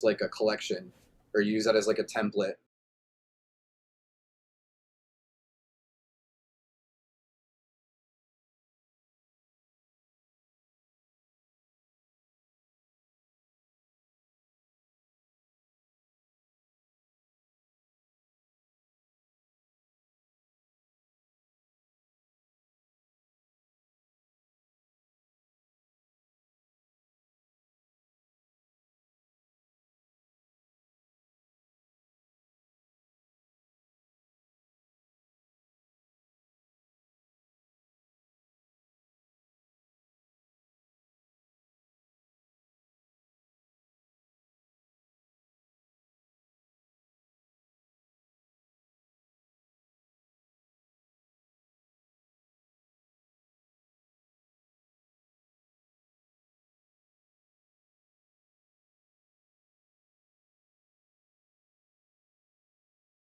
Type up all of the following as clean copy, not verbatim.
like a collection or use that as like a template.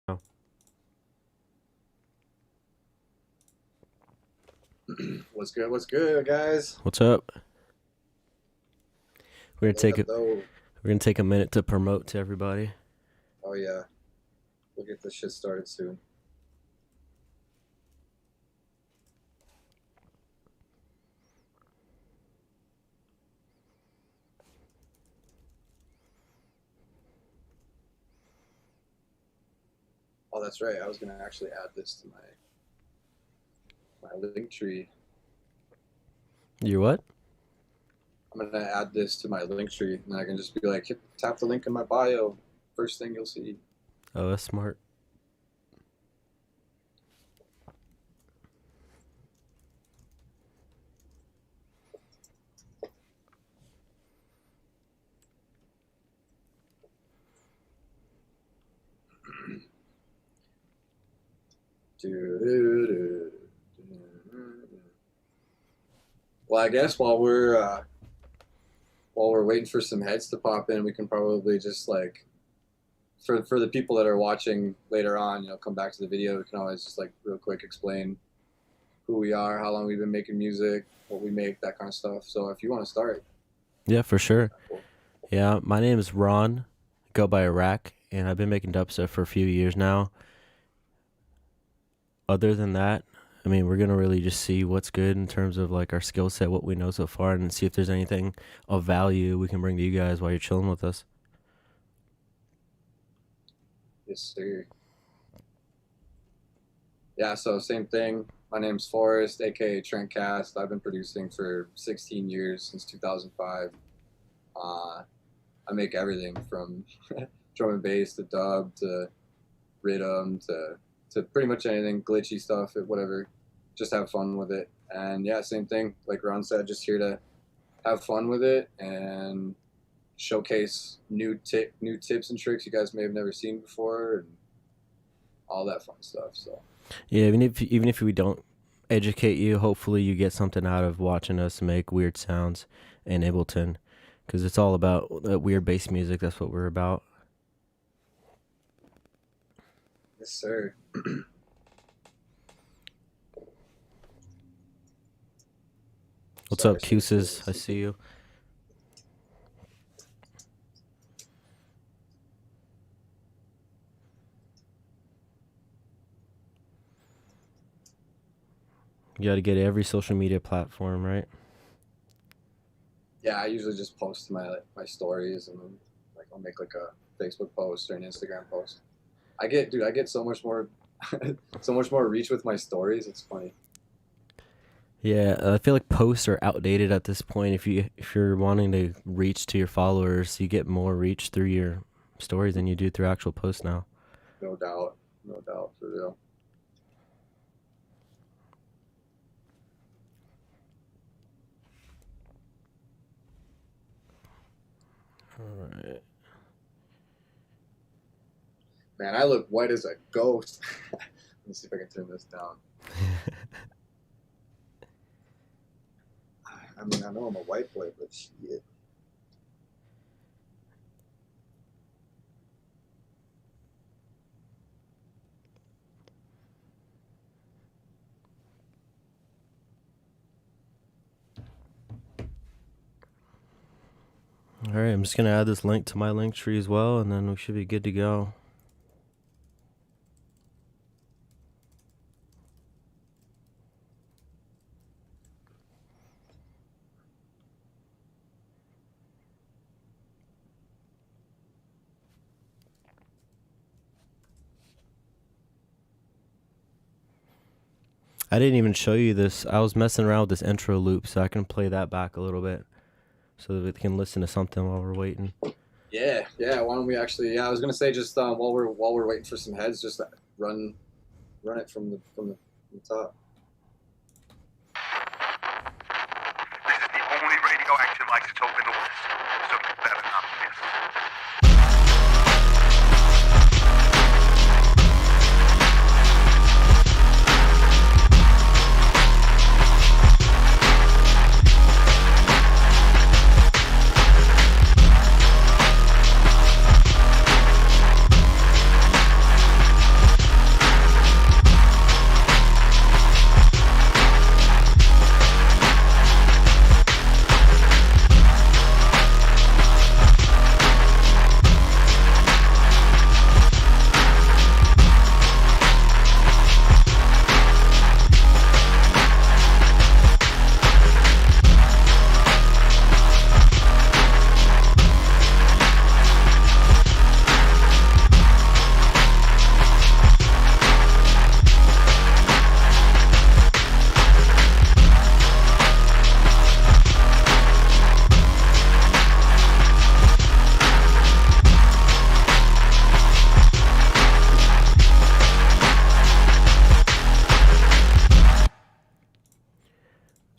Oh. What's good, guys? What's up? We're gonna take Yeah, a though. we're gonna take a minute to promote to everybody. Oh yeah, we'll get this shit started soon. Oh, that's right. I was gonna actually add this to my link tree. You're what? I'm gonna add this to my link tree, and I can just be like, tap the link in my bio. First thing you'll see. Oh, that's smart. Well, I guess while we're waiting for some heads to pop in, we can probably just like for the people that are watching later on, come back to the video. We can always just like real quick explain who we are, how long we've been making music, what we make, that kind of stuff. So if you want to start, Yeah, for sure. cool. Yeah, my name is Ron. Go by Iraq, and I've been making dubstep for a few years now. Other than that, I mean, we're gonna really just see what's good in terms of like our skill set, what we know so far, and see if there's anything of value we can bring to you guys while you're chilling with us. Yes, sir. Yeah, so same thing. My name's Forrest, aka Trentcast. I've been producing for 16 years since 2005. Uh, I make everything from drum and bass to dub to rhythm to pretty much anything, glitchy stuff, whatever. Just have fun with it. And yeah, same thing. Like Ron said, just here to have fun with it and showcase new tips and tricks you guys may have never seen before and all that fun stuff. So Yeah, even if we don't educate you, hopefully you get something out of watching us make weird sounds in Ableton, because it's all about weird bass music. That's what we're about. yes, sir. What's Sorry, up, so this Cuses? I is see you. You got to get every social media platform, right? yeah. I usually just post my stories and then like I'll make like a Facebook post or an Instagram post. I get so much more so much more reach with my stories. It's funny. Yeah, I feel like posts are outdated at this point. If you're wanting to reach to your followers, you get more reach through your stories than you do through actual posts now. No doubt, no doubt for real. All right. Man, I look white as a ghost. Let me see if I can turn this down. I mean, I know I'm a white boy, but shit. All All right, I'm just gonna add this link to my link tree as well, and then we should be good to go. I didn't even show you this. I was messing around with this intro loop, so I can play that back a little bit, so that we can listen to something while we're waiting. Yeah. Why don't we actually? Yeah, I was gonna say just while we're waiting for some heads, just run it from the top. This is the only radioactive isotope in the West, so you better not miss.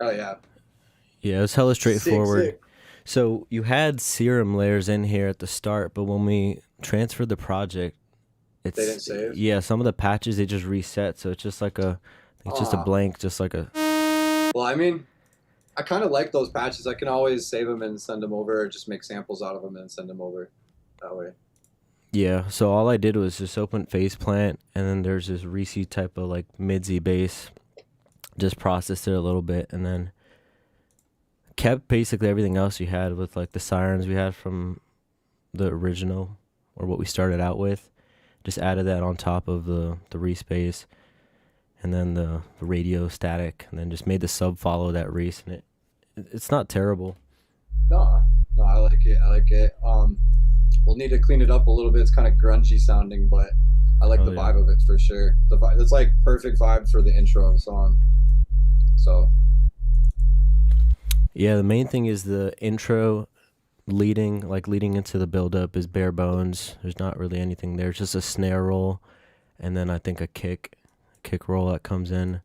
Oh yeah. Yeah, it's hella straightforward. Sick. So you had serum layers in here at the start, but when we transferred the project, it's They didn't save? Yeah, some of the patches they just reset, so it's just like it's just a blank, just like a. Well, I mean, I kind of like those patches. I can always save them and send them over, or just make samples out of them and send them over that way. Yeah, so all I did was just open Faceplant, and then there's this Reese type of like mid-Z bass. Just processed it a little bit, and then kept basically everything else you had with like the sirens we had from the original, or what we started out with. Just added that on top of the Reese bass, and then the radio static, and then just made the sub follow that Reese, and it's not terrible. No, I like it. We'll need to clean it up a little bit. It's kind of grungy sounding, but I like the vibe of it for sure. The vibe, it's like perfect vibe for the intro of the song. So yeah, the main thing is the intro leading into the build up is bare bones. There's not really anything there. It's just a snare roll, and then I think a kick roll that comes in,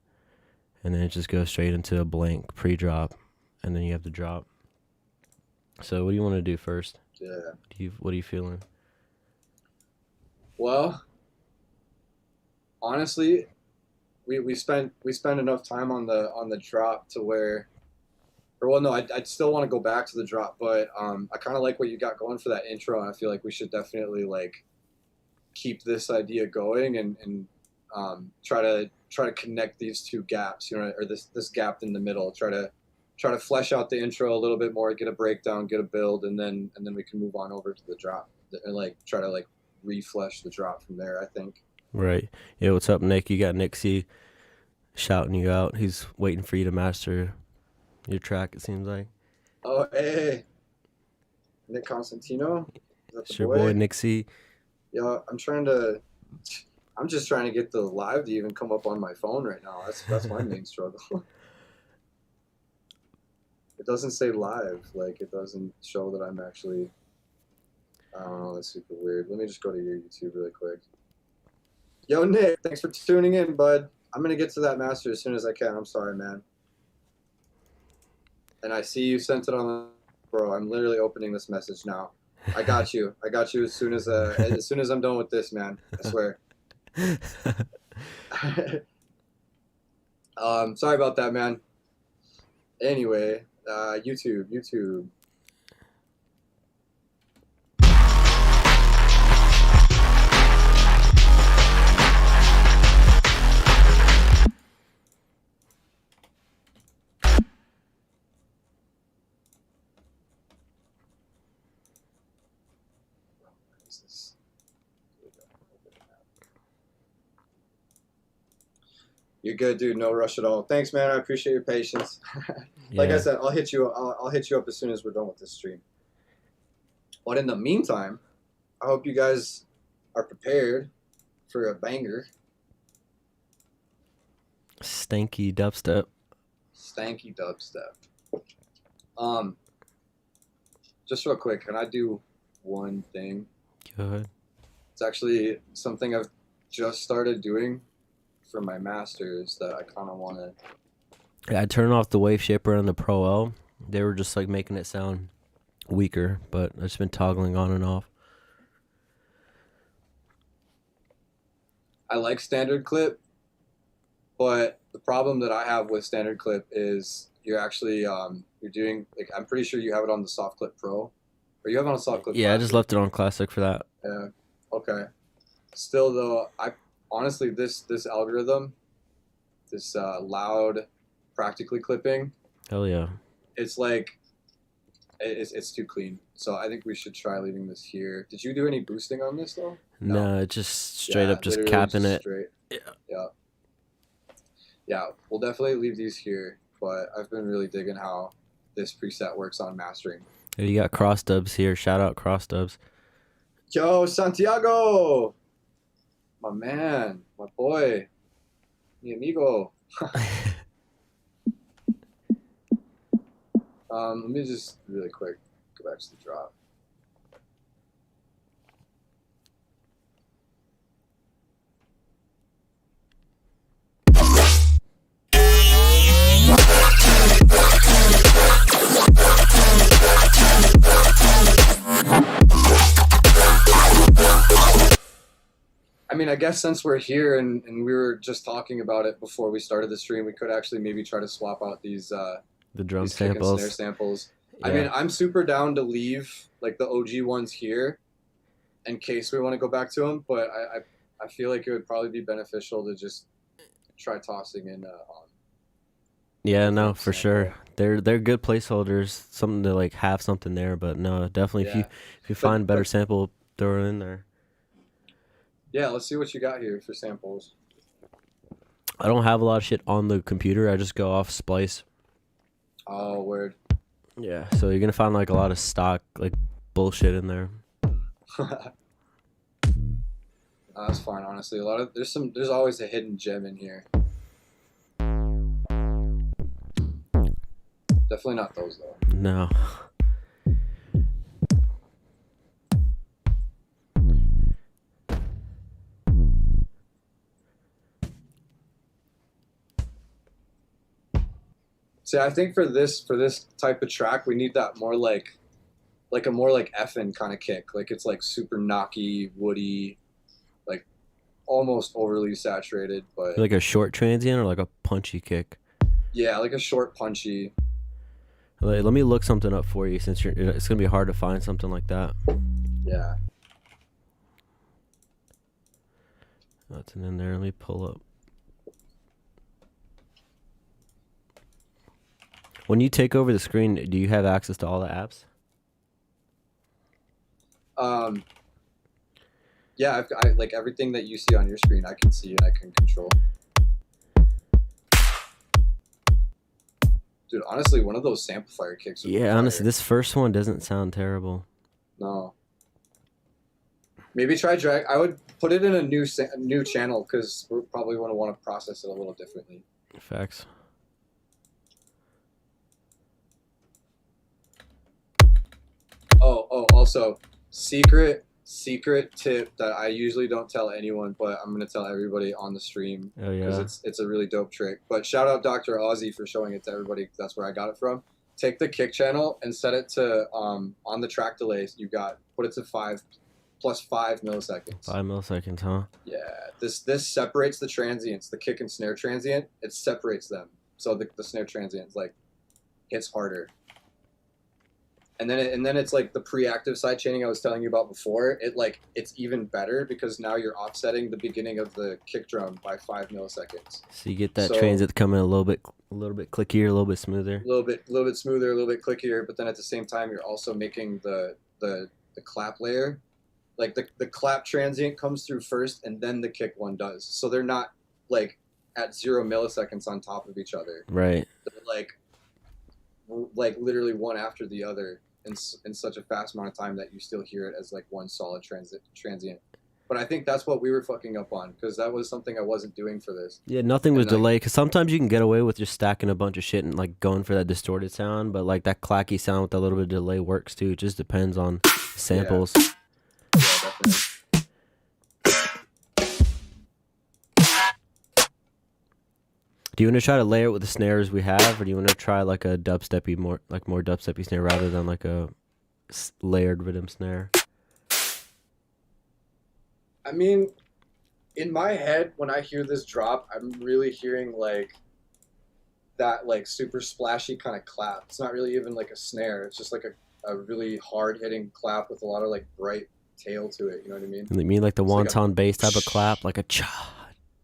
and then it just goes straight into a blank pre-drop, and then you have the drop. So what do you want to do first? Yeah. What are you feeling? Well, honestly, we spent enough time on the drop to where, or well, no, I'd still want to go back to the drop, but I kind of like what you got going for that intro, and I feel like we should definitely like keep this idea going and try to connect these two gaps, or this gap in the middle. Try to flesh out the intro a little bit more, get a breakdown, get a build, and then we can move on over to the drop and like try to like reflesh the drop from there, I think. Right. Yeah, what's up, Nick? You got Nixie shouting you out. He's waiting for you to master your track, it seems like. Oh, hey. Nick Constantino? It's your boy, Nixie. Yeah, I'm just trying to get the live to even come up on my phone right now. That's my main struggle. It doesn't say live. Like, it doesn't show that I'm actually... I don't know, that's super weird. Let me just go to your YouTube really quick. Yo, Nick, thanks for tuning in, bud. I'm going to get to that master as soon as I can. I'm sorry, man. And I see you sent it on the... Bro, I'm literally opening this message now. I got you. I got you as soon as I'm done with this, man. I swear. Sorry about that, man. Anyway, YouTube. Is this? You're good, dude. No rush at all. Thanks, man. I appreciate your patience. Like I said, I'll hit you. I'll hit you up as soon as we're done with this stream. But in the meantime, I hope you guys are prepared for a banger. Stanky dubstep. Stanky dubstep. Just real quick, can I do one thing? Go ahead. It's actually something I've just started doing for my masters that I kind of want to. Yeah, I turned off the wave shaper on the Pro L. They were just like making it sound weaker, but I've just been toggling on and off. I like standard clip, but the problem that I have with standard clip is you're actually you're doing like I'm pretty sure you have it on the soft clip pro, or you have it on soft clip. Yeah, classic. I just left it on classic for that. Yeah. Okay. Still though, I honestly this algorithm, this loud, practically clipping. Hell yeah. It's like it's too clean. So I think we should try leaving this here. Did you do any boosting on this though? No, just straight up just literally capping just it. Straight. Yeah. Yeah. Yeah, we'll definitely leave these here, but I've been really digging how this preset works on mastering. Hey, you got cross dubs here. Shout out cross dubs. Yo, Santiago! My man, my boy, mi amigo. Let me just really quick go back to the drop. I mean, I guess since we're here and we were just talking about it before we started the stream, we could actually maybe try to swap out these The drum these kick and samples. snare samples. Yeah. I mean, I'm super down to leave like the OG ones here in case we want to go back to them, but I feel like it would probably be beneficial to just try tossing in on. Yeah, no, for sample. sure. They're good placeholders, something to like have something there, but no, definitely Yeah. if you find better sample, throw it in there. Yeah, let's see what you got here for samples. I don't have a lot of shit on the computer. I just go off Splice. Oh, word. Yeah, so you're gonna find like a lot of stock like bullshit in there. That's fine, honestly. There's always a hidden gem in here. Definitely not those though. No. See, I think for this type of track, we need that more like a more like effing kind of kick. Like it's like super knocky, woody, like almost overly saturated, but Like a short transient or like a punchy kick. yeah, like a short punchy. Like, let me look something up for you since it's gonna be hard to find something like that. Yeah. Nothing in there. Let me pull up. When you take over the screen, do you have access to all the apps? Yeah, I like everything that you see on your screen, I can see and I can control. Dude, honestly, one of those amplifier kicks. Would be Yeah, honestly, fire. this first one doesn't sound terrible. No. Maybe try drag. I would put it in a new channel because we're probably going to want to process it a little differently. Facts. Oh, also, secret tip that I usually don't tell anyone, but I'm gonna tell everybody on the stream Oh because yeah. it's a really dope trick. But shout out Dr. Ozzy for showing it to everybody. 'Cause that's where I got it from. Take the kick channel and set it to on the track delays. Put it to 5 plus 5 milliseconds. 5 milliseconds, huh? Yeah, this separates the transients, the kick and snare transient. It separates them, so the snare transient like hits harder. And then it's like the pre-active side chaining I was telling you about before. It's even better because now you're offsetting the beginning of the kick drum by 5 milliseconds. So you get that So- transit coming a little bit clickier, a little bit smoother. A little bit smoother, a little bit clickier, but then at the same time you're also making the clap layer Like the clap transient comes through first, and then the kick one does. So they're not like at 0 milliseconds on top of each other. Right. They're like literally one after the other in such a fast amount of time that you still hear it as like one solid transient. But I think that's what we were fucking up on, because that was something I wasn't doing for this. Yeah, nothing was And, like, delayed, because sometimes you can get away with just stacking a bunch of shit and like going for that distorted sound, but like that clacky sound with a little bit of delay works too. It just depends on samples. Yeah, definitely. Do you want to try to layer it with the snares we have, or do you want to try like a dubsteppy, more dubsteppy snare rather than like a layered rhythm snare? I mean, in my head, when I hear this drop, I'm really hearing like that like super splashy kind of clap. It's not really even like a snare. It's just like a really hard hitting clap with a lot of like bright tail to it. You know what I mean? You mean like the It's like wonton bass type of clap, like a cha?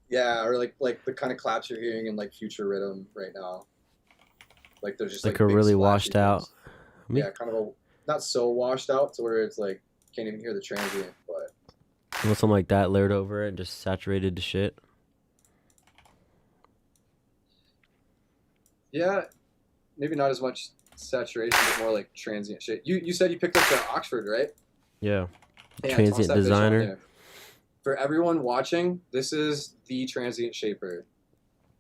Yeah, or like the kind of claps you're hearing in like future rhythm right now. Like they're just Like like a big really splashy washed out. things. I mean, Yeah, kind of a not so washed out to where it's like can't even hear the transient, but you want something like that layered over it and just saturated to shit. yeah, maybe not as much saturation, but more like transient shit. You said you picked up the Oxford, right? Yeah. Yeah, Transient toss that bitch on designer. there. For everyone watching, this is the transient shaper.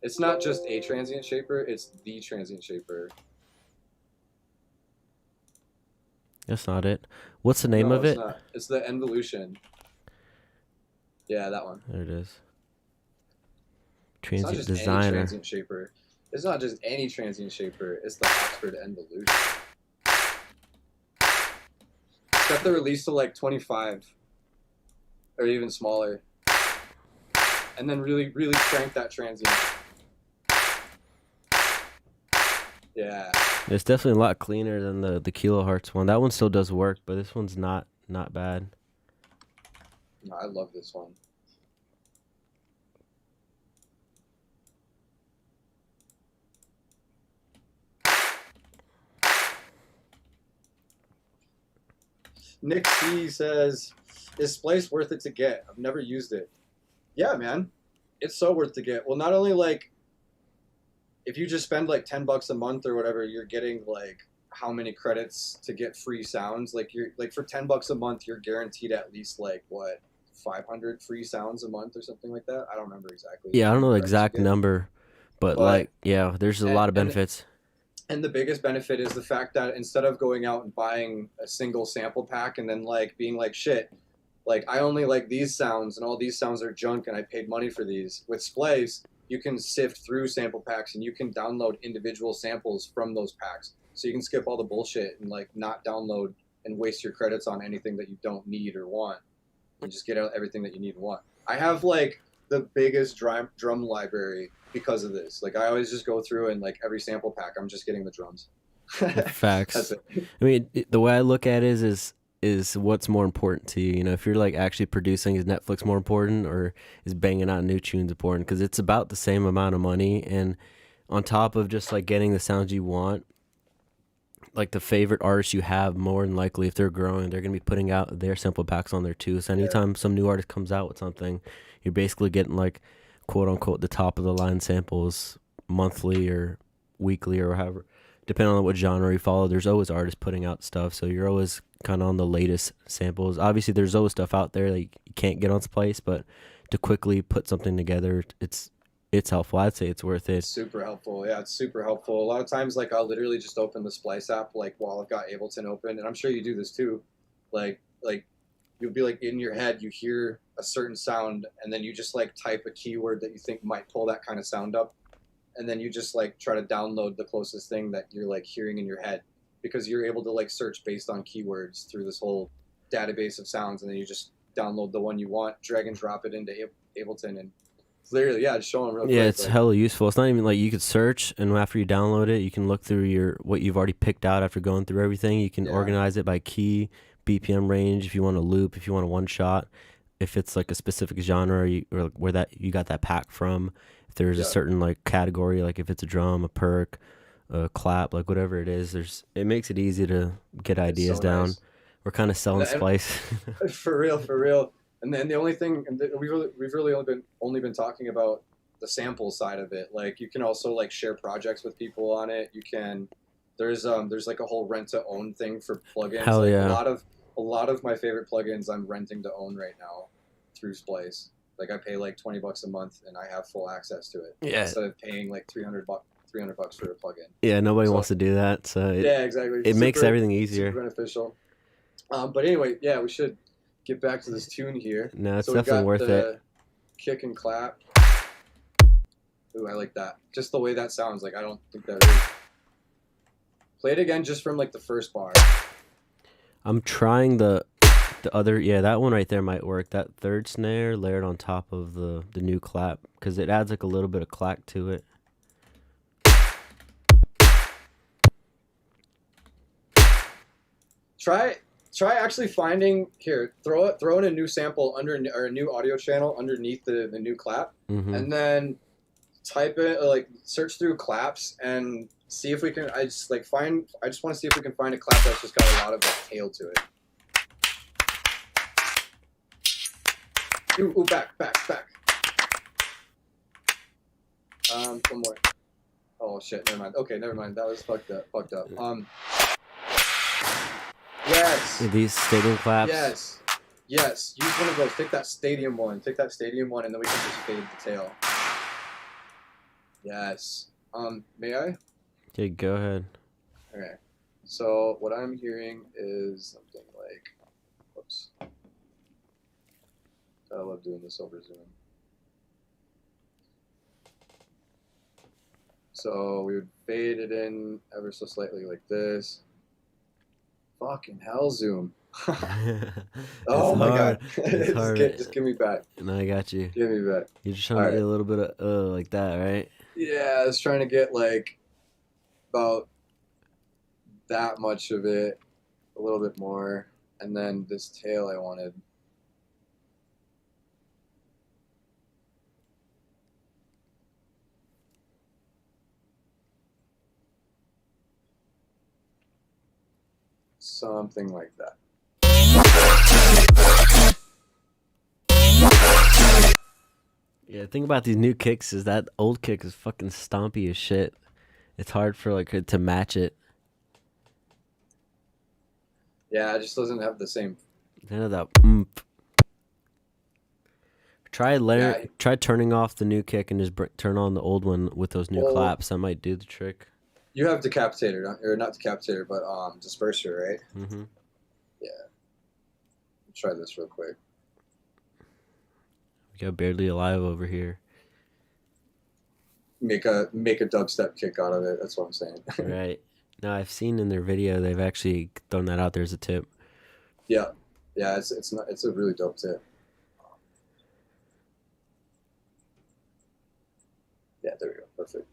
It's not just a transient shaper, it's the transient shaper. That's not it. What's the name No, of it's it? not. It's the Involution. Yeah, that one. There it is. It's not Transient just any designer. transient shaper. It's not just any transient shaper. It's the Oxford Involution. Set the release to like 25 or even smaller, and then really crank that transient. Yeah. It's definitely a lot cleaner than the kilohertz one. That one still does work, but this one's not bad. No, I love this one. Nick C says, "Is Splice worth it to get? I've never used it." Yeah, man, it's so worth to get. Well, not only like if you just spend like $10 a month or whatever, you're getting like how many credits to get free sounds. Like you're like for $10 a month, you're guaranteed at least like what 500 free sounds a month or something like that. I don't remember exactly. Yeah, I don't know the Credits you exact get. number, but But- like, yeah, there's a lot of benefits. And the biggest benefit is the fact that instead of going out and buying a single sample pack and then like being like, shit, like I only like these sounds and all these sounds are junk and I paid money for these. With Splice, you can sift through sample packs and you can download individual samples from those packs. So you can skip all the bullshit and like not download and waste your credits on anything that you don't need or want. And just get out everything that you need and want. I have like the biggest drum library because of this. Like I always just go through and like every sample pack, I'm just getting the drums. Facts. That's it. I mean, the way I look at it is what's more important to you. You know, if you're like actually producing, is Netflix more important or is banging out new tunes important? Because it's about the same amount of money, and on top of just like getting the sounds you want, like the favorite artists you have, more than likely if they're growing, they're gonna be putting out their sample packs on there too. So anytime some new artist comes out with something, you're basically getting like quote unquote the top of the line samples monthly or weekly or however, depending on what genre you follow. There's always artists putting out stuff, so you're always kind of on the latest samples. Obviously there's always stuff out there that you can't get on Splice, but to quickly put something together, it's helpful. I'd say it's worth it. Super helpful. Yeah, it's super helpful. A lot of times, like I'll literally just open the Splice app, like while I've got Ableton open, and I'm sure you do this too. Like you'll be like in your head, you hear a certain sound, and then you just like type a keyword that you think might pull that kind of sound up, and then you just like try to download the closest thing that you're like hearing in your head, because you're able to like search based on keywords through this whole database of sounds, and then you just download the one you want, drag and drop it into Ableton, and literally, yeah, just show them real quick. Yeah, it's like, hella useful. It's not even like you could search, and after you download it, you can look through what you've already picked out after going through everything. You can organize it by key, BPM range, if you want a loop, if you want a one shot, if it's like a specific genre or where that you got that pack from. If there's a certain like category, like if it's a drum, a perk, a clap, like whatever it is, it makes it easy to get ideas so down. nice. We're kind of selling spice. For real, for real. And then the only thing, and we've really only been talking about the sample side of it. Like you can also like share projects with people on it. You can, there's like a whole rent to own thing for plugins. Hell like yeah. A lot of my favorite plugins I'm renting to own right now through Splice. Like I pay like $20 a month and I have full access to it. Yeah. Instead of paying like $300 for a plugin. Yeah, nobody wants to do that, so yeah, exactly. It makes everything easier. Super beneficial. But anyway, yeah, we should get back to this tune here. No, it's so definitely worth it. Kick and clap. Ooh, I like that. Just the way that sounds. Like I don't think that is. Play it again, just from like the first bar. I'm trying the other. Yeah, that one right there might work. That third snare layered on top of the new clap, because it adds like a little bit of clack to it. Try actually finding here. Throw in a new sample or a new audio channel underneath the new clap, and then type it like search through claps and see if we can. I just want to see if we can find a clap that's just got a lot of like, tail to it. Ooh, back. One more. Oh shit, never mind. Okay, never mind. That was fucked up. Yes. These stadium claps. Yes. Use one of those. Take that stadium one, and then we can just fade the tail. Yes. May I? Okay, go ahead. Okay. So what I'm hearing is something like, whoops. I love doing this over Zoom. So we would fade it in ever so slightly like this. Fucking hell, Zoom. Oh my god. Just give me back. No, I got you. Give me back. You're just trying to get a little bit of like that, right? Yeah, I was trying to get like about that much of it, a little bit more, and then this tail I wanted. Something like that. Yeah, the thing about these new kicks is that old kick is fucking stompy as shit. It's hard for like to match it. Yeah, it just doesn't have the same. None of that. Try turning off the new kick and just turn on the old one with those new claps. That might do the trick. You have decapitator, or not decapitator, but disperser, right? Mm-hmm. Yeah. Try this real quick. We got Barely Alive over here. Make a dubstep kick out of it. That's what I'm saying. Right. No, I've seen in their video they've actually thrown that out there as a tip. Yeah. It's a really dope tip. Yeah, there we go. Perfect.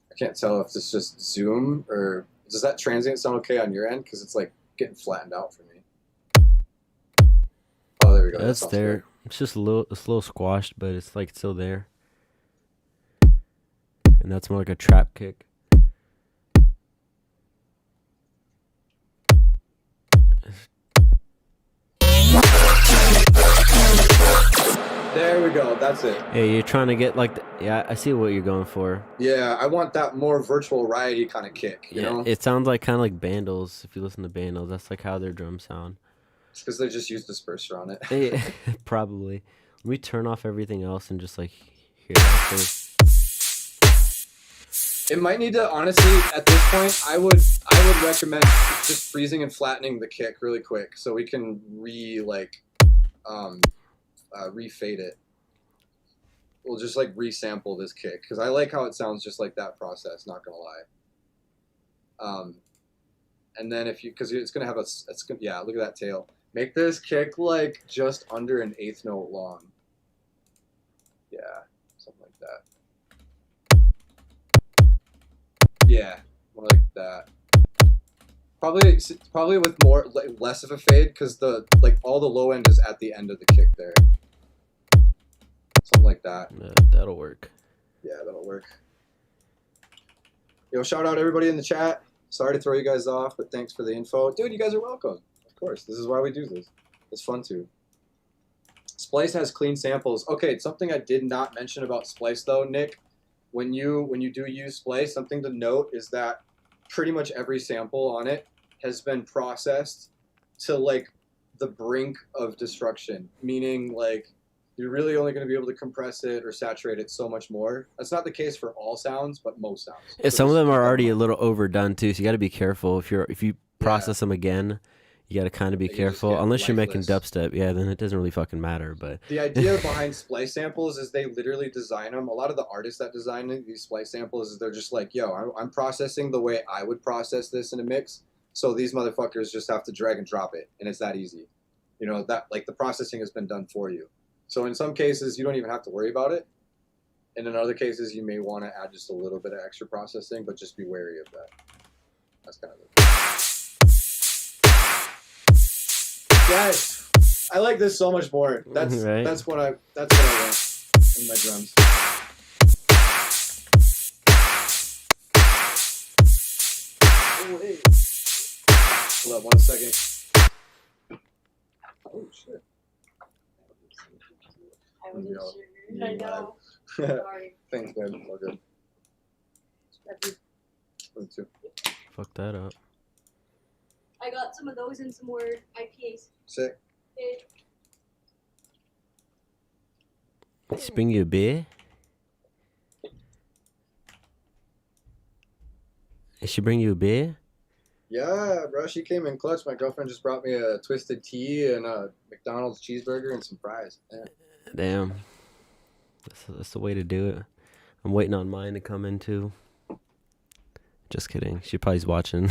I can't tell if it's just Zoom or does that transient sound okay on your end? Because it's like getting flattened out for me. Oh, there we go. That's there. Good. It's just a little squashed, but it's like still there. And that's more like a trap kick. There we go. That's it. Yeah, you're trying to get like I see what you're going for. Yeah, I want that more virtual righty kind of kick. You know? It sounds like kind of like Bandles. If you listen to Bandles, that's like how their drums sound. It's because they just use disperser on it. Probably. Let me turn off everything else and just like hear that first. It might need to, honestly, at this point, I would recommend just freezing and flattening the kick really quick so we can refade it. We'll just like resample this kick because I like how it sounds just like that process. Not gonna lie. And then because it's gonna have look at that tail. Make this kick like just under an eighth note long. Yeah, something like that. Yeah, more like that. Probably with more less of a fade because the all the low end is at the end of the kick there. Something like that. That'll work. Yeah, that'll work. Yo, shout out everybody in the chat. Sorry to throw you guys off, but thanks for the info. Dude, you guys are welcome. Of course, this is why we do this. It's fun too. Splice has clean samples. Okay, something I did not mention about Splice though, Nick. When you do use Splice, something to note is that pretty much every sample on it has been processed to like the brink of destruction, meaning like you're really only going to be able to compress it or saturate it so much more. That's not the case for all sounds, but most sounds. Yeah, some of them are already a little overdone too, so you got to be careful. If you process them again, you got to kind of be careful. Unless you're making dubstep, yeah, then it doesn't really fucking matter. But the idea behind splice samples is they literally design them. A lot of the artists that design these splice samples is they're just like, yo, I'm processing the way I would process this in a mix. So these motherfuckers just have to drag and drop it, and it's that easy. You know, that like the processing has been done for you. So in some cases, you don't even have to worry about it. And in other cases, you may want to add just a little bit of extra processing, but just be wary of that. That's kind of it. Yes, I like this so much more. That's right. that's what I want in my drums. Oh wait, hold up 1 second. Oh shit. I wasn't sure. I know. Sorry. Thanks, man. All good. Me too. fuck that up. I got some of those and some more IPAs. Sick. Let's bring you a beer. Did she bring you a beer? Yeah, bro. She came in clutch. My girlfriend just brought me a twisted tea and a McDonald's cheeseburger and some fries. Yeah. Damn. That's the way to do it. I'm waiting on mine to come in too. Just kidding. She probably's watching.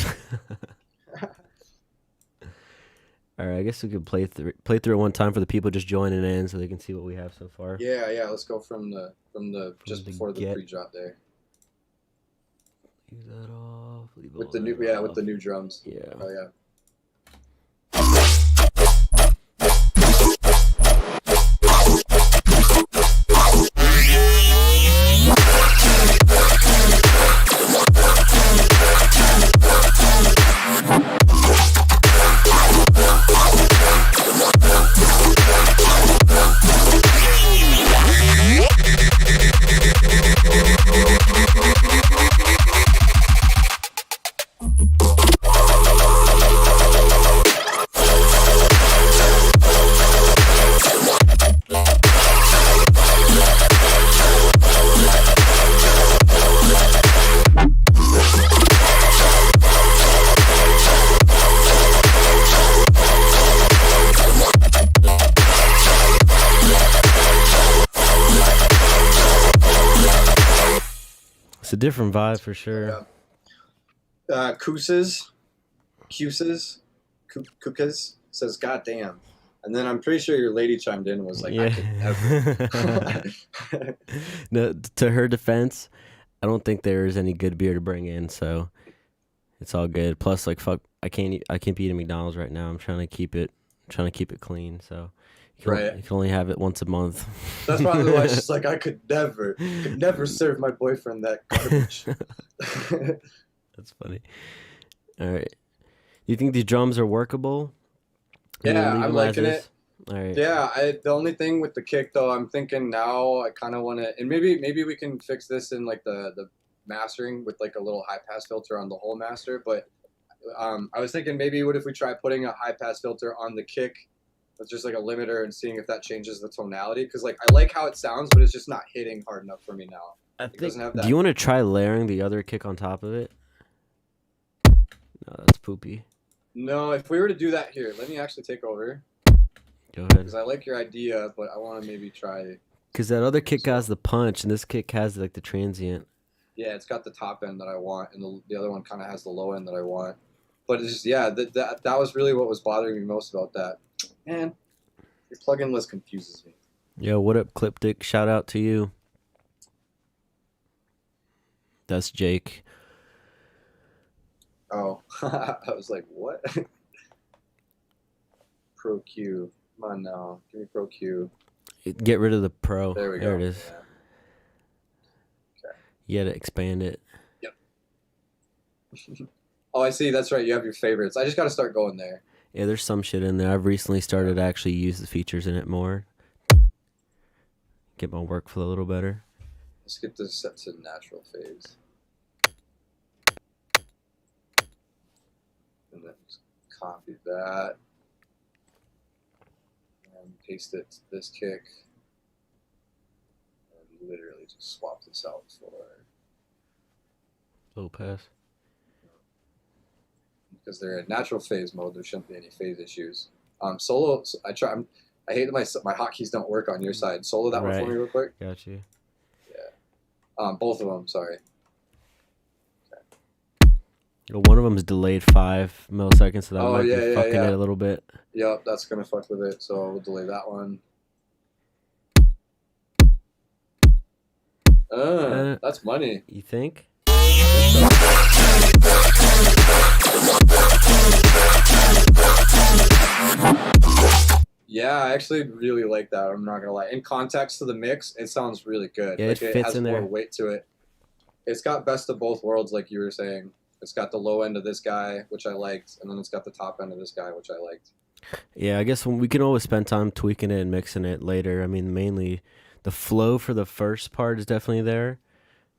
All right, I guess we could play through it one time for the people just joining in, so they can see what we have so far. Yeah. Let's go from the just before the pre-drop there. Leave that off. Leave With all the new that off. with the new drums. Yeah. Oh yeah. It's a different vibe for sure. Yeah. Kuses says, "God damn," and then I'm pretty sure your lady chimed in and was like, Yeah. "I could never." No, to her defense, I don't think there's any good beer to bring in, so it's all good. Plus, like, fuck, I can't be eating McDonald's right now. I'm trying to keep it clean, so you can only have it once a month. That's probably why she's like, I could never serve my boyfriend that garbage. That's funny. All right, you think these drums are workable? Yeah, I'm liking it. All right. Yeah, the only thing with the kick though, I'm thinking now I kind of want to, and maybe we can fix this in like the mastering with like a little high pass filter on the whole master. But I was thinking maybe what if we try putting a high pass filter on the kick with just like a limiter and seeing if that changes the tonality? Because like I like how it sounds, but it's just not hitting hard enough for me now. Do you want to try layering the other kick on top of it? No, that's poopy. No, if we were to do that here, let me actually take over. Go ahead. Because I like your idea, but I want to maybe try. Because that other kick has the punch, and this kick has like the transient. Yeah, it's got the top end that I want, and the other one kind of has the low end that I want. But it's just, yeah, that was really what was bothering me most about that. Man, your plugin list confuses me. Yo, what up, Cliptic? Shout out to you. That's Jake. Oh, I was like, what? Pro Q. Come on now. Give me Pro Q. Get rid of the Pro. There we go. There it is. Yeah. Okay. You gotta expand it. Oh, I see. That's right. You have your favorites. I just got to start going there. Yeah, there's some shit in there. I've recently started to actually use the features in it more. Get my workflow a little better. Let's get this set to natural phase. And then just copy that. And paste it to this kick. And literally just swap this out for... Low pass. Because they're in natural phase mode, there shouldn't be any phase issues. Solo, I hate that my hotkeys don't work on your side. Solo that one for me real quick. Got you. Yeah. Both of them, sorry. One of them is delayed 5 milliseconds, so that might be fucking it a little bit. Yep, that's gonna fuck with it, so we'll delay that one. That's money. You think? Yeah, I actually really like that. I'm not gonna lie. In context to the mix, it sounds really good. Yeah, like, it fits has in more there. weight to it. It's got best of both worlds, like you were saying. It's got the low end of this guy, which I liked, and then it's got the top end of this guy, which I liked. Yeah, I guess we can always spend time tweaking it and mixing it later. I mean, mainly the flow for the first part is definitely there.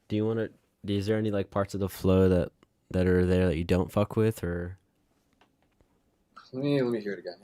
Is there any like parts of the flow that are there that you don't fuck with, or? Let me hear it again.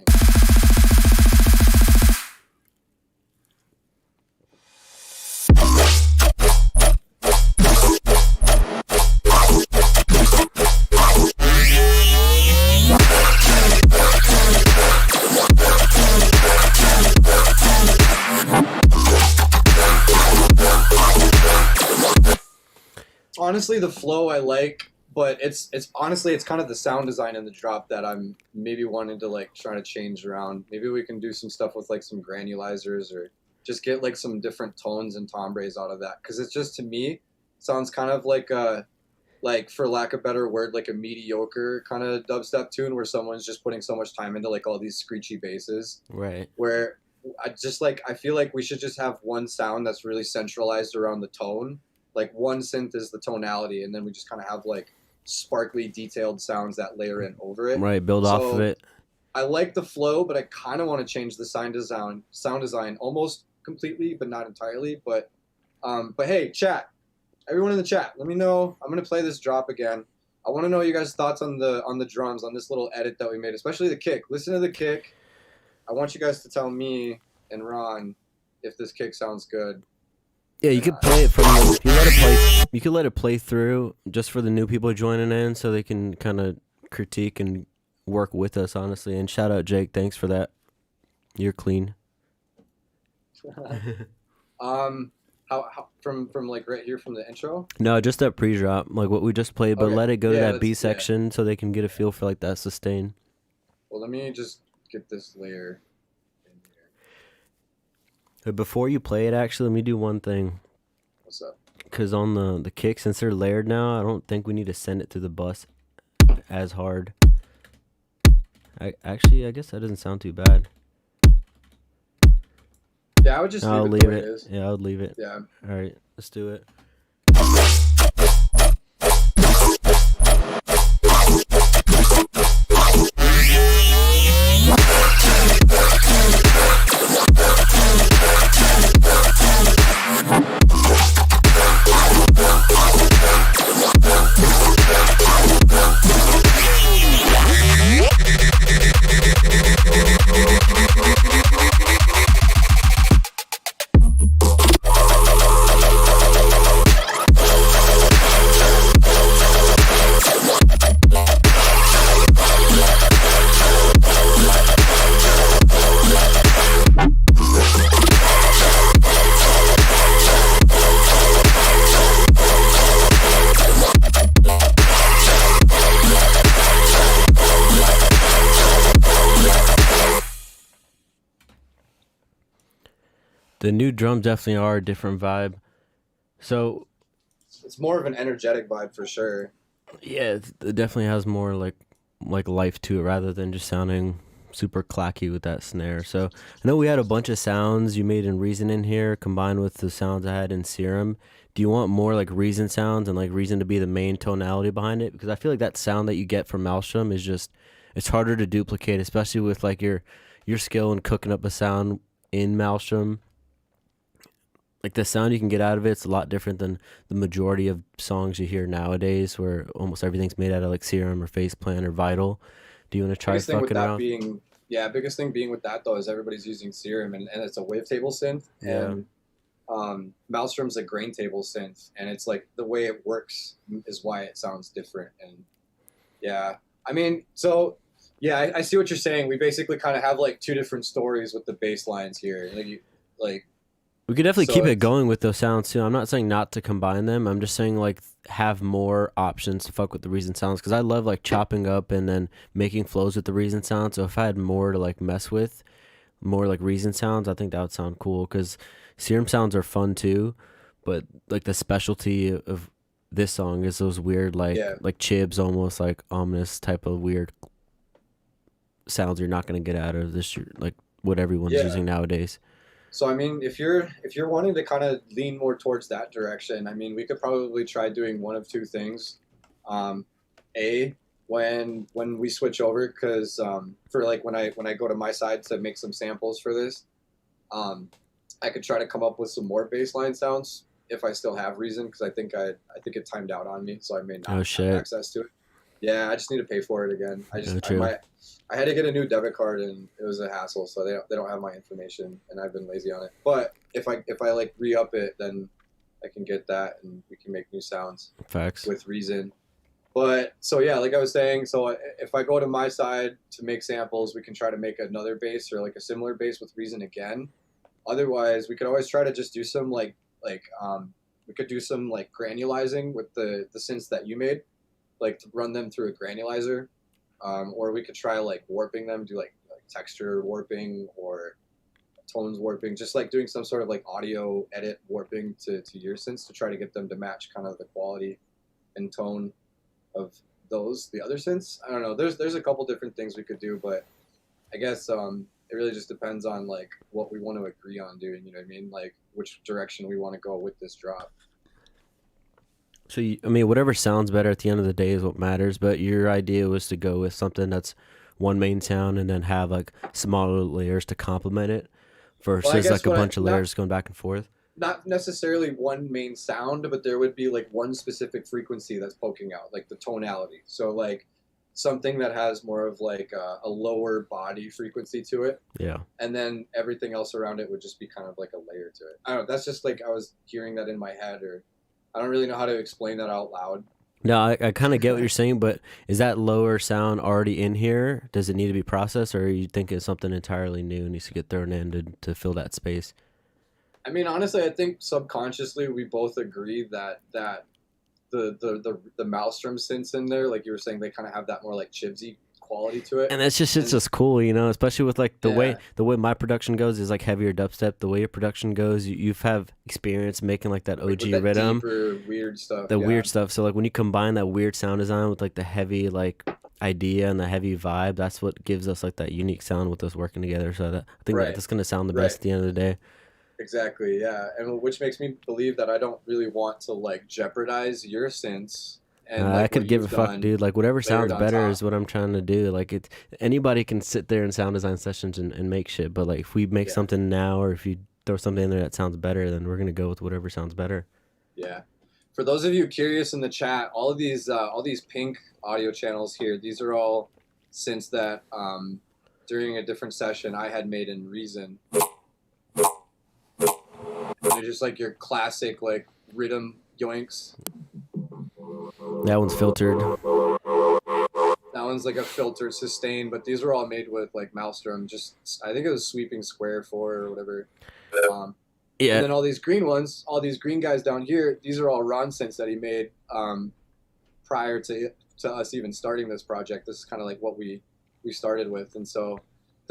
Honestly, the flow I like, but it's honestly it's kind of the sound design in the drop that I'm maybe wanting to like try to change around. Maybe we can do some stuff with like some granulizers or just get like some different tones and timbres out of that, because it's just, to me, sounds kind of like for lack of a better word, like a mediocre kind of dubstep tune where someone's just putting so much time into like all these screechy basses. Right. Where I feel like we should just have one sound that's really centralized around the tone. Like one synth is the tonality, and then we just kind of have like sparkly, detailed sounds that layer in over it. Right, build off of it. I like the flow, but I kind of want to change the sound design almost completely, but not entirely. But hey, chat, everyone in the chat, let me know. I'm gonna play this drop again. I want to know you guys' thoughts on the drums, on this little edit that we made, especially the kick. Listen to the kick. I want you guys to tell me and Ron if this kick sounds good. Yeah, you could play it you could let it play through just for the new people joining in, so they can kind of critique and work with us, honestly. And shout out Jake, thanks for that. You're clean. How from like right here from the intro? No, just that pre-drop, like what we just played, but Okay. let it go to that B yeah. section so they can get a feel for like that sustain. Well, let me just get this layer in here. But before you play it, actually, let me do one thing. What's up? Because on the kick, since they're layered now, I don't think we need to send it through the bus as hard. I guess that doesn't sound too bad. Yeah, I would just I'll leave leave it the way it. it is. Yeah, I would leave it. Yeah. All right, let's do it. The new drums definitely are a different vibe. So It's more of an energetic vibe for sure. yeah, it definitely has more like life to it rather than just sounding super clacky with that snare. So I know we had a bunch of sounds you made in Reason in here combined with the sounds I had in Serum. Do you want more like Reason sounds and like Reason to be the main tonality behind it? Because I feel like that sound that you get from Maelstrom is just it's harder to duplicate, especially with like your skill in cooking up a sound in Maelstrom. Like the sound you can get out of it's a lot different than the majority of songs you hear nowadays, where almost everything's made out of like Serum or Faceplant or Vital. Do you want to try Biggest thing with fucking that around? being, yeah, biggest thing being with that though is everybody's using Serum and it's a wavetable synth, Yeah. and Maelstrom's a grain table synth, and it's like the way it works is why it sounds different. And yeah, I mean, so yeah, I see what you're saying. We basically kind of have like two different stories with the bass lines here. Like We could definitely So keep it it's- going with those sounds too. I'm not saying not to combine them. I'm just saying like have more options to fuck with the Reason sounds because I love like chopping up and then making flows with the Reason sounds. So if I had more to like mess with, more like Reason sounds, I think that would sound cool because Serum sounds are fun too, but like the specialty of this song is those weird Yeah. like chibs, almost like ominous type of weird sounds you're not gonna get out of this like what everyone's Yeah. using nowadays. So I mean, if you're wanting to kind of lean more towards that direction, I mean, we could probably try doing one of two things. A, when we switch over, because for like when I go to my side to make some samples for this, I could try to come up with some more baseline sounds if I still have Reason, because I think it timed out on me, so I may not Oh, have shit. access to it. Yeah, I just need to pay for it again. Oh, true. I had to get a new debit card and it was a hassle, so they don't have my information and I've been lazy on it. But if I like re-up it, then I can get that and we can make new sounds Facts. with Reason. But so yeah, like I was saying, so if I go to my side to make samples, we can try to make another bass or like a similar bass with Reason again. Otherwise, we could always try to just do some we could do some like granulizing with the synths that you made, like to run them through a granulizer, or we could try like warping them, do like texture warping or tones warping, just like doing some sort of like audio edit warping to your synths to try to get them to match kind of the quality and tone of the other synths. I don't know. There's a couple different things we could do, but I guess it really just depends on like what we want to agree on doing. You know what I mean? Like which direction we want to go with this drop. So, I mean, whatever sounds better at the end of the day is what matters. But your idea was to go with something that's one main sound and then have like smaller layers to complement it versus guess like a what I- bunch of layers going back and forth. Not necessarily one main sound, but there would be like one specific frequency that's poking out, like the tonality. So like something that has more of like a lower body frequency to it, Yeah. and then everything else around it would just be kind of like a layer to it. I don't know. That's just like I was hearing that in my head, or I don't really know how to explain that out loud. No, I kind of get what you're saying, but is that lower sound already in here? Does it need to be processed, or you think it's something entirely new and needs to get thrown in to fill that space? I mean, honestly, I think subconsciously we both agree that the Maelstrom synths in there, like you were saying, they kind of have that more like chibsy quality to it. And that's just it's just cool, you know, especially with like the Yeah. way my production goes is like heavier dubstep. The way your production goes, you've have experience making like that OG With that rhythm, deeper, weird stuff. the yeah. weird stuff. So like when you combine that weird sound design with like the heavy like idea and the heavy vibe, that's what gives us like that unique sound with us working together. So that I think Right. that's gonna sound the Right. best at the end of the day. Exactly, yeah, and which makes me believe that I don't really want to like jeopardize your synths. And I like, could what give a you've fuck, done dude. Like whatever sounds on better top. is what I'm trying to do. Like it, anybody can sit there in sound design sessions and make shit. But like if we make Yeah. something now, or if you throw something in there that sounds better, then we're gonna go with whatever sounds better. Yeah. For those of you curious in the chat, all these pink audio channels here, these are all synths that during a different session I had made in Reason. They're just like your classic like rhythm yoinks. That one's filtered. That one's like a filtered sustain, but these were all made with like Maelstrom. Just I think it was Sweeping Square 4 or whatever. Yeah. And then all these green ones, all these green guys down here, these are all Ron synths that he made prior to us even starting this project. This is kind of like what we started with, and so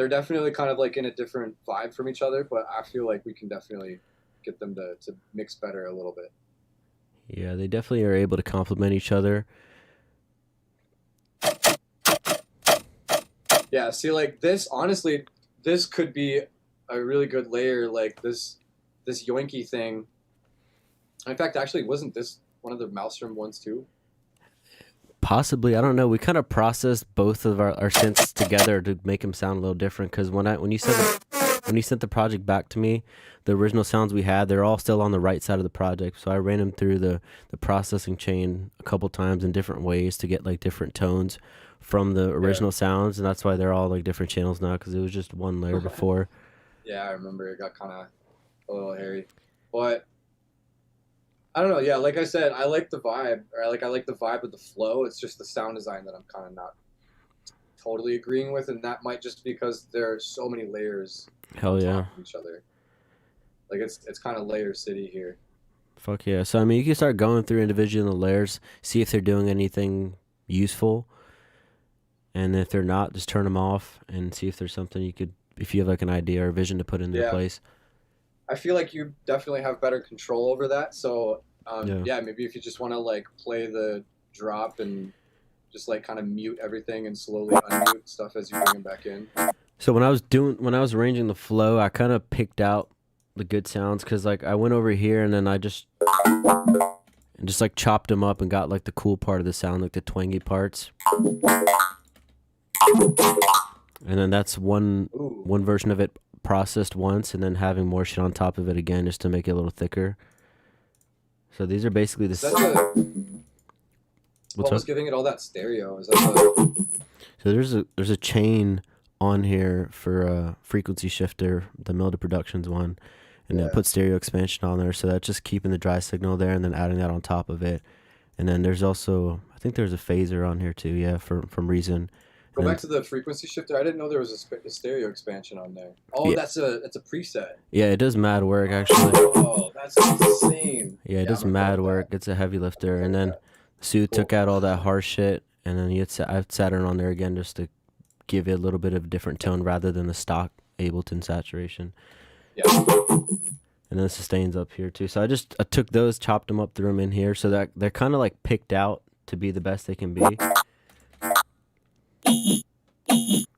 they're definitely kind of like in a different vibe from each other, but I feel like we can definitely get them to mix better a little bit. Yeah, they definitely are able to complement each other. Yeah, see, like this, honestly, this could be a really good layer, like this yoinky thing. In fact, actually, wasn't this one of the Maelstrom ones too? Possibly, I don't know. We kind of processed both of our synths together to make them sound a little different. Because when you sent the project back to me, the original sounds we had, they're all still on the right side of the project. So I ran them through the processing chain a couple times in different ways to get like different tones from the original sounds, and that's why they're all like different channels now. Because it was just one layer before. Yeah, I remember it got kind of a little hairy, but I don't know. Yeah, like I said, I like the vibe, or I like the vibe of the flow. It's just the sound design that I'm kind of not totally agreeing with, and that might just because there are so many layers Hell on yeah. top of each other. Like it's kind of layer city here. Fuck yeah. So I mean, you can start going through individual layers, see if they're doing anything useful, and if they're not, just turn them off and see if there's something you could, if you have like an idea or vision to put in their place. I feel like you definitely have better control over that. So Yeah. maybe if you just want to like play the drop and just like kind of mute everything and slowly unmute stuff as you bring them back in. So when I was arranging the flow, I kind of picked out the good sounds because like I went over here and then I just like chopped them up and got like the cool part of the sound, like the twangy parts. And then that's one version of it processed once, and then having more shit on top of it again just to make it a little thicker. So these are basically the. What was giving it all that stereo? Is that So there's a chain on here for a frequency shifter, the Milda Productions one, and then put stereo expansion on there. So that's just keeping the dry signal there and then adding that on top of it. And then there's also, I think there's a phaser on here too. Yeah, from Reason. Go back to the frequency shifter. I didn't know there was a stereo expansion on there. Oh, that's a preset. Yeah, it does mad work actually. Oh, that's insane. Yeah, it does mad work. It's a heavy lifter. And then Sue took out all that harsh shit, and then I had Saturn on there again just to give it a little bit of a different tone rather than the stock Ableton saturation. Yeah. And then the sustains up here too. So I took those, chopped them up, threw them in here so that they're kind of like picked out to be the best they can be.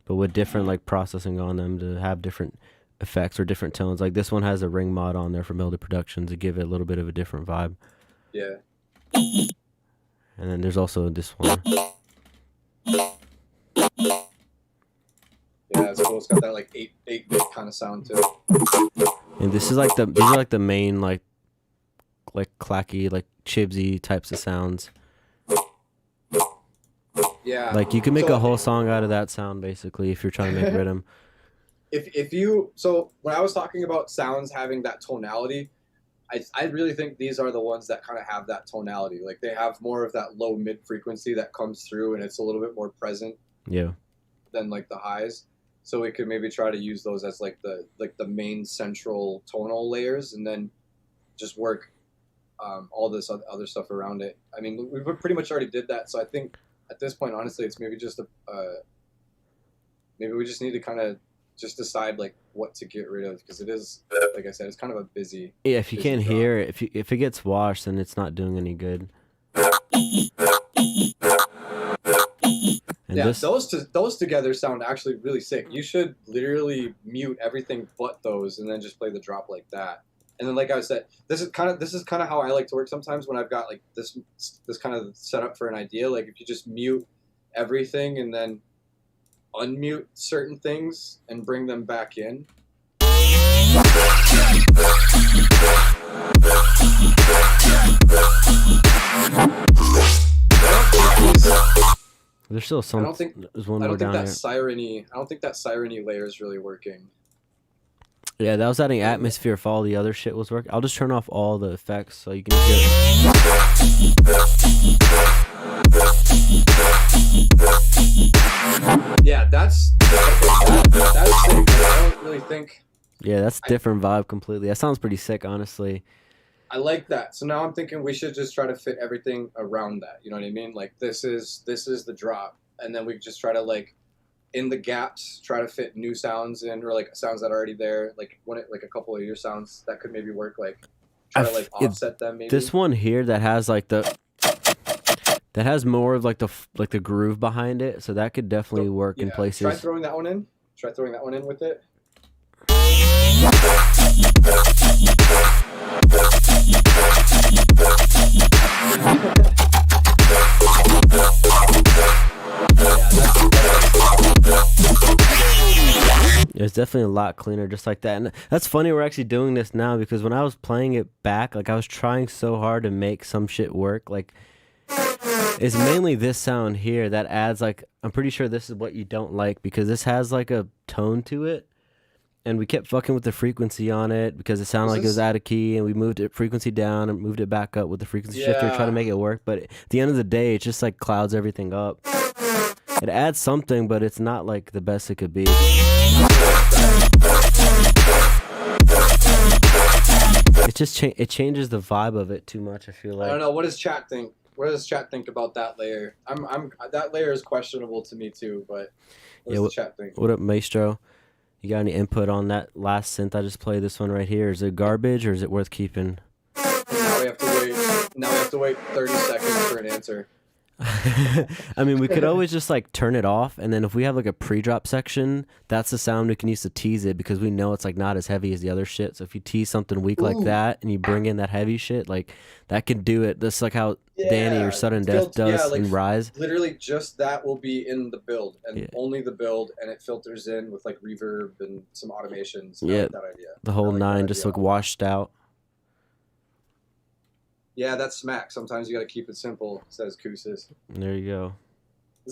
But with different like processing on them to have different effects or different tones. Like this one has a ring mod on there from Milda Productions to give it a little bit of a different vibe. Yeah. And then there's also this one. Yeah, it's cool. It's got that like 8-bit kind of sound too. And this is like these are like the main like clacky, like chibsy types of sounds. Yeah. Like you can make a whole song out of that sound basically if you're trying to make rhythm. So when I was talking about sounds having that tonality, I really think these are the ones that kind of have that tonality. Like they have more of that low mid frequency that comes through and it's a little bit more present. Yeah. Than like the highs. So we could maybe try to use those as like the main central tonal layers and then just work all this other stuff around it. I mean, we pretty much already did that. So I think at this point, honestly, it's maybe just maybe we just need to kind of just decide like what to get rid of because it is, like I said, it's kind of a busy. Yeah, if you can't hear it, if it gets washed, then it's not doing any good. And yeah, those together sound actually really sick. You should literally mute everything but those, and then just play the drop like that. And then, like I said, this is kind of how I like to work sometimes when I've got like this kind of setup for an idea. Like if you just mute everything and then unmute certain things and bring them back in. There's still some. There's one more down there. I don't think that siren-y layer is really working. Yeah, that was adding atmosphere if all the other shit was working. I'll just turn off all the effects so you can hear it. Yeah, that's sick. I don't really think. Yeah, that's a different vibe completely. That sounds pretty sick, honestly. I like that. So now I'm thinking we should just try to fit everything around that. You know what I mean? Like this is the drop, and then we just try to like in the gaps, try to fit new sounds in, or like sounds that are already there, like like a couple of your sounds that could maybe work, like try to like offset them maybe. This one here that has like that has more of like the groove behind it, so that could definitely work in places. Try throwing that one in. Try throwing that one in with it. It's definitely a lot cleaner just like that. And that's funny we're actually doing this now, because when I was playing it back, like I was trying so hard to make some shit work. Like it's mainly this sound here that adds, like, I'm pretty sure this is what you don't like, because this has like a tone to it. And we kept fucking with the frequency on it because it sounded like it was out of key, and we moved it frequency down and moved it back up with the frequency shifter to try to make it work. But at the end of the day, it just like clouds everything up. It adds something, but it's not like the best it could be. It just it changes the vibe of it too much, I feel like. I don't know. What does chat think? What does chat think about that layer? That layer is questionable to me too, but what does the chat think? What up, Maestro? You got any input on that last synth I just played? This one right here. Is it garbage or is it worth keeping? Now we have to wait 30 seconds for an answer. I mean, we could always just like turn it off, and then if we have like a pre-drop section, that's the sound we can use to tease it, because we know it's like not as heavy as the other shit. So if you tease something weak like that and you bring in that heavy shit, like that can do it. That's like how Danny or Sudden Death does in Rise. Literally just that will be in the build, and only the build, and it filters in with like reverb and some automations. I like that idea. The whole nine just like washed out. Yeah, that's smack. Sometimes you gotta keep it simple, says Kousis. There you go.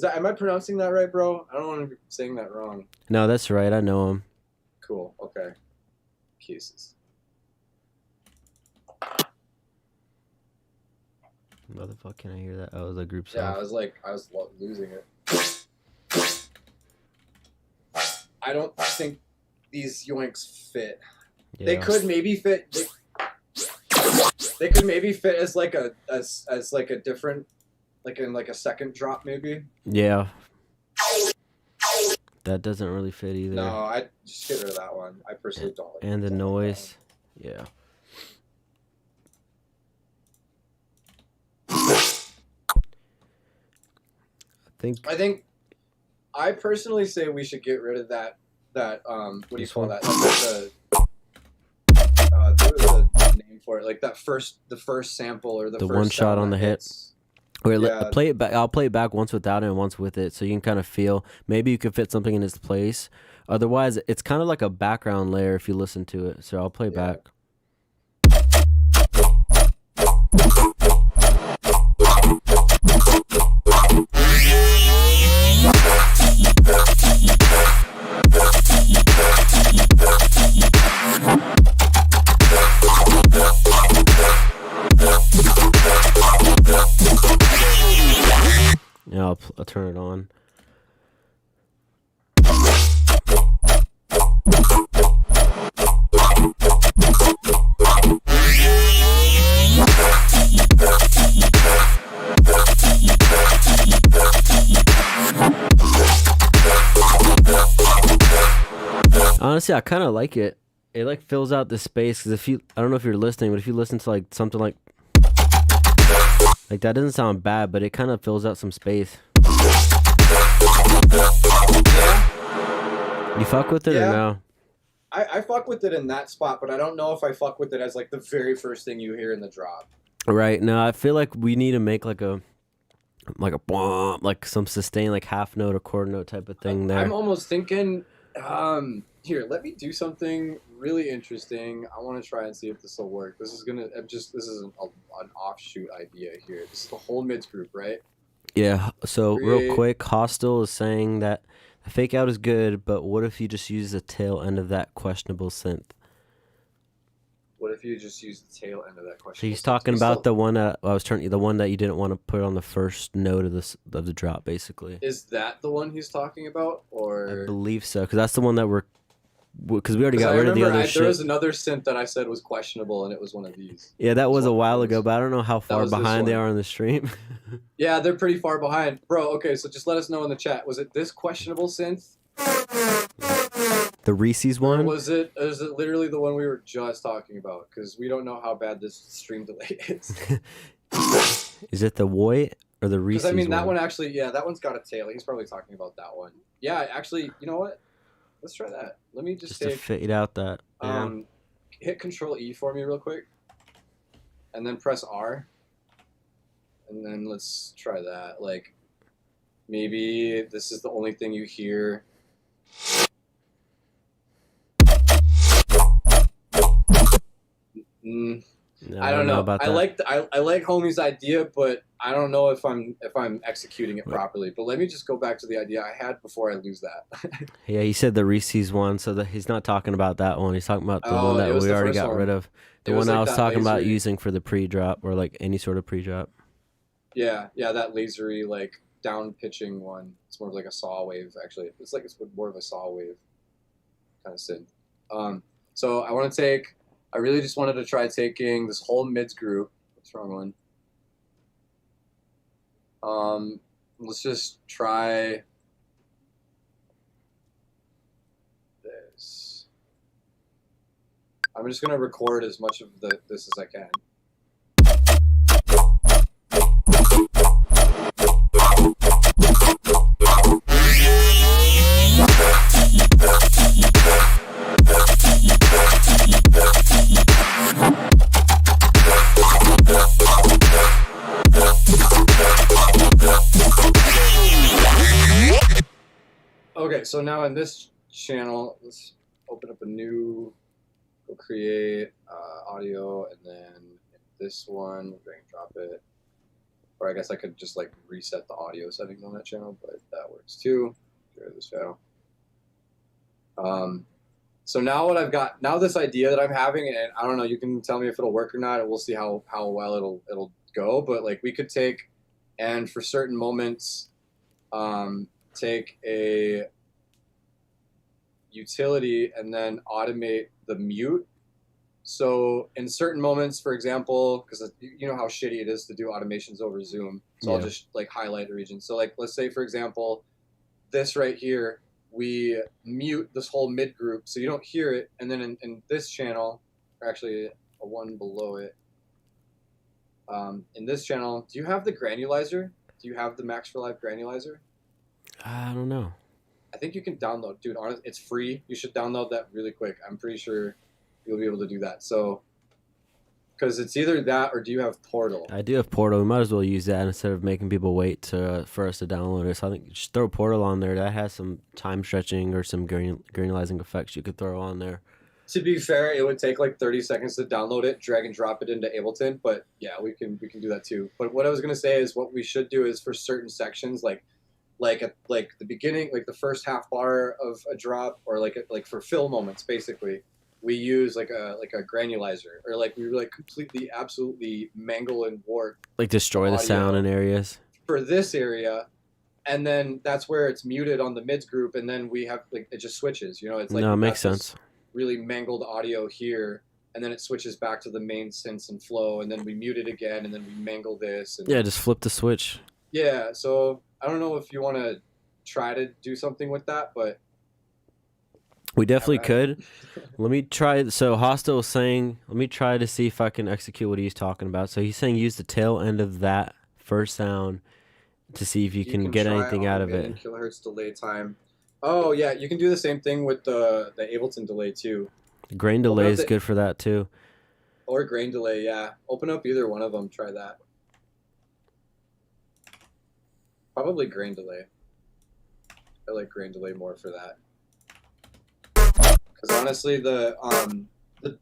Am I pronouncing that right, bro? I don't want to be saying that wrong. No, that's right. I know him. Cool. Okay. Kousis. Motherfucker, can I hear that? Oh, it was a group song. Yeah, I was losing it. I don't think these yoinks fit. Yeah. They could maybe fit. They could maybe fit as like a different, like in like a second drop maybe. Yeah. That doesn't really fit either. No, I just get rid of that one. I personally don't like it. And the noise. Yeah. I think I personally say we should get rid of that what do you call that? There's a name for it, like the first sample or the first one shot on the hit. Wait, yeah. play it back. I'll play it back once without it and once with it, so you can kind of feel. Maybe you could fit something in its place. Otherwise, it's kind of like a background layer if you listen to it. So I'll play back. Yeah, I'll turn it on. Honestly, I kind of like it. It like fills out the space, because I don't know if you're listening, but if you listen to like something like that doesn't sound bad, but it kind of fills out some space. You fuck with it or no? I fuck with it in that spot, but I don't know if I fuck with it as like the very first thing you hear in the drop. Right. No, I feel like we need to make like a bomb, like some sustained like half note or quarter note type of thing there. I'm almost thinking, here, let me do something really interesting. I want to try and see if this will work. This is an offshoot idea here. This is the whole mids group, right? Yeah. So real quick, Hostile is saying that the fake out is good, but what if you just use the tail end of that questionable synth? What if you just use the tail end of that questionable synth? So he's talking about the one that the one that you didn't want to put on the first note of the drop, basically. Is that the one he's talking about, or? I believe so, because that's the one that we're because we already 'Cause got I rid of the remember other there shit. was another synth that I said was questionable, and it was one of these. Yeah, that was a one of while those. ago, but I don't know how far was this behind they one. are on the stream. Yeah, they're pretty far behind, bro. Okay, so just let us know in the chat. Was it this questionable synth, The Reese's or one. was it literally the one we were just talking about? Because we don't know how bad this stream delay is. Is it the Void or the Reese's Because I mean, that one? one actually, yeah, that one's got a tail. He's probably talking about that one. Yeah, actually, you know what? Let's try that. Let me just To take fade out that. Yeah. hit Control E for me real quick, and then press R, and then let's try that. Like, maybe this is the only thing you hear. I don't know about I that. I like homie's idea, but I don't know if I'm executing it properly. But let me just go back to the idea I had before I lose that. Yeah, he said the Reese's one, so he's not talking about that one. He's talking about the one that it was we the already first got one. rid of. The It one was I like was that talking about lasery. using for the pre-drop or like any sort of pre-drop. Yeah, that lasery like down pitching one. It's more of like a saw wave actually. It's more of a saw wave kind of synth. So I want to take. I really just wanted to try taking this whole mids group. What's wrong one? Let's just try this. I'm just gonna record as much of this as I can. Okay, so now in this channel, let's open up a new, go create audio, and then in this one, drag and drop it. Or I guess I could just like reset the audio settings on that channel, but that works too. Share this channel. So now what I've got, now this idea that I'm having, and I don't know, you can tell me if it'll work or not, and we'll see how well it'll go. But like we could take, and for certain moments, take a utility and then automate the mute. So in certain moments, for example, because you know how shitty it is to do automations over Zoom, so I'll just like highlight the region. So like let's say for example, this right here, we mute this whole mid group so you don't hear it, and then in this channel, or actually a one below it, in this channel, do you have the granulizer? Do you have the Max for Live granulizer? I don't know. I think you can download, dude. Honestly, it's free. You should download that really quick. I'm pretty sure you'll be able to do that. So, because it's either that or do you have Portal? I do have Portal. We might as well use that instead of making people wait for us to download it. So I think just throw Portal on there. That has some time stretching or some granulizing effects you could throw on there. To be fair, it would take like 30 seconds to download it, drag and drop it into Ableton. But yeah, we can do that too. But what I was gonna say is what we should do is for certain sections, like at like the beginning, like the first half bar of a drop, or like for fill moments, basically, we use like a granulizer, or like we like completely absolutely mangle and warp, like destroy the sound in areas for this area, and then that's where it's muted on the mids group, and then we have like it just switches, you know, it's like no, it makes sense. Really mangled audio here, and then it switches back to the main synths and flow, and then we mute it again, and then we mangle this, and yeah, just flip the switch. Yeah, so I don't know if you want to try to do something with that, but we definitely could. Let me try. So Hostile was saying, let me try to see if I can execute what he's talking about. So he's saying use the tail end of that first sound to see if you can get anything out of it. Kilohertz delay time. Oh yeah, you can do the same thing with the Ableton delay too. Grain delay is good for that too. Or grain delay, yeah. Open up either one of them. Try that. Probably grain delay. I like grain delay more for that. Because honestly, the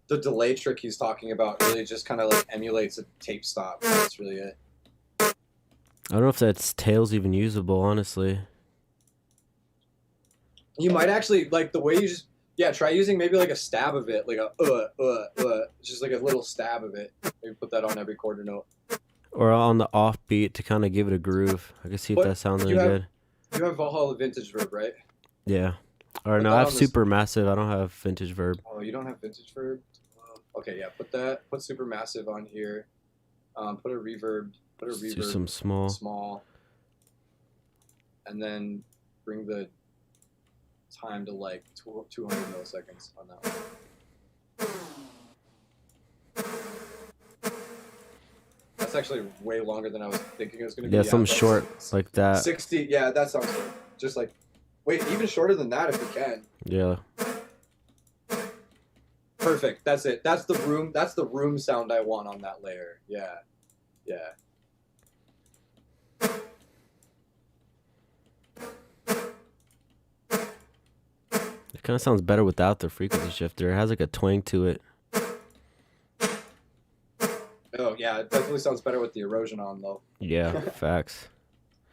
delay trick he's talking about really just kind of like emulates a tape stop. That's really it. I don't know if that's tail's even usable, honestly. You might actually like the way you just try using maybe like a stab of it, like a just like a little stab of it. Maybe put that on every quarter note. Or on the offbeat to kind of give it a groove. I can see if that sounds any good. You have Valhalla Vintage Verb, right? Yeah. Or Put no, that I have on this- super massive. I don't have vintage verb. Oh, you don't have vintage verb? Okay, yeah. Put super massive on here. Put a reverb. Put a Let's reverb. do some Small. And then bring the time to like 200 milliseconds on that one. That's actually way longer than I was thinking it was going to be. Yeah, something that's short like that. 60. Yeah, that sounds good. Just like, wait, even shorter than that if you can. Yeah. Perfect. That's it. That's the room. That's the room sound I want on that layer. Yeah. Yeah. It kind of sounds better without the frequency shifter. It has like a twang to it. Oh yeah, it definitely sounds better with the erosion on though. Yeah, facts.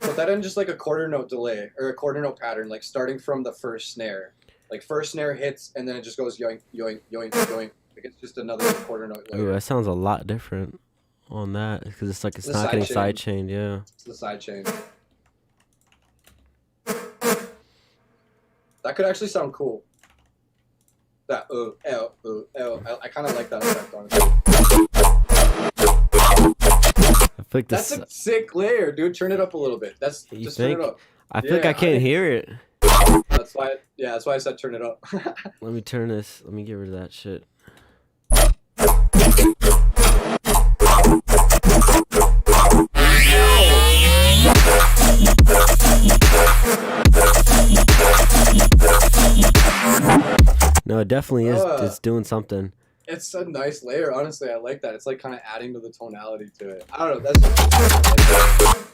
Put that in just like a quarter note delay or a quarter note pattern, like starting from the first snare. Like first snare hits and then it just goes yoink, yoink, yoink, yoink. Like it's just another quarter note layer. Ooh, that sounds a lot different on that because it's like it's The not getting side sidechained. Yeah. It's the side chain. That could actually sound cool. That I kind of like that effect on it. I feel like That's this. a sick layer, dude. Turn it up a little bit. Just You turn think? it up. I feel like I Yeah, can't hear it. That's why I said turn it up. Let me turn this. Let me get rid of that shit. No, it definitely is. It's doing something. It's a nice layer, honestly. I like that. It's like kind of adding to the tonality to it. I don't know. That's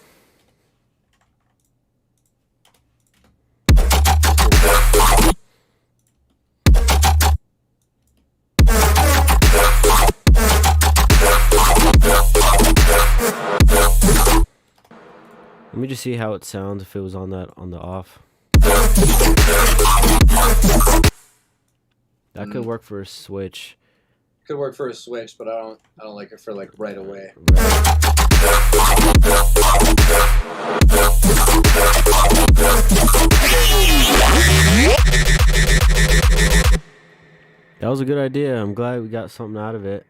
Let me just see how it sounds if it was on the off. That could work for a switch. could work for a switch, but I don't like it for like right away. That was a good idea. I'm glad we got something out of it.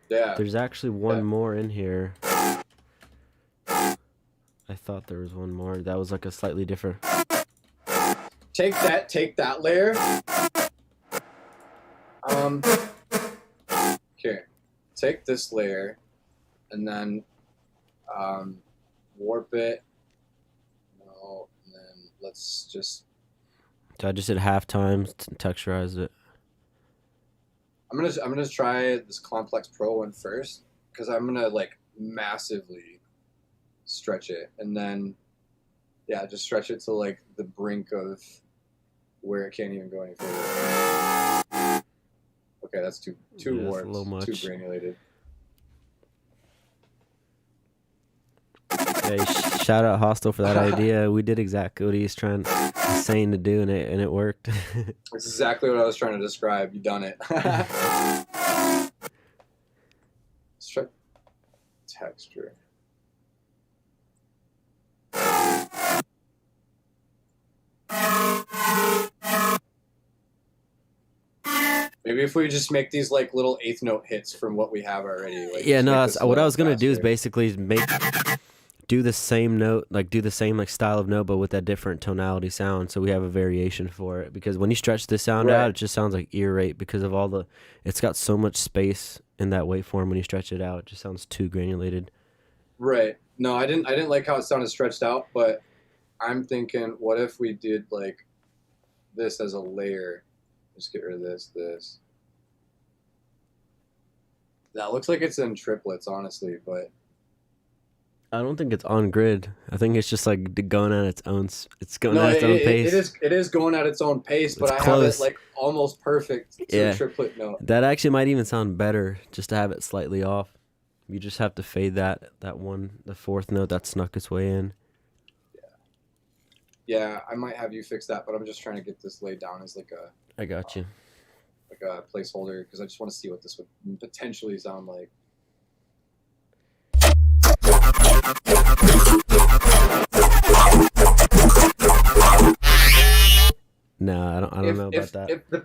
Yeah. There's actually one more in here. I thought there was one more. That was like a slightly different. Take that layer. Here. Take this layer and then warp it. No, and then let's just So I just did half times to texturize it. I'm gonna try this Complex Pro one first because I'm gonna like massively stretch it and then just stretch it to like the brink of where it can't even go any further. Okay, that's too Yeah, that's a warped, little much. too granulated. Yeah, shout out Hostel for that idea. We did exactly what he's saying to do, and it worked. That's exactly what I was trying to describe. You done it. Stretch texture. Maybe if we just make these like little eighth note hits from what we have already. Like, Yeah, just no, make that's, this what I little was gonna do is faster. basically do the same note, like do the same like style of note, but with that different tonality sound, so we have a variation for it. Because when you stretch the sound Right. out, it just sounds like ear rape because of all the. It's got so much space in that waveform. When you stretch it out, it just sounds too granulated. Right. No, I didn't like how it sounded stretched out, but I'm thinking, what if we did like this as a layer? Just get rid of this. That looks like it's in triplets, honestly, but I don't think it's on grid. I think it's just like going at its own. It's going no, at its own pace. it is going at its own pace, but It's I close. have it like almost perfect to Yeah. a triplet note. That actually might even sound better just to have it slightly off. You just have to fade the fourth note that snuck its way in. Yeah, I might have you fix that, but I'm just trying to get this laid down as like a I got you. placeholder because I just want to see what this would potentially sound like. No, I don't know about that. If the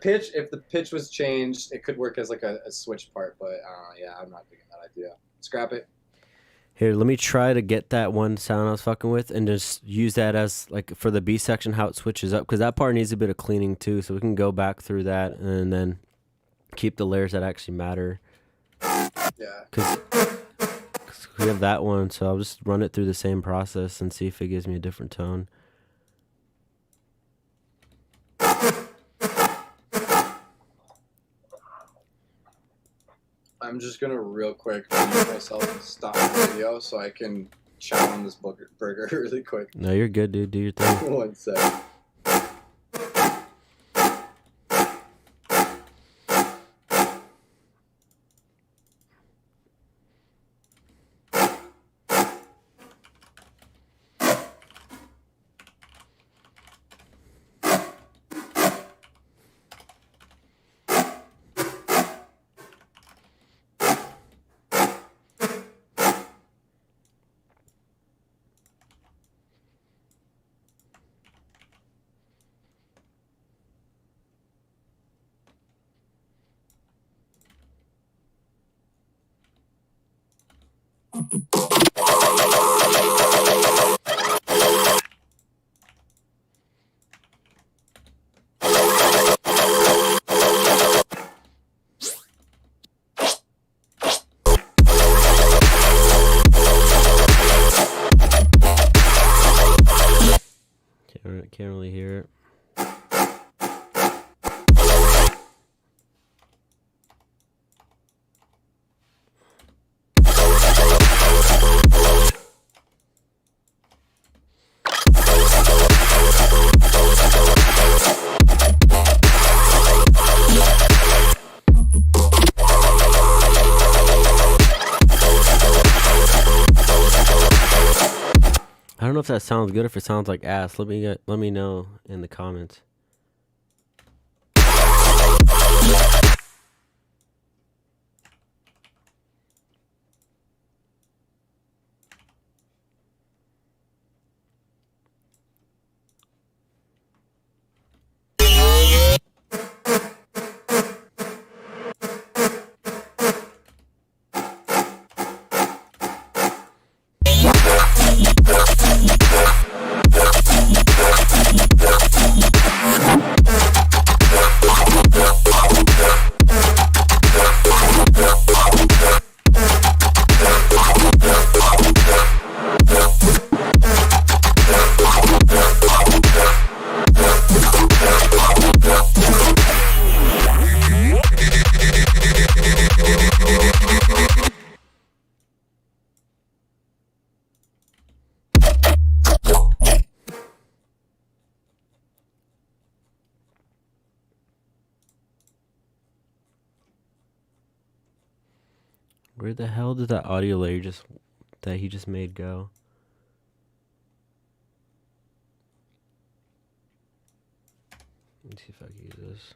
pitch was changed, it could work as like a switch part. But yeah, I'm not digging that idea. Scrap it. Here, let me try to get that one sound I was fucking with and just use that as like for the B section how it switches up, because that part needs a bit of cleaning too, so we can go back through that and then keep the layers that actually matter. Yeah. Because we have that one, so I'll just run it through the same process and see if it gives me a different tone. I'm just gonna real quick mute myself and stop the video so I can chow on this burger really quick. No, you're good, dude. Do your thing. 1 sec. Can't really hear it. I don't know if that sounds good or if it sounds like ass. Let me know in the comments. Where the hell did that audio layer that he just made go? Let's see if I can use this.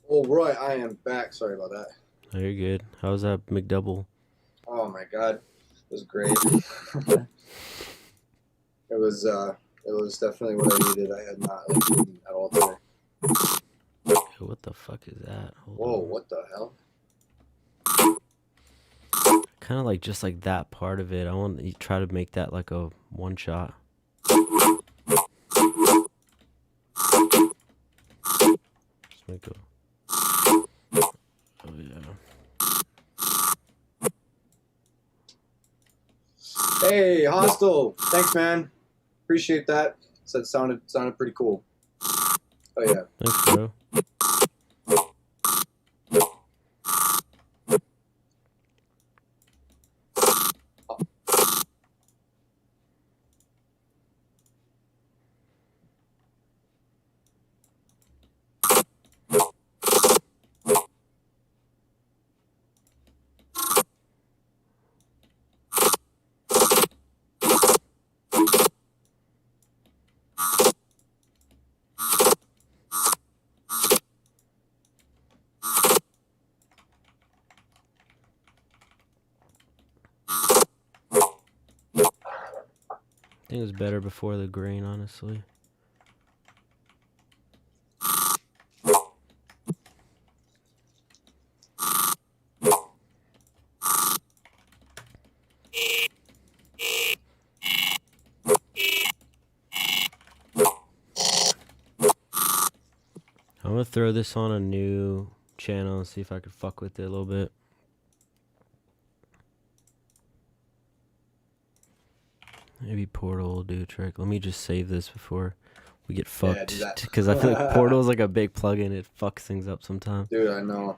Oh, Roy, I am back. Sorry about that. Oh, you're good. How was that McDouble? Oh my god, it was great. It was definitely what I needed. I had not eaten at all today. Hey, what the fuck is that? Whoa, what the hell? Kind of like just like that part of it. I want to try to make that like a one shot. Just make a. Oh yeah. Hey, Hostel. Thanks, man. Appreciate that. Said sounded pretty cool. Oh yeah. Thanks, bro. Everything was better before the grain, honestly. I'm gonna throw this on a new channel and see if I could fuck with it a little bit. Maybe Portal will do a trick. Let me just save this before we get fucked. do that. Because I feel like Portal is like a big plugin. It fucks things up sometimes. Dude, I know.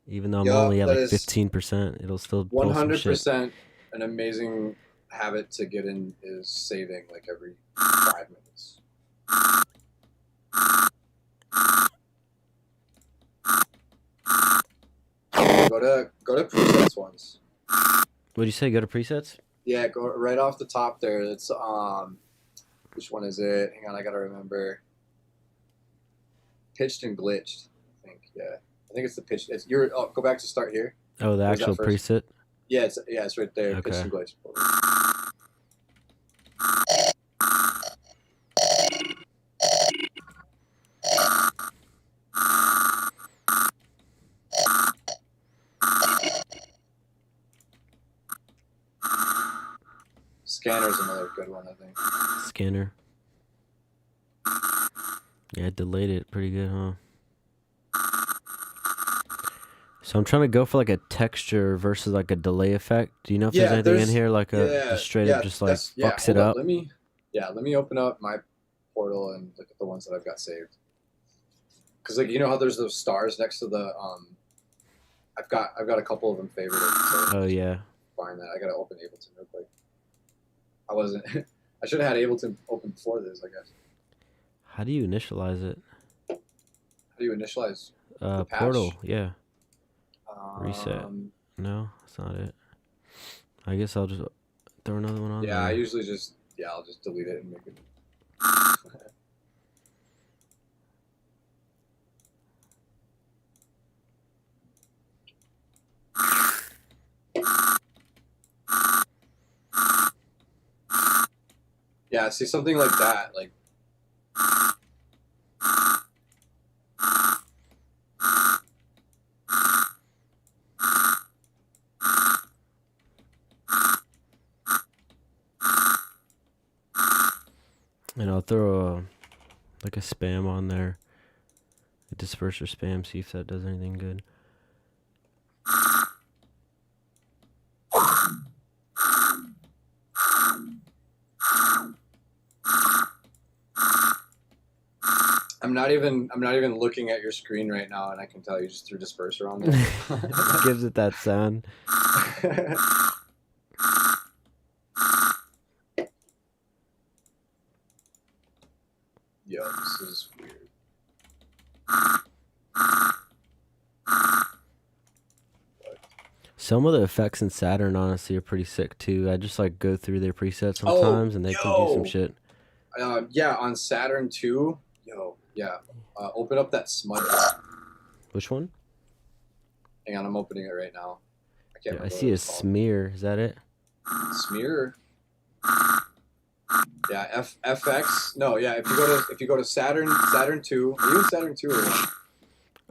Even though I'm Yup, only at that like is 15%, it'll still pull some shit. 100% an amazing habit to get in is saving like every 5 minutes. Go to presets once. What'd you say? Go to presets? Yeah, go right off the top there. It's which one is it? Hang on, I gotta remember. Pitched and glitched, I think. Yeah, I think it's the pitch. It's go back to start here. Oh, the Where's that actual first? preset? Yeah, it's right there. Okay. Pitched and glitched. Scanner's another good one, I think. Scanner. Yeah, it delayed it pretty good, huh? So I'm trying to go for like a texture versus like a delay effect. Do you know if there's anything in here like just straight up just like fucks it up? Let me open up my Portal and look at the ones that I've got saved. Because like you know how there's those stars next to the I've got a couple of them favorited. So Oh yeah. find that. I gotta open Ableton real quick. I wasn't. I should have had Ableton open before this, I guess. How do you initialize it? How do you initialize? The patch? Portal, yeah. Reset. Um, No, that's not it. I guess I'll just throw another one on Yeah, there. I usually just I'll just delete it and make it. Yeah, see something like that, like. And I'll throw like a spam on there. A disperser spam, see if that does anything good. I'm not even looking at your screen right now, and I can tell you just threw disperser on there. Gives it that sound. Yo, this is weird. Some of the effects in Saturn honestly are pretty sick too. I just like go through their presets sometimes and they can do some shit. Yeah, on Saturn 2, open up that smudge. Which one? Hang on, I'm opening it right now. I can't remember. I see a smear. Is that it? Smear. Yeah, FX. No, yeah. If you go to Saturn 2. Are you in Saturn 2 or what?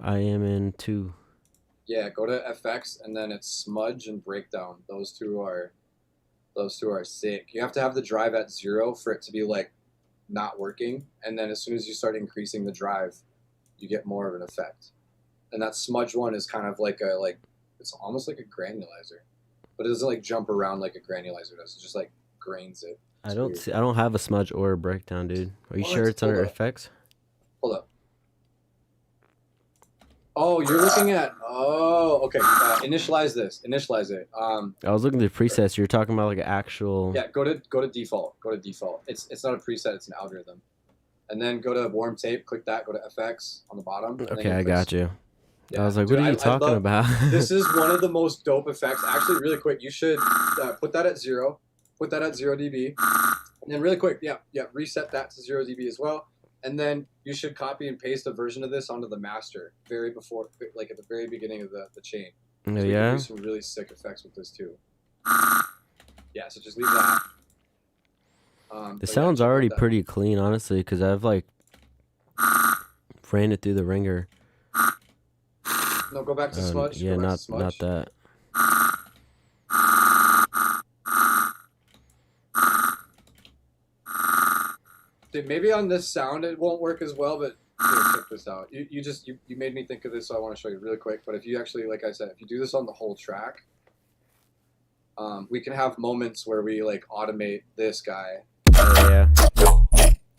I am in 2. Yeah, go to FX and then it's smudge and breakdown. Those two are sick. You have to have the drive at 0 for it to be like not working, and then as soon as you start increasing the drive, you get more of an effect. And that smudge one is kind of like it's almost like a granulizer, but it doesn't like jump around like a granulizer does. It just like grains it. I don't have a smudge or a breakdown, dude. Are you sure it's under effects? Hold up. Oh, you're looking at. Oh, okay. Initialize this. Initialize it. I was looking at the presets. You're talking about like an actual. Yeah, go to default. Go to default. It's not a preset. It's an algorithm. And then go to warm tape. Click that. Go to FX on the bottom. Okay, I got you. Yeah. I was like, what are you talking about? This is one of the most dope effects. Actually, really quick, you should put that at 0. Put that at 0 dB. And then really quick, reset that to 0 dB as well. And then you should copy and paste a version of this onto the master like at the very beginning of the chain. So you can do some really sick effects with this too. Yeah, so just leave that. The But yeah, sound's check out already that. pretty clean, honestly, because I've like ran it through the ringer. No, go back to smudge. Yeah, Go back to not smudge. that. Dude, maybe on this sound it won't work as well, but here, check this out. You made me think of this, so I want to show you really quick. But if you actually, like I said, if you do this on the whole track, we can have moments where we like automate this guy. Oh, yeah.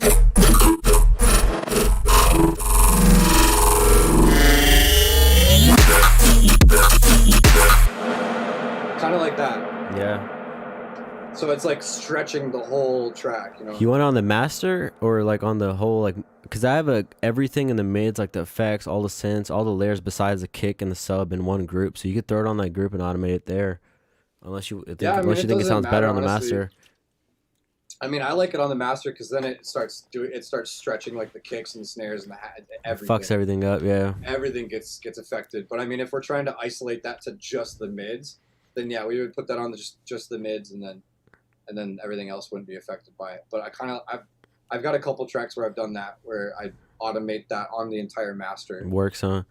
Kind of like that. Yeah. So it's like stretching the whole track, you know? You want it on the master or like on the whole, like, because I have everything in the mids, like the effects, all the synths, all the layers besides the kick and the sub in one group. So you could throw it on that group and automate it there, unless you think, Yeah, I mean, unless you it think it doesn't sounds better matter, on the honestly. master. I mean, I like it on the master because then it starts stretching like the kicks and snares and everything. Fucks everything up, yeah. Everything gets affected. But I mean, if we're trying to isolate that to just the mids, then yeah, we would put that on just the mids, and then everything else wouldn't be affected by it. But I've got a couple tracks where I've done that, where I automate that on the entire master. It works, huh?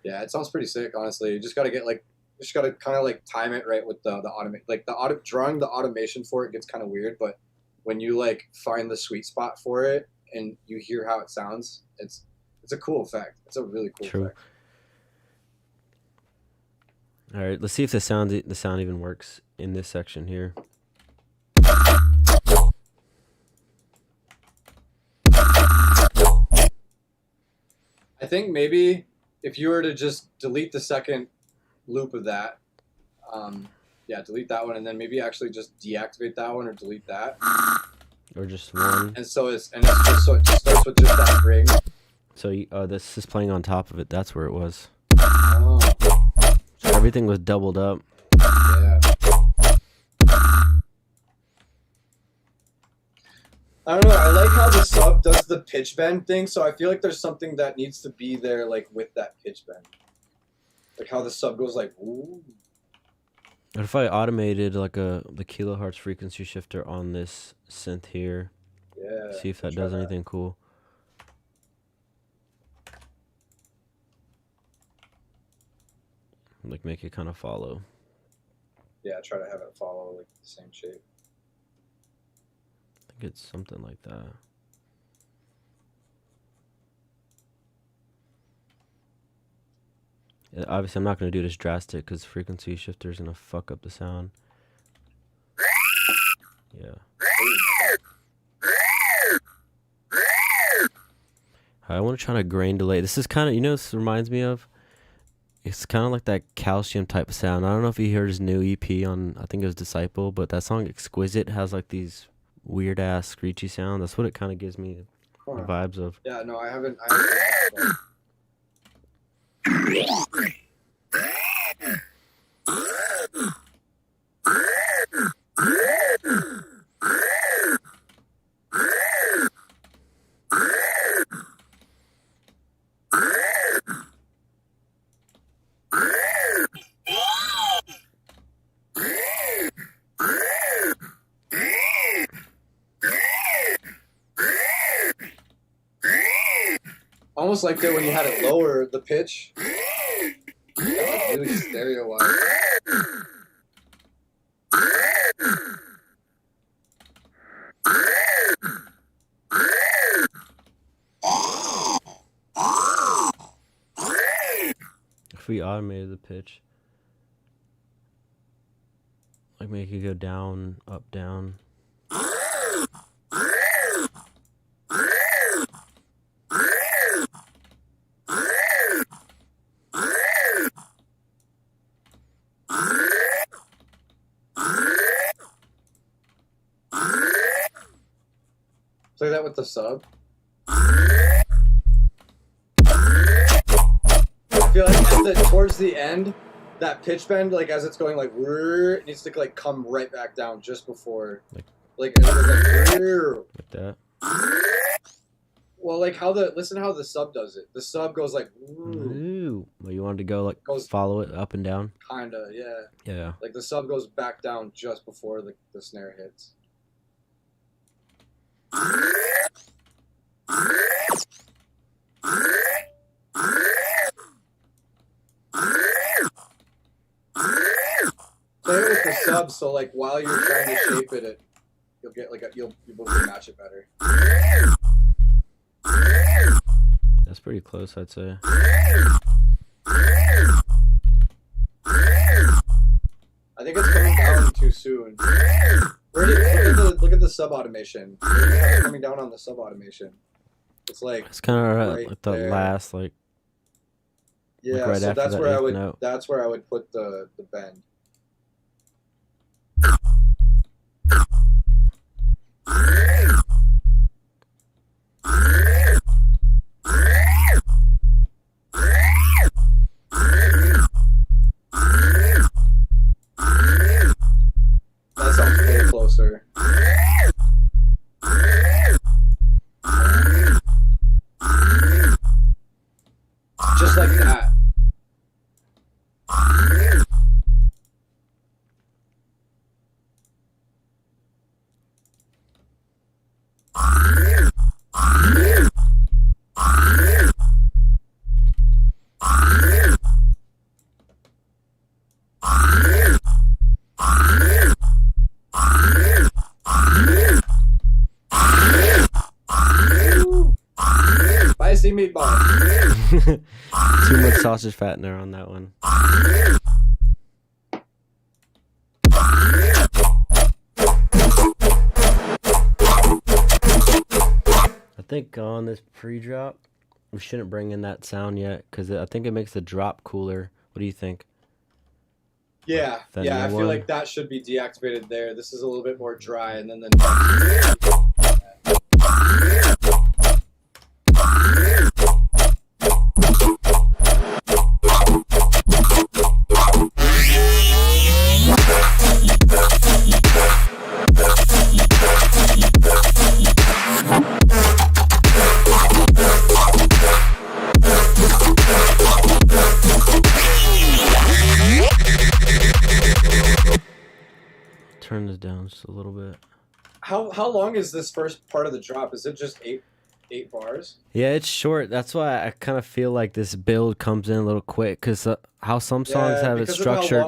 Yeah, it sounds pretty sick, honestly. You just gotta kind of like time it right with the automate, like drawing the automation for it gets kind of weird, but when you like find the sweet spot for it and you hear how it sounds, it's a cool effect. It's a really cool True. effect. All right, let's see if the sound even works in this section here. I think maybe if you were to just delete the second loop of that, yeah, delete that one, and then maybe actually just deactivate that one or delete that. Or just one. And so it's just so it just starts with just that ring. So this is playing on top of it. That's where it was. Oh, So everything was doubled up. yeah. I don't know. I like how the sub does the pitch bend thing. So I feel like there's something that needs to be there, like with that pitch bend, like how the sub goes like ooh. What if I automated like the kilohertz frequency shifter on this synth here? Yeah. See if that try does anything cool. Like make it kind of follow. Yeah, try to have it follow like the same shape. I think it's something like that. Yeah, obviously, I'm not going to do this drastic because frequency shifter is going to fuck up the sound. Yeah. I want to try to grain delay. This is kind of, this reminds me of? It's kind of like that calcium type of sound. I don't know if you heard his new EP on, I think it was Disciple, but that song Exquisite has like these weird ass screechy sounds. That's what it kind of gives me the vibes of. Yeah, no, I haven't almost like that when you had it lower the pitch. Yeah, really stereo wise. If we automated the pitch, like make it go down, up, down. Play that with the sub. I feel like towards the end, that pitch bend, like as it's going like, it needs to like come right back down just before, like that. Well, like listen how the sub does it. The sub goes like, Ooh. Well, you wanted to go like follow it up and down. Kinda, yeah. Yeah. Like the sub goes back down just before the snare hits. Play it with the sub, so like while you're trying to shape it, you'll get like you'll be able to match it better. That's pretty close, I'd say. I think it's coming down too soon. Look at the sub automation. It's coming down on the sub automation. It's like It's kind of right like the there. last, like yeah. right So after that's that where I eighth would note. that's where I would put the bend. That sounds way closer. Just like that. Spicy meatball. Too much sausage fat in there on that one. I think on this pre-drop, we shouldn't bring in that sound yet because I think it makes the drop cooler. What do you think? Yeah, That yeah. I new feel one? like that should be deactivated there. This is a little bit more dry, and then the next. Turn this down just a little bit. How long is this first part of the drop? Is it just eight bars? Yeah, it's short. That's why I kind of feel like this build comes in a little quick because how some songs have it because structured.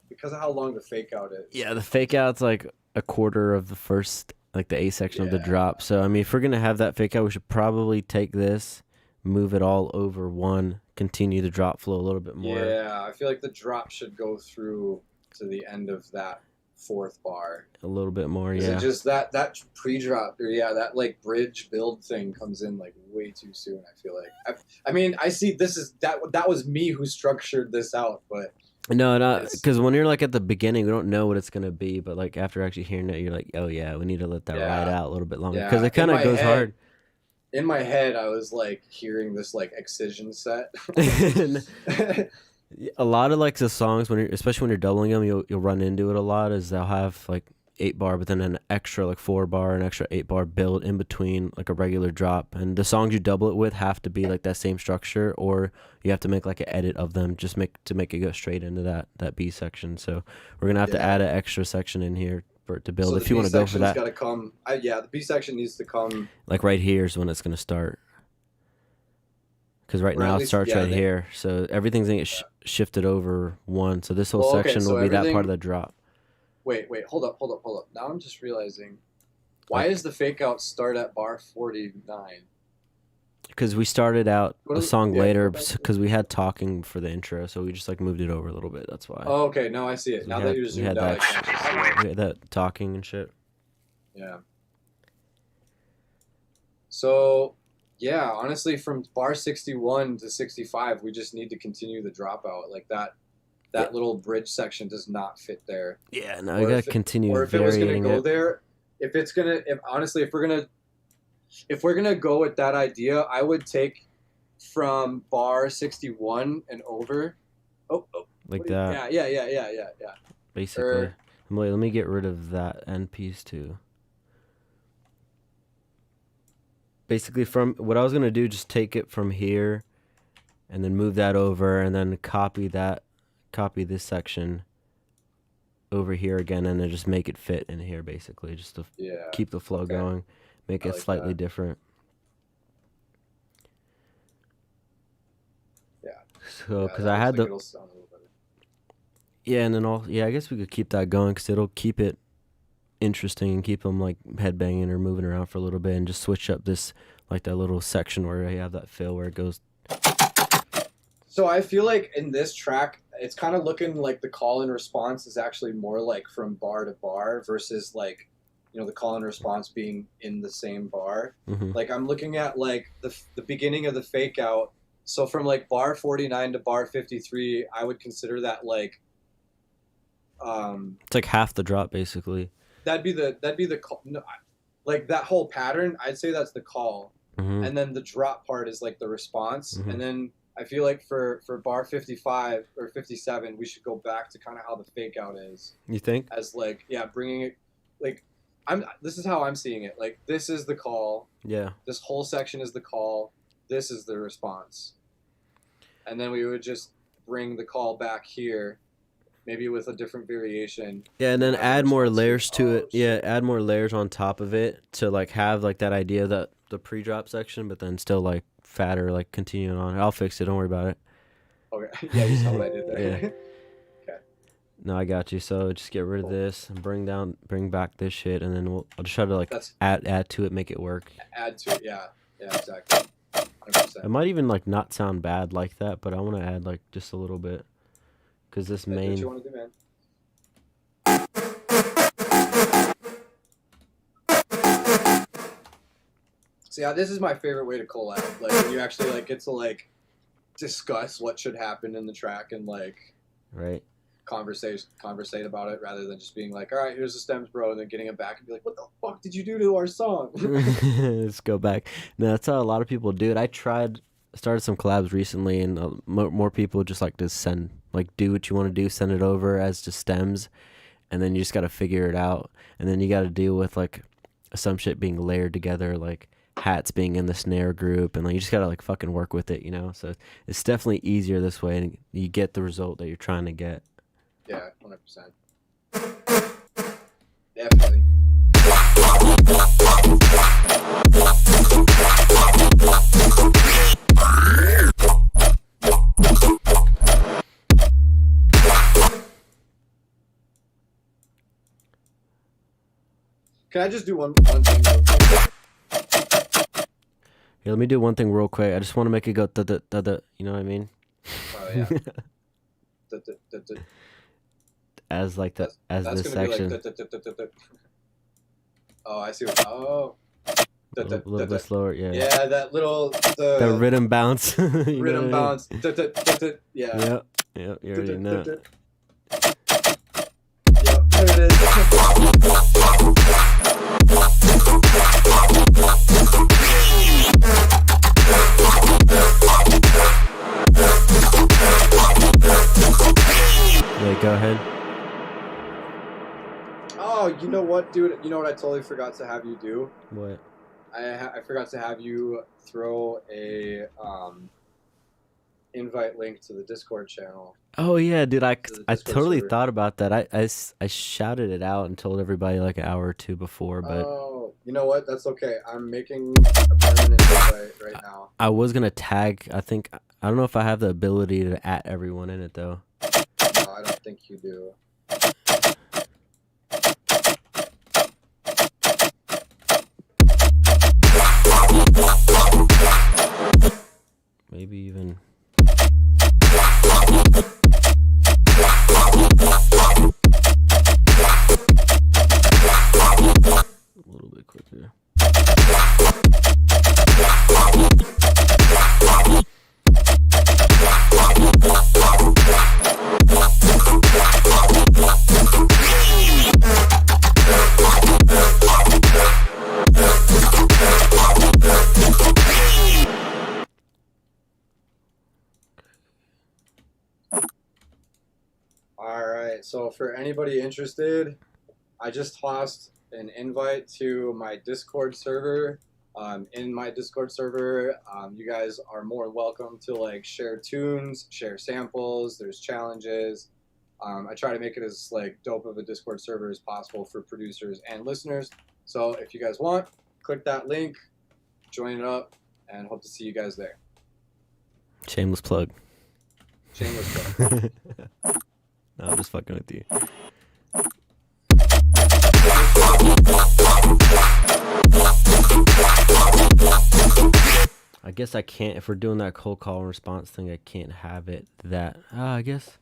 Because of how long the fake out is. Yeah, the fake out's like a quarter of the first, like the A section of the drop. So, I mean, if we're going to have that fake out, we should probably take this, move it all over one, continue the drop flow a little bit more. Yeah, I feel like the drop should go through to the end of that fourth bar. A little bit more, Is yeah. it just that pre-drop, or that like bridge build thing comes in like way too soon, I feel like. I mean, I see that was me who structured this out, but No, because when you're like at the beginning, we don't know what it's going to be. But like after actually hearing it, you're like, oh, yeah, we need to let that ride out a little bit longer because it kind of goes hard. In my head, I was like hearing this like excision set. A lot of like the songs especially when you're doubling them, you'll run into it a lot. Is they'll have like 8 bar, but then an extra like 4 bar, an extra 8 bar build in between like a regular drop. And the songs you double it with have to be like that same structure, or you have to make like an edit of them just to make it go straight into that B section. So we're gonna have to add an extra section in here for it to build. So if you want to go for that, got to come. The B section needs to come. Like right here is when it's gonna start. Because right now it starts right here, so everything's gonna get shifted over one. So this whole section will be that part of the drop. Wait, hold up. Now I'm just realizing, why is the fake out start at bar 49? Because we started out a song later because we had talking for the intro, so we just like moved it over a little bit. That's why. Oh, okay. Now I see it. Now that you're zoomed out, we had that talking and shit. Yeah. So, yeah, honestly, from bar 61 to 65, we just need to continue the dropout. Like that little bridge section does not fit there. Yeah, no, we gotta continue. Or if it was gonna go there, if we're gonna go with that idea, I would take from bar 61 and over. Like that. Yeah. Basically, let me get rid of that end piece too. Basically, from what I was gonna do, just take it from here, and then move that over, and then copy this section over here again, and then just make it fit in here, basically, just to keep the flow going. make I it like slightly that. different. Yeah. So, Yeah, because that I looks had like the it'll sound a little better. yeah, and then I guess we could keep that going because it'll keep it interesting and keep them like headbanging or moving around for a little bit, and just switch up this like that little section where you have that fill where it goes. So I feel like in this track, it's kind of looking like the call and response is actually more like from bar to bar versus like, the call and response being in the same bar. Mm-hmm. Like I'm looking at like the beginning of the fake out. So from like bar 49 to bar 53, I would consider that like, It's like half the drop basically. that'd be the call. No, like that whole pattern, I'd say that's the call. Mm-hmm. And then the drop part is like the response. Mhm. And then I feel like for bar 55 or 57, we should go back to kind of how the fake out is, You think? as like, yeah, bringing it like this is how I'm seeing it. Like this is the call. Yeah. This whole section is the call. This is the response. And then we would just bring the call back here, maybe with a different variation. Yeah, and then Have the add more response here. layers to Oh, it. Yeah, shit. add more layers on top of it to like have like that idea that the pre-drop section, but then still like fatter, like continuing on. I'll fix it. Don't worry about it. Okay. Yeah, you saw what I did there. Yeah. Okay. No, I got you. So just get rid of Cool. this and bring back this shit, and then I'll just try to like That's add to it, make it work. add to it. Yeah. Yeah, exactly. 100%. It might even like not sound bad like that, but I want to add like just a little bit, because this That's what main. you want to do, man. So yeah, this is my favorite way to collab. Like when you actually like get to like discuss what should happen in the track and like Right. conversate about it rather than just being like, all right, here's the stems, bro, and then getting it back and be like, what the fuck did you do to our song? Let's go back. No, that's how a lot of people do it. I started some collabs recently, and more people just like to do what you want to do, send it over as just stems, and then you just got to figure it out. And then you got to deal with like some shit being layered together, like hats being in the snare group, and like you just got to like fucking work with it, So it's definitely easier this way, and you get the result that you're trying to get. Yeah, 100%. Definitely. Can I just do one thing real quick? Here, let me do one thing real quick. I just want to make it go da. You know what I mean? Oh yeah. Da-da-da-da. As like the as That's this gonna section. be like da-da-da-da-da. Oh, I see what. Oh. A little bit slower, yeah. Yeah, that little The rhythm bounce. You know what I rhythm mean? bounce. Da-da-da-da. Yeah. Yep, you already know. Da-da-da-da. Yep, there it is. Yeah, go ahead. Oh, you know what, dude? You know what I totally forgot to have you do? What? I forgot to have you throw a invite link to the Discord channel. Oh yeah, dude, I To the I Discord totally server. thought about that. I shouted it out and told everybody like an hour or two before, but Oh, you know what? That's okay. I'm making a permanent invite right now. I was gonna tag. I don't know if I have the ability to at everyone in it though. No, I don't think you do. Maybe even. A little bit quicker. All right. So for anybody interested, I just tossed an invite to my Discord server. In my Discord server, you guys are more than welcome to like share tunes, share samples. There's challenges. I try to make it as like dope of a Discord server as possible for producers and listeners. So if you guys want, click that link, join it up, and hope to see you guys there. Shameless plug. Shameless plug. No, I'm just fucking with you. I guess I can't, if we're doing that cold call and response thing, I can't have it that, I guess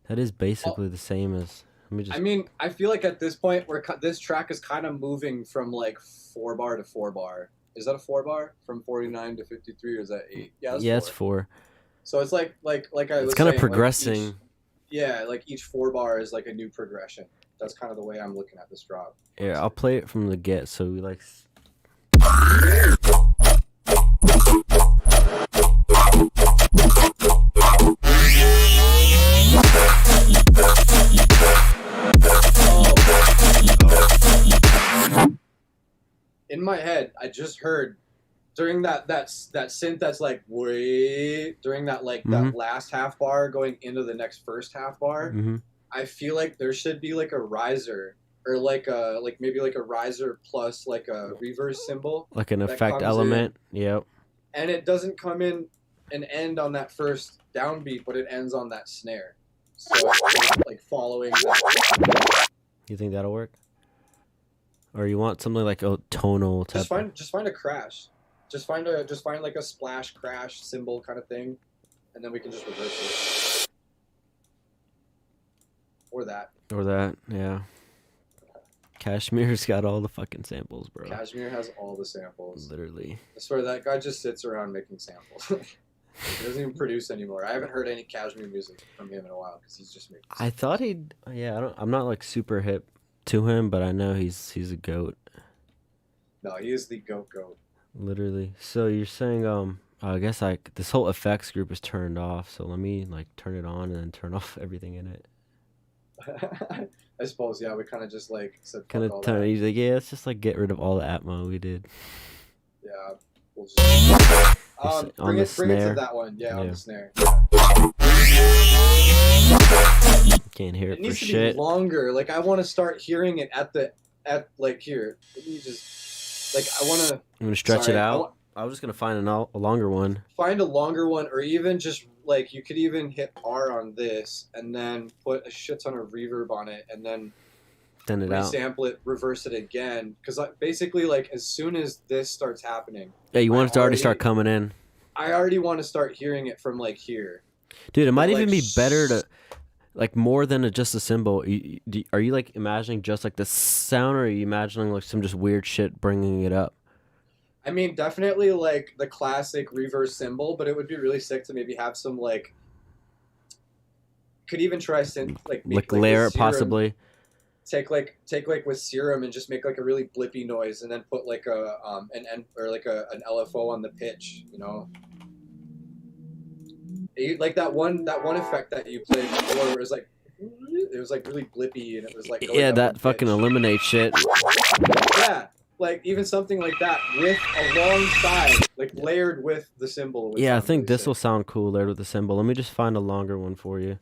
that is basically the same as, let me just. I mean, I feel like at this point, this track is kind of moving from like 4-bar to 4-bar. Is that a 4-bar? From 49 to 53, or is that 8? Yeah, that's 4. It's 4. So it's like I was saying. It's kind of progressing. Like each 4-bar is like a new progression. That's kind of the way I'm looking at this drop. Yeah, I'll play it from the get, so we like. In my head, I just heard during that synth that's like wait during that like that last half bar going into the next first half bar. I feel like there should be like a riser or like maybe like a riser plus like a reverse cymbal, like an effect element. Yep. And it doesn't come in and end on that first downbeat, but it ends on that snare. So it's like following that. You think that'll work? Or you want something like a tonal type? Just find a crash. Just find like a splash crash cymbal kind of thing, and then we can just reverse it. Or that. Yeah. Cashmere's got all the fucking samples, bro. Cashmere has all the samples. Literally. I swear that guy just sits around making samples. He doesn't even produce anymore. I haven't heard any Cashmere music from him in a while because he's just making samples. I thought I'm not like super hip to him, but I know he's a goat. No, he is the goat. Literally. So you're saying I guess this whole effects group is turned off, so let me like turn it on and then turn off everything in it. I suppose, yeah, we kind of just like said kind of turn. He's like, yeah, let's just like get rid of all the Atmo we did. Yeah, we'll just bring it to that one. Yeah, on the snare. Can't hear it. It needs to shit. be longer. Like I want to start hearing it at like here. Let me just like I want to. I'm gonna stretch it out. I was just gonna find a longer one. Find a longer one, or even just like you could even hit R on this and then put a shit ton of reverb on it, and then resample it, reverse it again. Because basically, like as soon as this starts happening, yeah, you want it to already start coming in. I already want to start hearing it from like here. Dude, it might even be better to. Like more than just a cymbal, are you like imagining just like the sound, or are you imagining like some just weird shit bringing it up? I mean, definitely like the classic reverse cymbal, but it would be really sick to maybe have some like. Could even try synth like layer it possibly. Take like with Serum and just make like a really blippy noise, and then put like a an LFO on the pitch, you know. Like that one effect that you played before, it was like really blippy, and it was like that fucking eliminate shit. Yeah, like even something like that with alongside, like layered with the cymbal. Yeah, I think this will sound cool layered with the cymbal. Let me just find a longer one for you,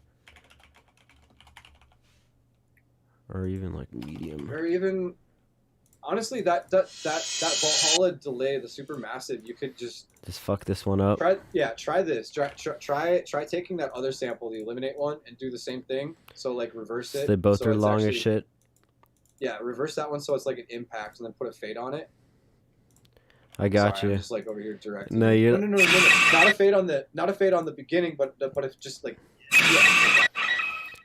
or even like medium, or even honestly that Valhalla delay, the super massive, you could just fuck this one up. Try this. Try taking that other sample, the eliminate one, and do the same thing. So like reverse it. They both are long as shit. Yeah, reverse that one so it's like an impact, and then put a fade on it. I got you. I'm just like over here directing. No, you. No. Not a fade on the beginning, but it's just like. Yeah.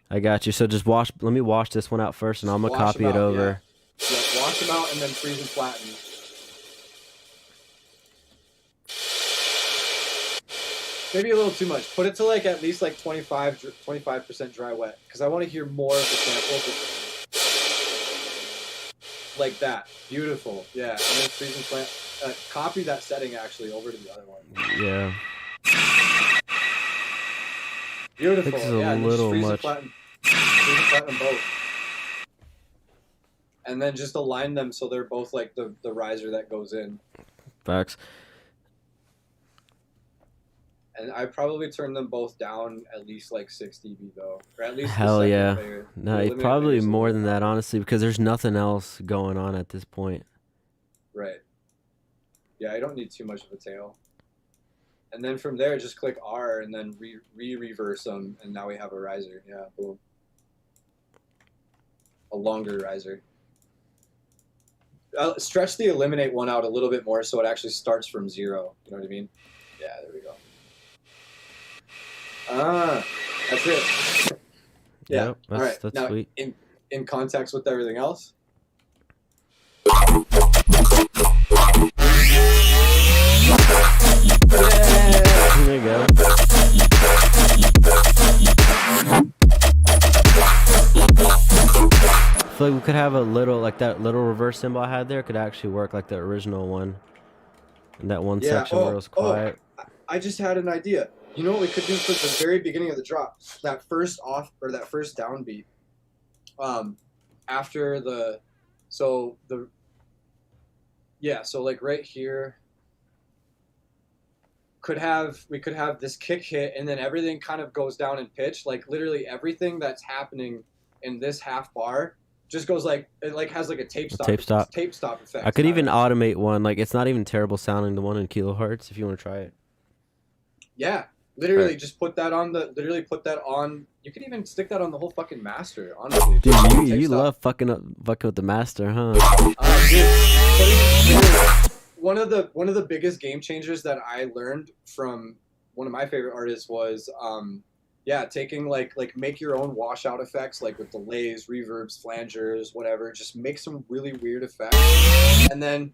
I got you. So just let me wash this one out first, and I'm gonna copy it over. Yeah, wash them out and then freeze and flatten. Maybe a little too much. Put it to like at least like 25% dry wet, because I want to hear more of the sample. Like that. Beautiful. Yeah. And then freeze and flatten. Copy that setting actually over to the other one. Yeah. Beautiful. This is a little much. Freeze and flatten both. And then just align them so they're both like the riser that goes in. Facts. And I probably turn them both down at least like 6 dB though, or at least. Hell yeah. No, probably more than that, honestly, because there's nothing else going on at this point. Right. Yeah, I don't need too much of a tail. And then from there, just click R and then reverse them, and now we have a riser. Yeah, boom. A longer riser. Stretch the eliminate one out a little bit more so it actually starts from 0. You know what I mean? Yeah, there we go. Ah, that's it. Yeah. Yep, All right. that's Now, sweet. in context with everything else. Yeah. There you go. I feel like we could have a little, like that little reverse cymbal I had there could actually work like the original one. In that one section where it was quiet. I just had an idea. You know what we could do for the very beginning of the drop? That first off or that first downbeat. After the, so like right here. We could have this kick hit and then everything kind of goes down in pitch. Like literally everything that's happening in this half bar just goes like it like has like a tape stop effect. I could even automate one. Like it's not even terrible sounding, the one in kilohertz if you want to try it. Yeah. Literally just put that on you could even stick that on the whole fucking master, honestly. Dude, you love fucking with the master, huh? Dude, one of the biggest game changers that I learned from one of my favorite artists was taking like make your own washout effects, like with delays, reverbs, flangers, whatever. Just make some really weird effects, and then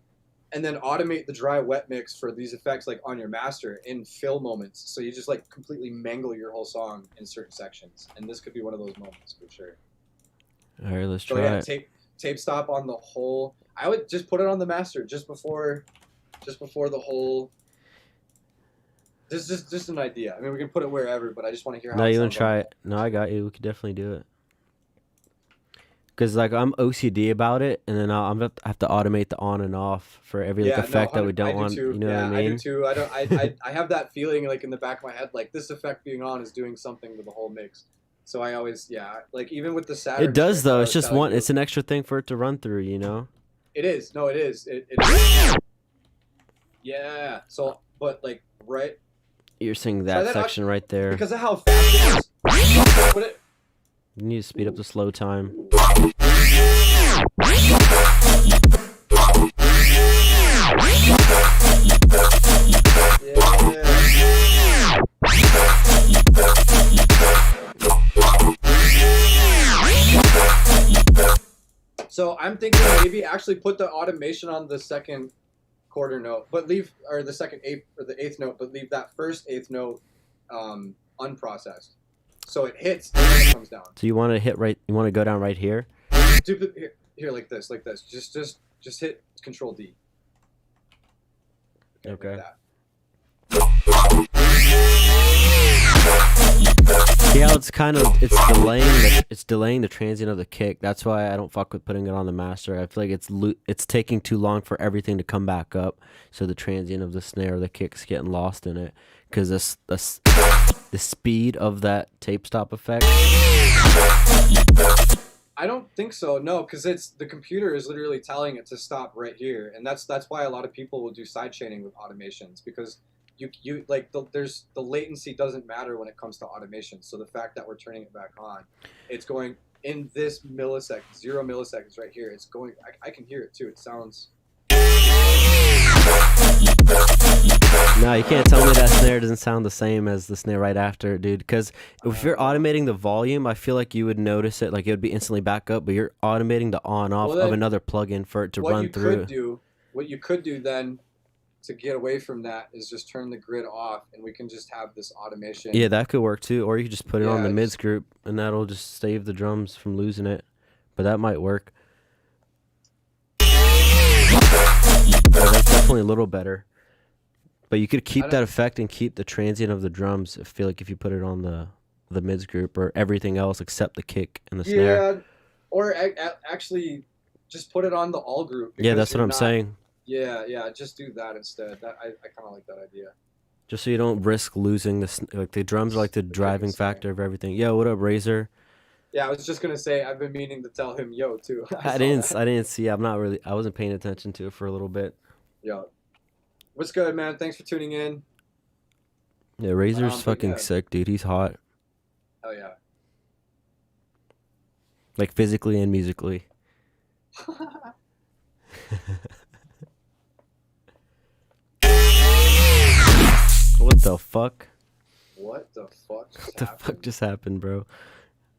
automate the dry wet mix for these effects like on your master in fill moments. So you just like completely mangle your whole song in certain sections, and this could be one of those moments for sure. All right, let's try it. Tape stop on the whole. I would just put it on the master just before the whole. This is just an idea. I mean, we can put it wherever, but I just want to hear how. No, you want to try it? No, I got you. We could definitely do it. Because like I'm OCD about it, and then I have to automate the on and off for every effect that we don't want. You know what I mean? I do too. I have that feeling like in the back of my head, like this effect being on is doing something to the whole mix. So I always, like even with the Saturn. It does though. It's just one. It's an extra thing for it to run through. You know. It is. No, it is. It is. Yeah. So, but like right. You're seeing that section right there. Because of how fast it is. You need to speed up the slow time. So I'm thinking maybe actually put the automation on the second quarter note, but leave the eighth note, but leave that first eighth note unprocessed. So it hits and then it comes down. So you want to hit right? You want to go down right here? Here, like this. Just hit Control D. Okay. Like See how it's delaying the transient of the kick. That's why I don't fuck with putting it on the master. I feel like it's taking too long for everything to come back up, so the transient of the snare or the kick's getting lost in it. Because the speed of that tape stop effect. I don't think so. No, because the computer is literally telling it to stop right here, and that's why a lot of people will do side chaining with automations, because you like the latency doesn't matter when it comes to automation. So the fact that we're turning it back on, it's going in this millisecond, 0 milliseconds right here. It's going. I can hear it too. It sounds. No, you can't tell me that snare doesn't sound the same as the snare right after it, dude. Because if you're automating the volume, I feel like you would notice it, like it would be instantly back up. But you're automating the on-off of another plugin for it to run through. What you could do then, to get away from that, is just turn the grid off, and we can just have this automation. Yeah, that could work too. Or you could just put it on the mids group, and that'll just save the drums from losing it. But that might work. Yeah, that's definitely a little better. But you could keep that effect and keep the transient of the drums. I feel like if you put it on the mids group or everything else except the kick and the snare. Yeah, or actually just put it on the all group. Yeah, that's what I'm saying. Yeah, just do that instead. I kind of like that idea. Just so you don't risk losing the drums are like the driving factor of everything. Yo, what up, Razor? Yeah, I was just gonna say I've been meaning to tell him yo too. I didn't see. I wasn't paying attention to it for a little bit. Yo. What's good, man? Thanks for tuning in. Yeah, Razor's but fucking yeah. sick, dude. He's hot. Hell yeah. Like physically and musically. What the fuck? What the fuck just What the happened? fuck just happened, bro?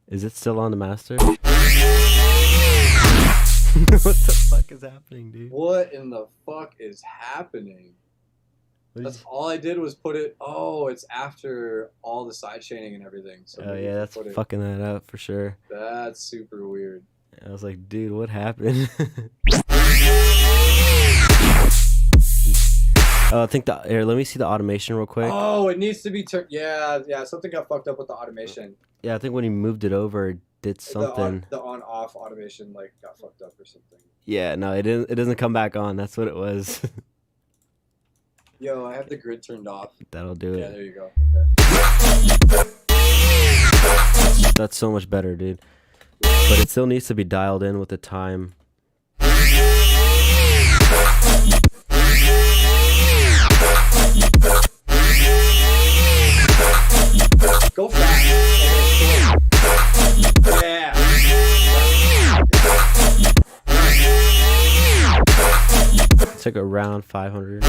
Is it still on the master? What the fuck is happening, dude? What in the fuck is happening? That's all I did was put it. Oh, it's after all the side chaining and everything. So Oh maybe yeah, if you that's put it- fucking that up for sure. That's super weird. I was like, dude, what happened? Oh, I think here. Let me see the automation real quick. Oh, it needs to be turned. Yeah, something got fucked up with the automation. Yeah, I think when he moved it over, it did something. The on-off automation like got fucked up or something. Yeah, no, it didn't. It doesn't come back on. That's what it was. Yo, I have the grid turned off. That'll do Yeah, it. there you go. Okay. That's so much better, dude. But it still needs to be dialed in with the time. Go fast. Yeah. It's like around 500.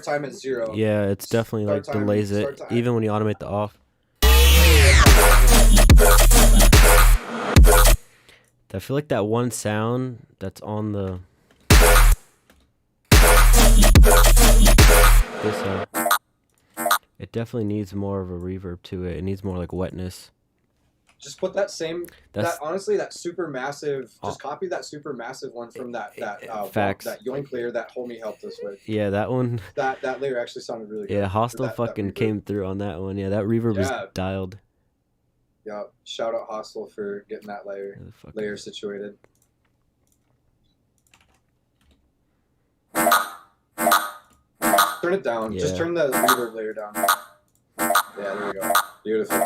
Time at 0. Yeah, it's definitely like Start time, delays it, start time. even when you automate the off. I feel like that one sound that's on the this it definitely needs more of a reverb to it. It needs more like wetness. Just put that same. That's Honestly, that super massive. Just copy that super massive one from that facts. that Yoink layer that Homie helped us with. Yeah, that one. That layer actually sounded really good. Yeah, Hostile that fucking reverb. came through on that one. Yeah, that reverb is Yeah. dialed. Yeah, shout out Hostile for getting that Yeah, the fucking- layer situated. Turn it down. Just Yeah. turn the reverb layer down. Yeah, there we go. Beautiful.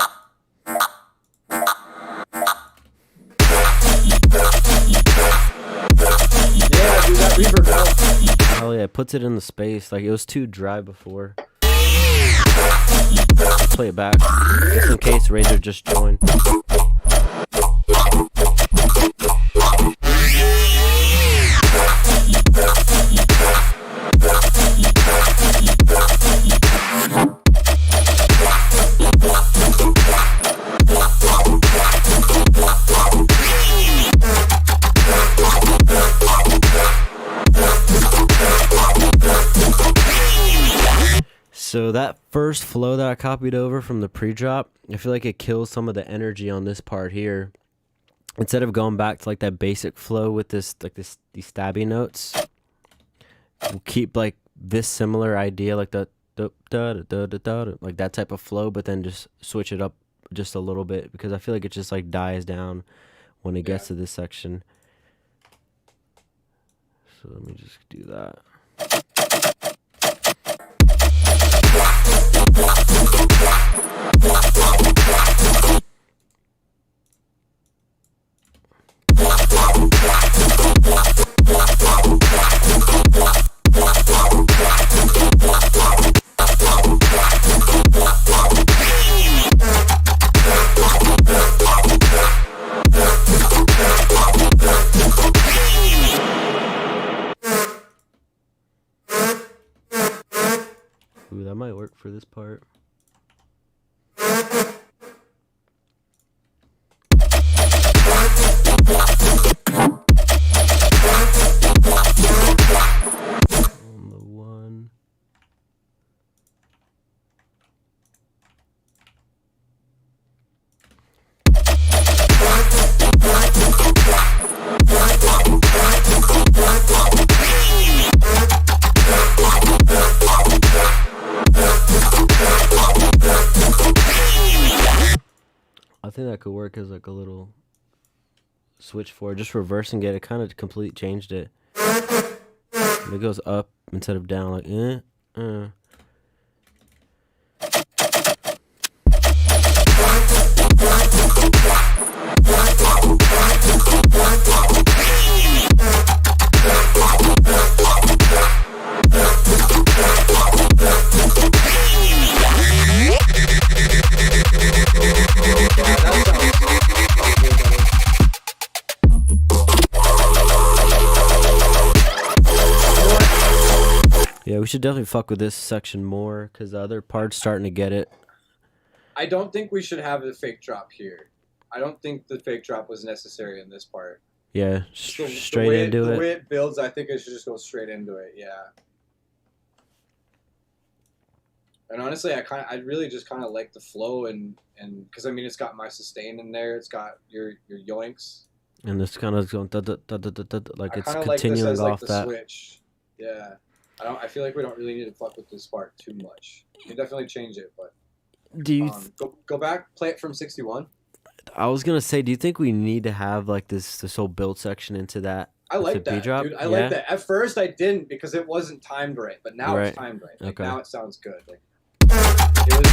Yeah, do that reverb now. Oh yeah, it puts it in the space. Like it was too dry before. Let's play it back, just in case Razor just joined. So that first flow that I copied over from the pre-drop, I feel like it kills some of the energy on this part here. Instead of going back to like that basic flow with these stabby notes, we'll keep like this similar idea, like the like that type of flow, but then just switch it up just a little bit because I feel like it just like dies down when it gets to this section. So let me just do that. Ooh, that might work for this part. On the one. think that could work as like a little switch for it. Just reversing it. It kind of completely changed it. It goes up instead of down, like Yeah, we should definitely fuck with this section more because the other part's starting to get it. I don't think we should have the fake drop here. I don't think the fake drop was necessary in this part. Yeah, straight into it. The way it builds, I think it should just go straight into it. Yeah. And honestly, I really just kind of like the flow and because I mean it's got my sustain in there, it's got your yoinks. And this kind of going like it's continuing like this as, off the that. Switch. Yeah. I feel like we don't really need to fuck with this part too much. You can definitely change it, but do you go back, play it from 61. I was gonna say, do you think we need to have like this whole build section into that? I like that, dude. I like that. At first, I didn't because it wasn't timed right, but now it's timed right. Like, now it sounds good. Like, it was.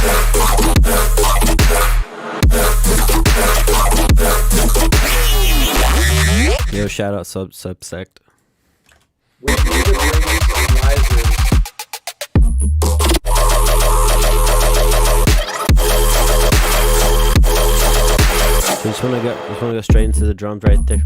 Yo, shout out Subsect. We need to bring rises. So just want to go straight into the drums right there.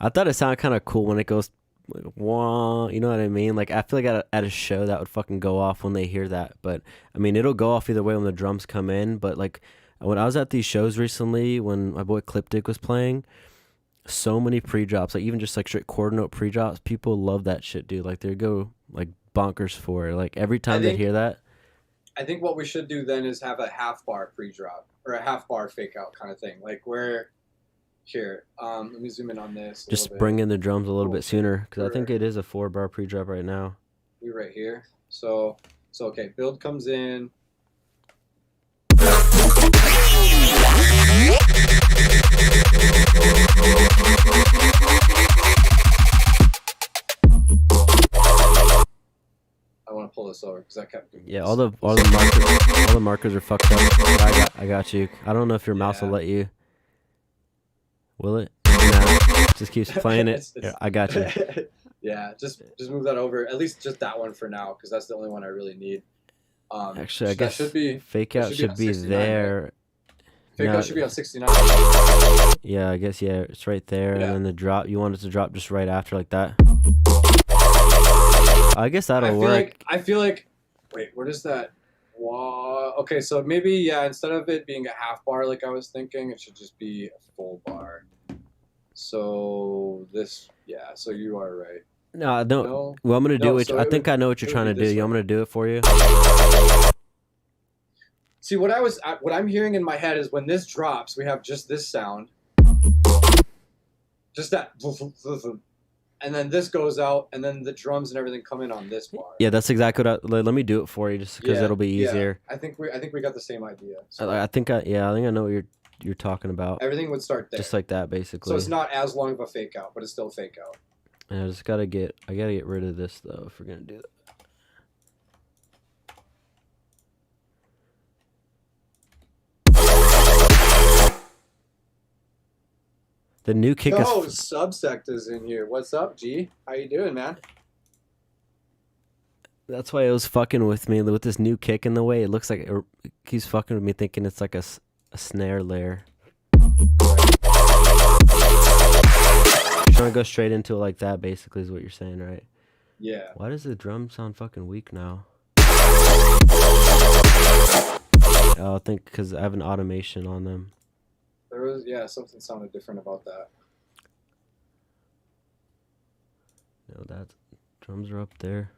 I thought it sounded kind of cool when it goes, like, wah, you know what I mean? Like, I feel like at a show that would fucking go off when they hear that. But I mean, it'll go off either way when the drums come in. But like when I was at these shows recently, when my boy Cliptic was playing, so many pre-drops, like even just like straight quarter note pre-drops, people love that shit, dude. Like they go like bonkers for it. Like every time they hear that. I think what we should do then is have a half bar pre-drop or a half bar fake out kind of thing. Like where here, let me zoom in on this. Just bring in the drums a little bit sooner because I think it is a 4-bar pre-drop right now. We're right here. So okay, build comes in. I want to pull this over because I kept doing all the markers are fucked up. I got you. I don't know if your mouse will let you. Will it? Nah, just keeps playing it. I got you. Yeah, just move that over. At least just that one for now because that's the only one I really need. Actually, I guess fake out should be there. Right? Fake out should be on 69. Yeah, I guess it's right there, and then the drop. You want it to drop just right after, like that. I guess that'll work. I feel like. Wait, where does that? Wow. Okay, so maybe instead of it being a half bar like I was thinking, it should just be a full bar. So this, so you are right. No. Well, I'm gonna do it. I think I know what you're trying to do. You want me to do it for you? See, what I'm hearing in my head is when this drops, we have just this sound, just that, and then this goes out, and then the drums and everything come in on this bar. Yeah, that's exactly what. Let me do it for you, just because it'll be easier. Yeah. I think we got the same idea. So I think I know what you're talking about. Everything would start there, just like that, basically. So it's not as long of a fake out, but it's still fake out. And I gotta get rid of this though if we're gonna do that. The new kick is. Subsect is in here. What's up, G? How you doing, man? That's why it was fucking with me with this new kick in the way. It looks like it keeps fucking with me, thinking it's like a snare layer. You're trying to go straight into it like that, basically, is what you're saying, right? Yeah. Why does the drum sound fucking weak now? I think because I have an automation on them. There was something sounded different about that. No, that drums are up there.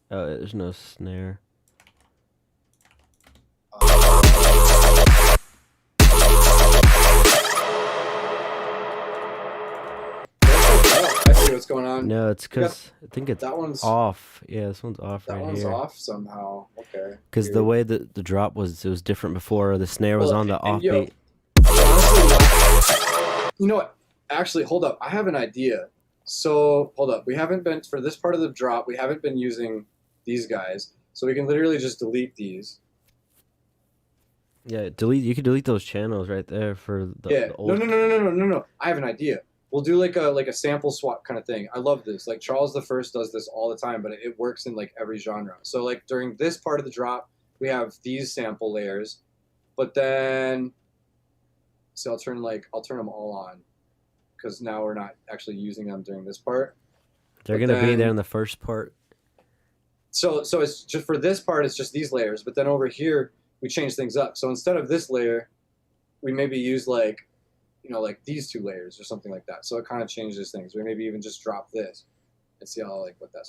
Oh, there's no snare. I see what's going on. on. No, it's You got- because I think it's That one's off. Yeah, this one's off that right one's here. off somehow. Okay. Because the Weird. way that the drop was, it was different before. The snare was Well, on the and yo, offbeat. honestly, you know what? Actually, hold up. I have an idea. So hold up. We haven't been for this part of the drop. We haven't been using these guys, so we can literally just delete these. Yeah, delete. You could delete those channels right there for the, Yeah. the old. No. I have an idea. We'll do like a sample swap kind of thing. I love this. Like Charles the First does this all the time, but it works in like every genre. So like during this part of the drop, we have these sample layers, but then so I'll turn them all on because now we're not actually using them during this part. They're but gonna be there then- in the first part. So it's just for this part, it's just these layers, but then over here we change things up. So instead of this layer, we maybe use like, you know, like these two layers or something like that. So it kind of changes things. We maybe even just drop this and see how like what that's.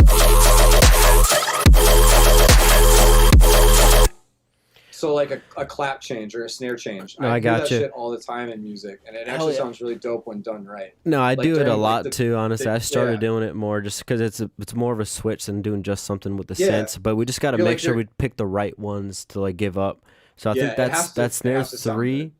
So like a clap change or a snare change. No, I do that gotcha. shit all the time in music, and it Hell actually yeah. sounds really dope when done right. No, I Like do it a during, like, lot the- too. Honestly, I started yeah. doing it more just because it's more of a switch than doing just something with the Yeah. synths. But we just got to You're make like sure you're- we pick the right ones to like give up. So I Yeah, think it has to- that it snare has to sound three. good.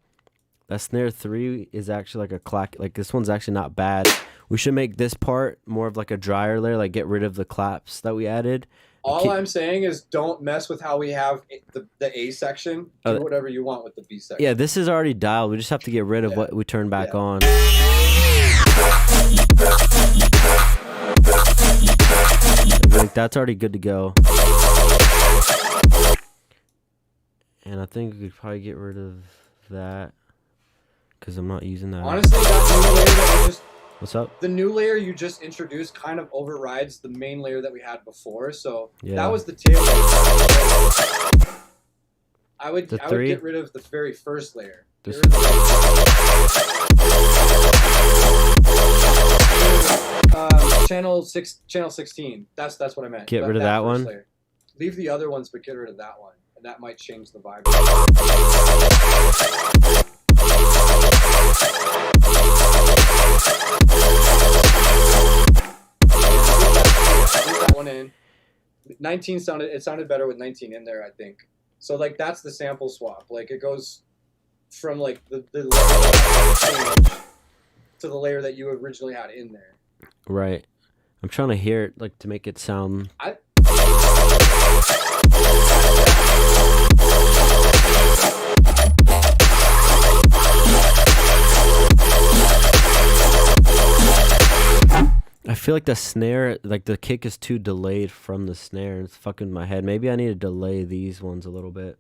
That snare 3 is actually like a clack. Like this one's actually not bad. We should make this part more of like a drier layer. Like get rid of the claps that we added. All Keep- I'm saying is don't mess with how we have the A section. Do whatever you want with the B section. Yeah, this is already dialed. We just have to get rid of Yeah. what we turned back Yeah. on. Like that's already good to go. And I think we could probably get rid of that because I'm not using that. Honestly, that new layer that we just What's up? the new layer you just introduced kind of overrides the main layer that we had before. So Yeah. that was the tail layer. I would The I would three? get rid of the very first layer. Get This- rid of channel 16. That's what I meant. Get rid of that first one? layer. Leave the other ones, but get rid of that one, and that might change the vibe. Leave that one in. 19 sounded better with 19 in there, I think. So like that's the sample swap. Like it goes from like the layer that changed to the layer that you originally had in there. Right. I'm trying to hear it like to make it sound. I feel like the snare, like the kick is too delayed from the snare. It's fucking my head. Maybe I need to delay these ones a little bit.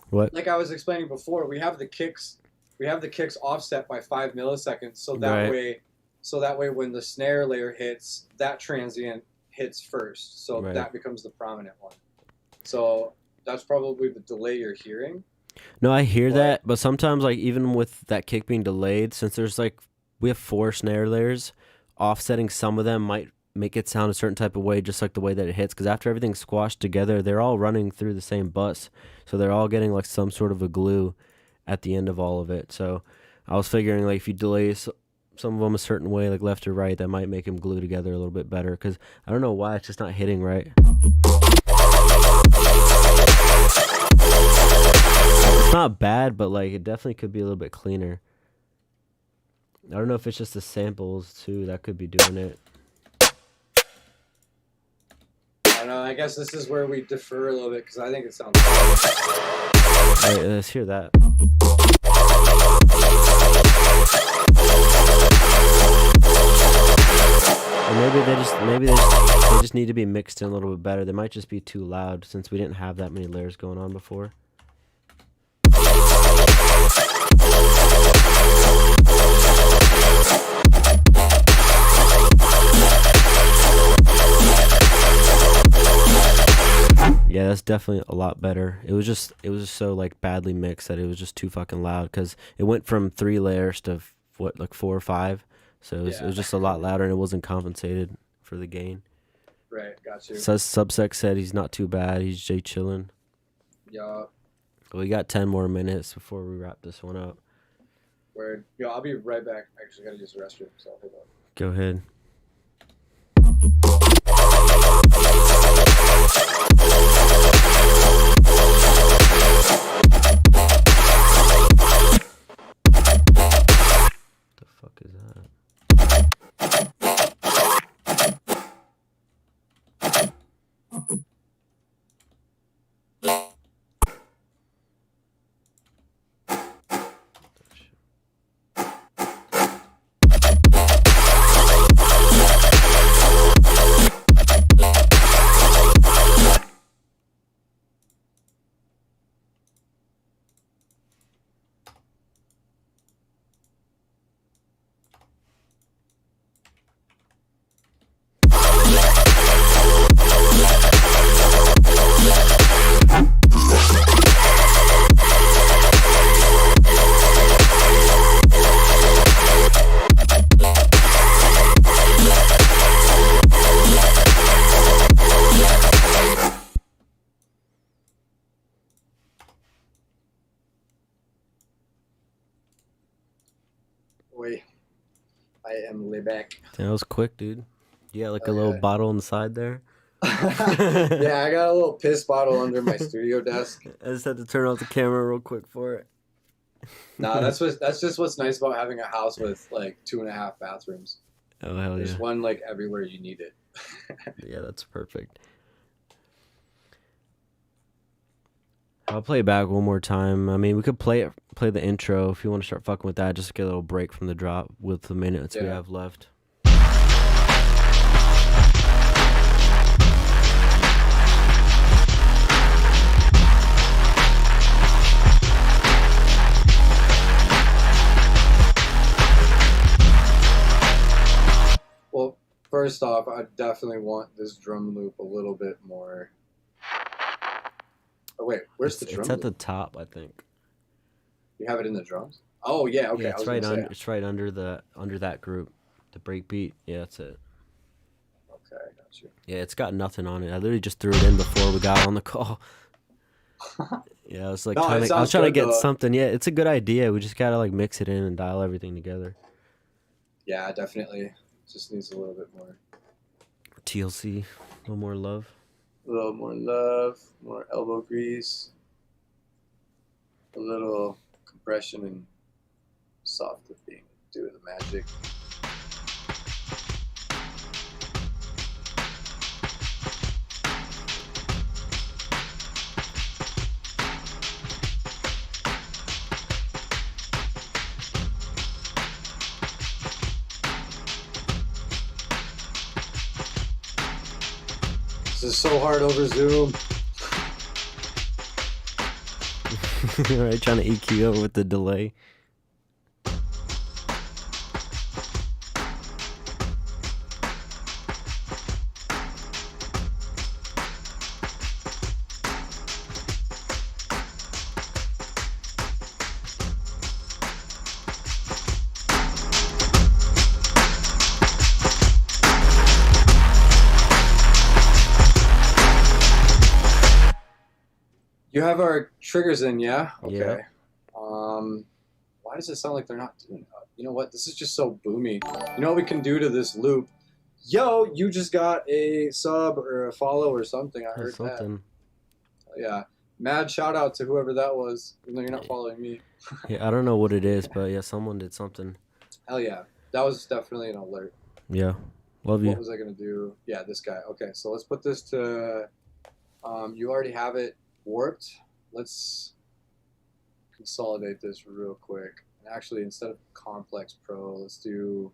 What? Like I was explaining before, we have the kicks offset by 5 milliseconds, so that Right. way when the snare layer hits, that transient hits first, so Right. that becomes the prominent one. So that's probably the delay you're hearing. No, I hear But- that, but sometimes like even with that kick being delayed, since there's like we have 4 snare layers, offsetting some of them might make it sound a certain type of way, just like the way that it hits. Because after everything's squashed together, they're all running through the same bus, so they're all getting like some sort of a glue at the end of all of it. So I was figuring like if you delay some of them a certain way, like left or right, that might make them glue together a little bit better. Because I don't know why it's just not hitting right. It's not bad, but like it definitely could be a little bit cleaner. I don't know if it's just the samples too that could be doing it. I don't know. I guess this is where we defer a little bit because I think it sounds. Wait, let's hear that. Or maybe they just need to be mixed in a little bit better. They might just be too loud since we didn't have that many layers going on before. Yeah, that's definitely a lot better. It was just so like badly mixed that it was just too fucking loud because it went from 3 layers to what, like 4 or 5. So it was just a lot louder and it wasn't compensated for the gain. Right, got you. So Subsec said he's not too bad. He's Jay chilling. Yeah. We got 10 more minutes before we wrap this one up. Word. Yo, I'll be right back. I actually gotta use the restroom, so hold on. Go ahead. The fuck is that? Wait. I am way back. That was quick, dude. You got like a Oh, little yeah. bottle on the side there. Yeah, I got a little piss bottle under my studio desk. I just had to turn off the camera real quick for it. Nah, that's just what's nice about having a house with like 2.5 bathrooms. Oh hell There's yeah. one like everywhere you need it. Yeah, that's perfect. I'll play it back one more time. I mean, we could play the intro if you want to start fucking with that. Just get a little break from the drop with the minutes we Yeah. have left. Well, first off, I definitely want this drum loop a little bit more. Oh wait, where's the drum It's at the loop? top, I think. You have it in the drums? Oh yeah, okay. Yeah, I it's was right gonna say. under. It's right under that group, the break beat. Yeah, that's it. Okay, I got you. Yeah, it's got nothing on it. I literally just threw it in before we got on the call. Yeah, I was like No, it I was sounds trying to good, get though. something. Yeah, it's a good idea. We just gotta like mix it in and dial everything together. Yeah, definitely. Just needs a little bit more. TLC, a little more love. A little more love, more elbow grease, a little compression and soft lifting. Do the magic. This is so hard over Zoom. Right, trying to EQ over with the delay. You have our triggers in, yeah? Okay. Yeah. Why does it sound like they're not doing that? You know what? This is just so boomy. You know what we can do to this loop? Yo, you just got a sub or a follow or something. I heard Something. that. Yeah. Mad shout out to whoever that was. Even though you're not following me. Yeah, I don't know what it is, but yeah, someone did something. Hell yeah. That was definitely an alert. Yeah, love you. What was I going to do? Yeah, this guy. Okay, so let's put this to... you already have it warped. Let's consolidate this real quick. And actually, instead of complex pro, let's do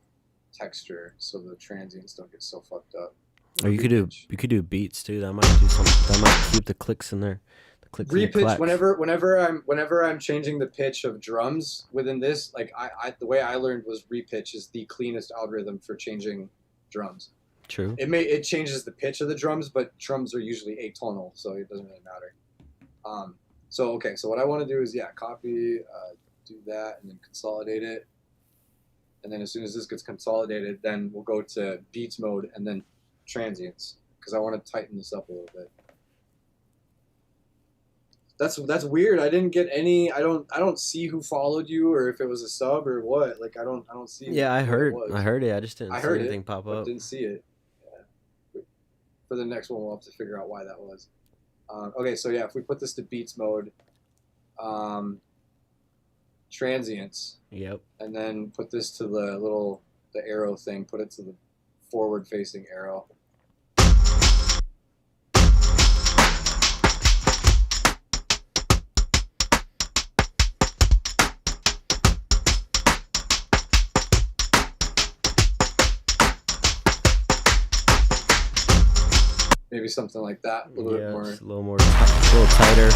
texture so the transients don't get so fucked up. Or you could do beats too. That might do something. That might keep the clicks in there. The clicks and the Repitch clacks. whenever I'm changing the pitch of drums within this, like I the way I learned was repitch is the cleanest algorithm for changing drums. True. It changes the pitch of the drums, but drums are usually atonal, so it doesn't really matter. So what I want to do is copy, do that, and then consolidate it. And then as soon as this gets consolidated, then we'll go to beats mode and then transients, because I want to tighten this up a little bit. That's weird. I didn't get any. I don't see who followed you or if it was a sub or what. Like I don't see. Yeah, I heard it. I just didn't I see heard anything it, pop but up. didn't see it. Yeah. For the next one, we'll have to figure out why that was. Okay, so if we put this to beats mode, transients. Yep. And then put this to the arrow thing. Put it to the forward-facing arrow. Maybe something like that. A little bit more. It's a little tighter.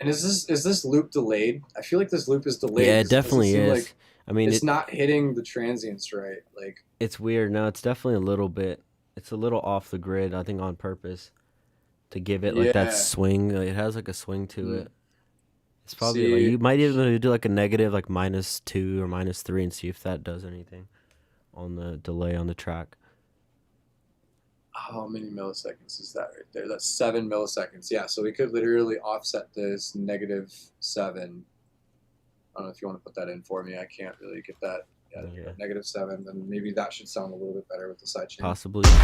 And is this loop delayed? I feel like this loop is delayed. Yeah, it definitely is. Like I mean, it's not hitting the transients right. Like it's weird. No, it's definitely a little bit. It's a little off the grid. I think on purpose to give it like that swing. Like, it has like a swing to it. It's probably like you might even do like a negative like -2 or -3 and see if that does anything on the delay on the track. How many milliseconds is that right there? That's 7 milliseconds. Yeah, so we could literally offset this -7. I don't know if you want to put that in for me. I can't really get that. Yeah. -7. Then maybe that should sound a little bit better with the sidechain. Possibly. Yeah,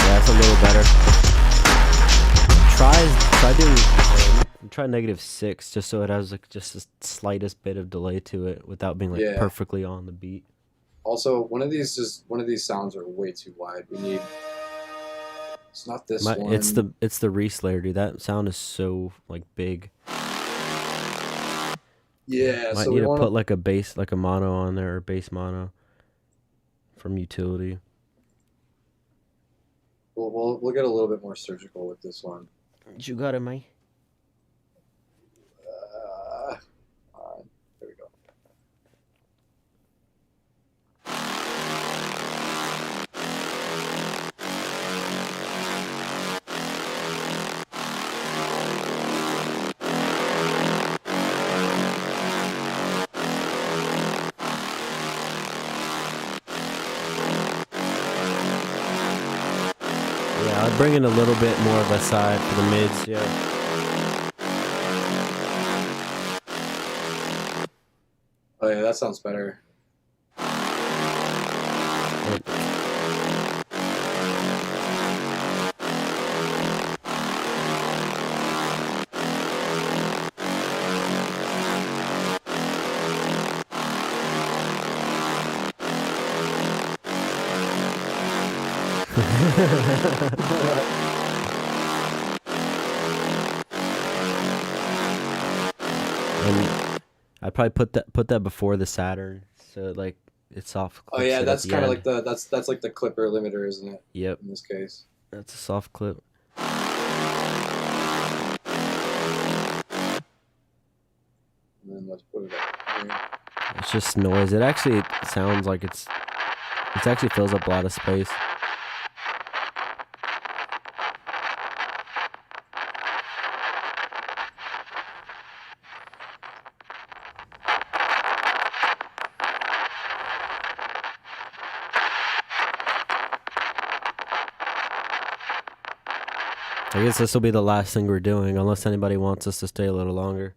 that's a little better. Try -6 just so it has like just the slightest bit of delay to it without being like perfectly on the beat. Also, one of these sounds are way too wide. We need. It's not this one. It's the reslayer, dude. That sound is so like big. Yeah, Might so need to put like a bass, like a mono on there or bass mono from utility. We'll get a little bit more surgical with this one. You got it, mate. There we go. Yeah, I'd bring in a little bit more of a side for the mids, yeah. Oh yeah, that sounds better. And I'd probably put that before the Saturn, so like it's soft. Oh yeah, that's kind of like that's like the clipper limiter, isn't it? Yep. In this case, that's a soft clip. And then let's put it up here. It's just noise. It actually sounds like it actually fills up a lot of space. I guess this will be the last thing we're doing, unless anybody wants us to stay a little longer.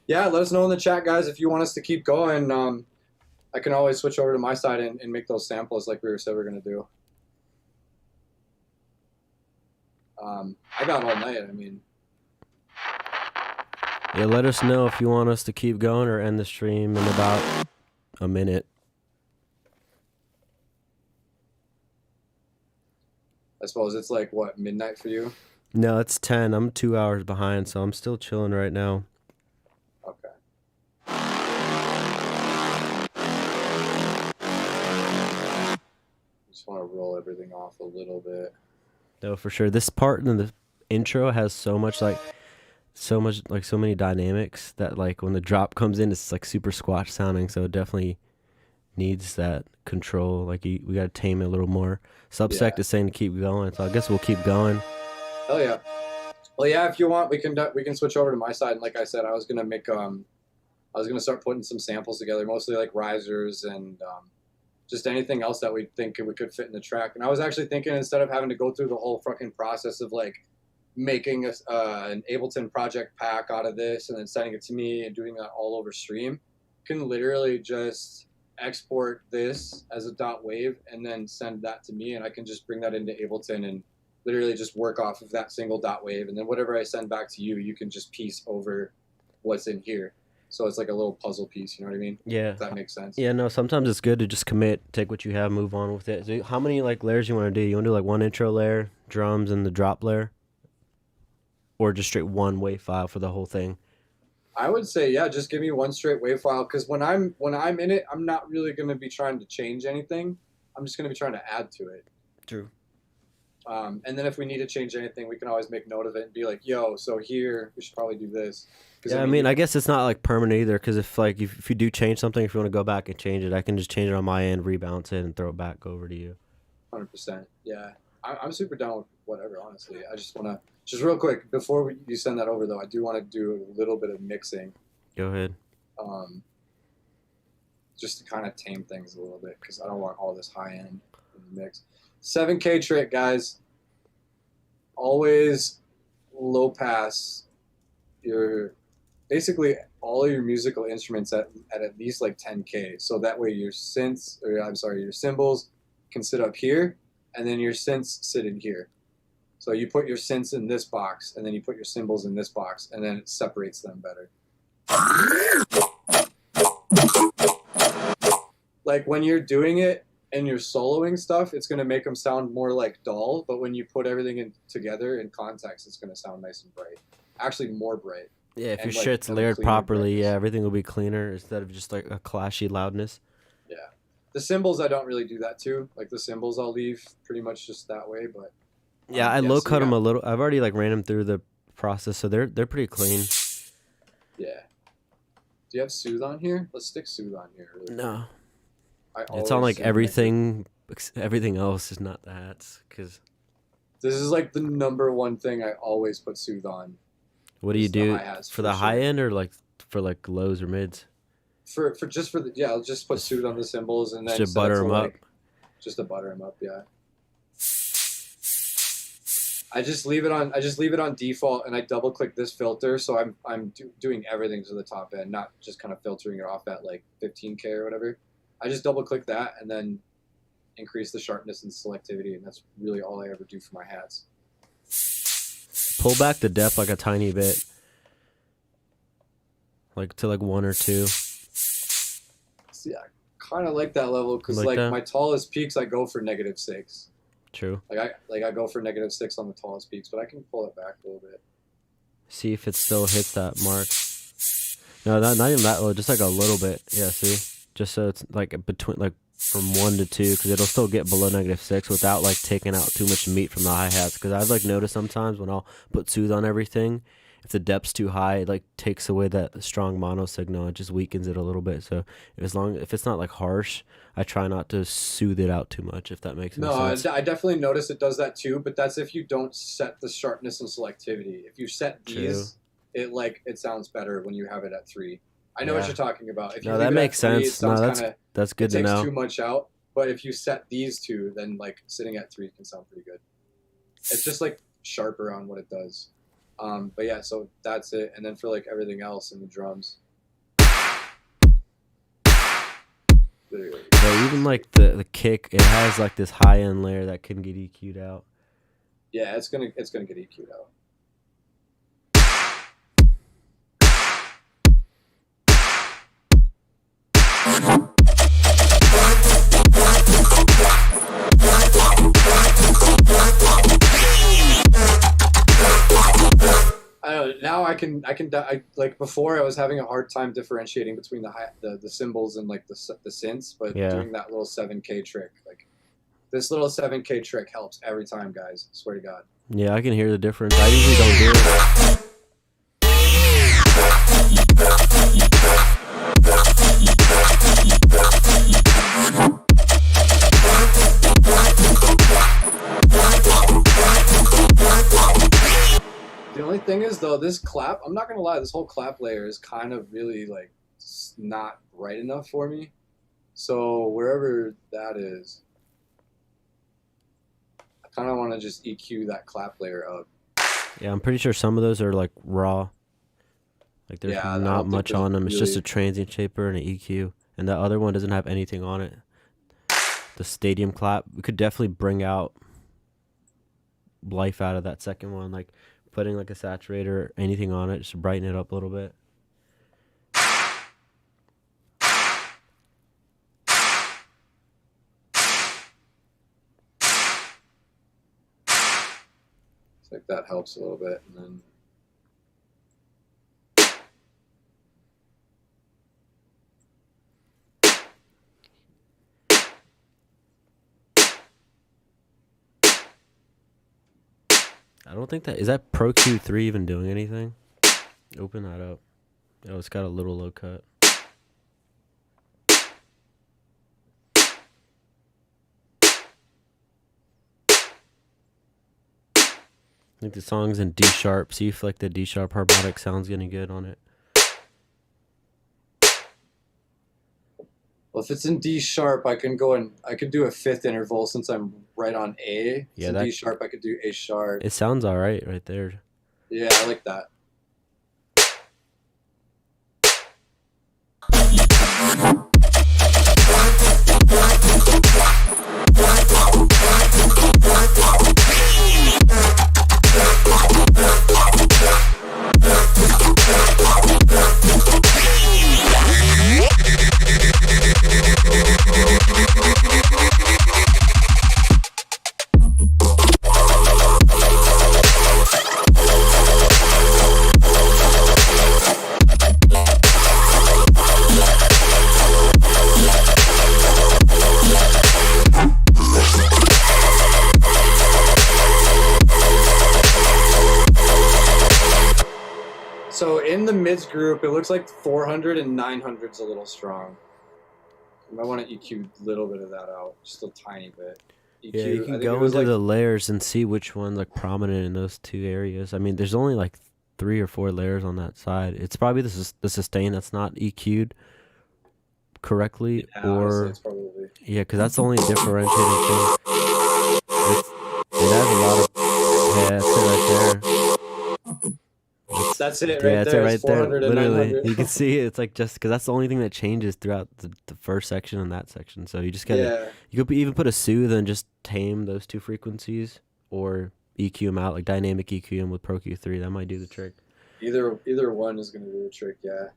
Yeah, let us know in the chat, guys, if you want us to keep going. I can always switch over to my side and make those samples like we said we're going to do. I got all night, I mean. Yeah, let us know if you want us to keep going or end the stream in about a minute. I suppose it's like, what, midnight for you? No, it's 10. I'm 2 hours behind, so I'm still chilling right now. Okay. Just want to roll everything off a little bit. No, for sure. This part in the intro has so many dynamics that like when the drop comes in, it's like super squash sounding. So it definitely needs that control. Like we got to tame it a little more. Subsect is saying to keep going, so I guess we'll keep going. Hell yeah. Well, yeah. If you want, we can switch over to my side. And like I said, I was gonna start putting some samples together, mostly like risers and just anything else that we think we could fit in the track. And I was actually thinking, instead of having to go through the whole fucking process of like making an Ableton project pack out of this and then sending it to me and doing that all over stream, you can literally just export this as a .wav and then send that to me, and I can just bring that into Ableton and literally just work off of that single .wav, and then whatever I send back to you, you can just piece over what's in here. So it's like a little puzzle piece, you know what I mean? Yeah. If that makes sense. Yeah, no, sometimes it's good to just commit, take what you have, move on with it. So how many like layers you want to do? You want to do like one intro layer, drums, and the drop layer? Or just straight one wave file for the whole thing? I would say, yeah, just give me one straight wave file, because when I'm in it, I'm not really going to be trying to change anything. I'm just going to be trying to add to it. True. And then if we need to change anything, we can always make note of it and be like, yo, so here, we should probably do this. Yeah, I mean, I guess it's not like permanent either, because if you do change something, if you want to go back and change it, I can just change it on my end, rebalance it, and throw it back over to you. 100%. Yeah. I'm super down with whatever, honestly. I just want to, just real quick, before you send that over, though, I do want to do a little bit of mixing. Go ahead. Just to kind of tame things a little bit, because I don't want all this high end in the mix. 7K trick, guys. Always low pass your, basically all of your musical instruments at least like 10K. So that way your your cymbals can sit up here, and then your synths sit in here. So you put your synths in this box, and then you put your cymbals in this box, and then it separates them better. Like when you're doing it and you're soloing stuff, it's going to make them sound more like dull, but when you put everything in together in context, it's going to sound nice and bright. Actually more bright. Yeah, if your shit's layered properly, yeah, everything will be cleaner instead of just like a clashy loudness. Yeah. The cymbals, I don't really do that too. Like the cymbals I'll leave pretty much just that way, but yeah, I low cut them a little. I've already like ran them through the process, so they're pretty clean. Yeah. Do you have Soothe on here? Let's stick Soothe on here. Really. No. It's on like everything. Everything else is not the hats, because this is like the number one thing I always put Soothe on. What do you do for the high end, or like for like lows or mids? I'll just put Soothe on the cymbals, and then just butter them up. Just to butter them up, yeah. I just leave it on default, and I double click this filter, so I'm doing everything to the top end, not just kind of filtering it off at like 15K or whatever. I just double click that and then increase the sharpness and selectivity, and that's really all I ever do for my hats. Pull back the depth like a tiny bit, like to like 1 or 2. See, I kind of like that level, because like my tallest peaks, I go for -6. True. I go for -6 on the tallest peaks, but I can pull it back a little bit. See if it still hits that mark. No, not even that low, just like a little bit. Yeah, see? Just so it's like between, like from 1 to 2, because it'll still get below -6 without like taking out too much meat from the hi-hats. Because I've like noticed sometimes when I'll put Soothe on everything, if the depth's too high, it like takes away that strong mono signal. It just weakens it a little bit. So if it's not like harsh, I try not to soothe it out too much, if that makes sense. No, I definitely notice it does that too, but that's if you don't set the sharpness and selectivity. If you set these, it sounds better when you have it at 3. I know what you're talking about. If you that makes sense. No, that's good to know. It takes too much out, but if you set these two, then like sitting at 3 can sound pretty good. It's just like sharper on what it does. But yeah, so that's it. And then for like everything else in the drums. Yeah, even like the kick, it has like this high end layer that can get EQ'd out. Yeah, it's gonna get EQ'd out. I don't know, now I can like before I was having a hard time differentiating between the cymbals and like the synths, but doing that little 7K trick, like This little 7K trick helps every time, guys. Swear to God. Yeah, I can hear the difference. I usually don't do it. The only thing is, though, this clap, I'm not going to lie, this whole clap layer is kind of really, like, not bright enough for me. So wherever that is, I kind of want to just EQ that clap layer up. Yeah, I'm pretty sure some of those are like raw. Like there's Yeah, I not don't think much there's on them. It's just a really- transient shaper and an EQ. And the other one doesn't have anything on it. The stadium clap, we could definitely bring out life out of that second one. Like putting like a saturator or anything on it just to brighten it up a little bit. It's like that helps a little bit. And then I don't think that is that Pro Q3 even doing anything. Open that up. Oh, it's got a little low cut. I think the song's in D sharp. See if like the D sharp harmonic sounds getting good on it. well, if it's in D sharp, I can go and I could do a fifth interval since I'm right on A. If Yeah, it's in that- D sharp, I could do A sharp. It sounds all right there. Yeah, I like that. So in the mids group, it looks like 400 and 900's a little strong. I might want to EQ a little bit of that out, just a tiny bit. EQ, Yeah, you I can think go it was into like, the layers and see which one's like prominent in those two areas. I mean, there's only like 3 or 4 layers on that side. It's probably the sustain that's not EQ'd correctly, yeah, honestly, or it's probably. yeah, because that's the only differentiating thing. It has a lot of yeah, that's it right there. That's it Yeah, right that's there. it It's right there. 400 and Literally, 900. you can see it. It's like just because that's the only thing that changes throughout the first section and that section. So you just gotta Yeah. you could even put a soothe and just tame those two frequencies, or EQ them out, like dynamic EQ them with Pro Q3. That might do the trick. Either one is going to do the trick, yeah.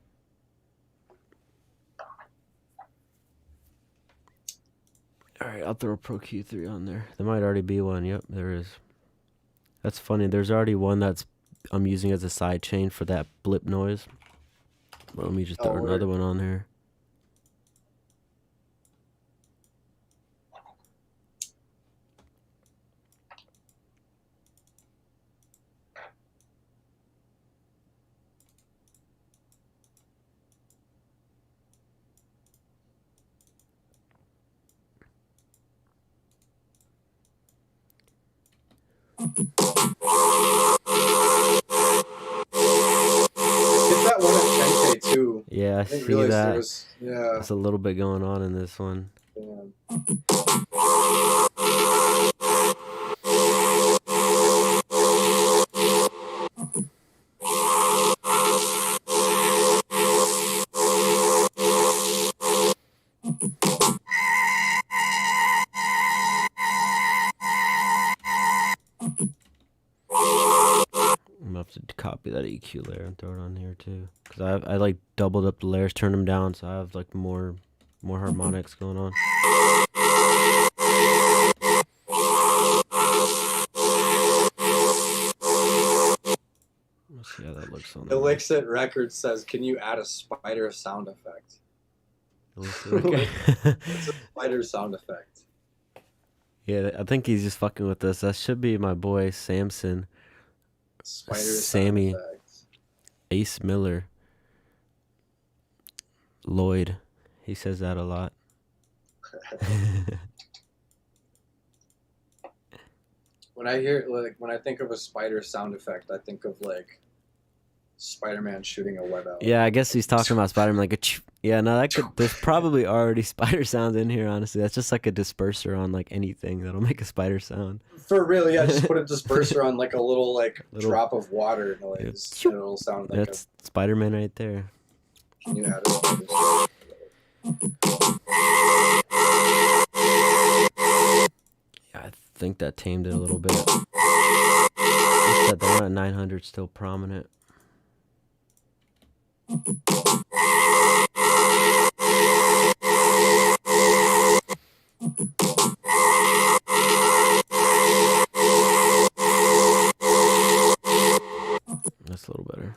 All right, I'll throw Pro Q3 on there. There might already be one. Yep, there is. That's funny. There's already one that's I'm using as a side chain for that blip noise. Well, let me just throw Oh, another word. one on there. Hit that one at 10K too. Yeah, I I didn't see realize that. there was, yeah. There's a little bit going on in this one. Damn. I'm gonna have to copy that EQ layer and throw it on here too, because I like doubled up the layers, turned them down, so I have like more harmonics going on. Let's see how that looks on there. Elixir Records says, can you add a spider sound effect? Elixir Records. It's a spider sound effect. Yeah, I think he's just fucking with us. That should be my boy Samson. Spider Sammy. sound effects. Ace Miller. Lloyd. He says that a lot. When I think of a spider sound effect, I think of like Spider-Man shooting a web out. Yeah, I guess he's talking about Spider-Man like yeah, no, that could there's probably already spider sounds in here, honestly. That's just like a disperser on like anything that'll make a spider sound. For real, yeah, just put a disperser on like a little drop of water noise. Yeah. And it'll sound like That's Spider-Man right there. Can you add it? Yeah, I think that tamed it a little bit. It's that they're at 900 still prominent. That's a little better.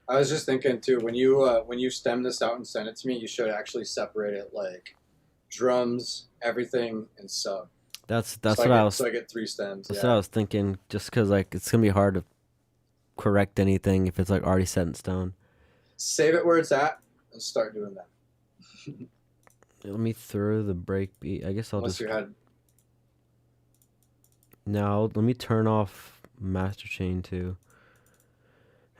I was just thinking too, when you stem this out and send it to me, you should actually separate it like drums, everything, and sub. That's so what I was. So I get 3 stems. That's yeah. what I was thinking. Just because like it's gonna be hard to correct anything if it's like already set in stone. Save it where it's at and start doing that. Let me throw the break beat. I guess I'll Unless just. you had. Now let me turn off master chain too,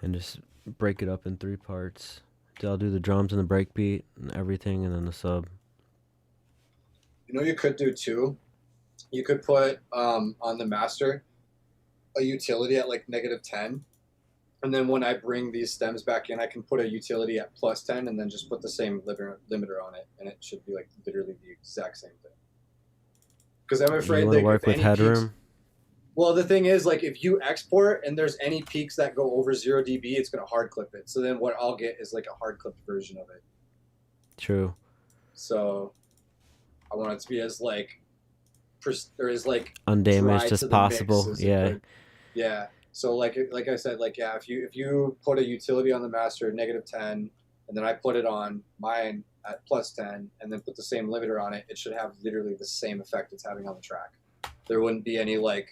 and just break it up in 3 parts. I'll do the drums and the break beat and everything, and then the sub. You know, you could do too. You could put on the master a utility at like -10, and then when I bring these stems back in, I can put a utility at +10, and then just put the same limiter on it, and it should be like literally the exact same thing. Because I'm afraid you want to work if with any headroom. peaks, well, the thing is, like, if you export and there's any peaks that go over 0 dB, it's gonna hard clip it. So then what I'll get is like a hard clipped version of it. True. So I want it to be as like Undamaged dry as to the possible. mix as it Yeah. could. Yeah. So like I said, like yeah, if you put a utility on the master at -10, and then I put it on mine at +10, and then put the same limiter on it, it should have literally the same effect it's having on the track. There wouldn't be any like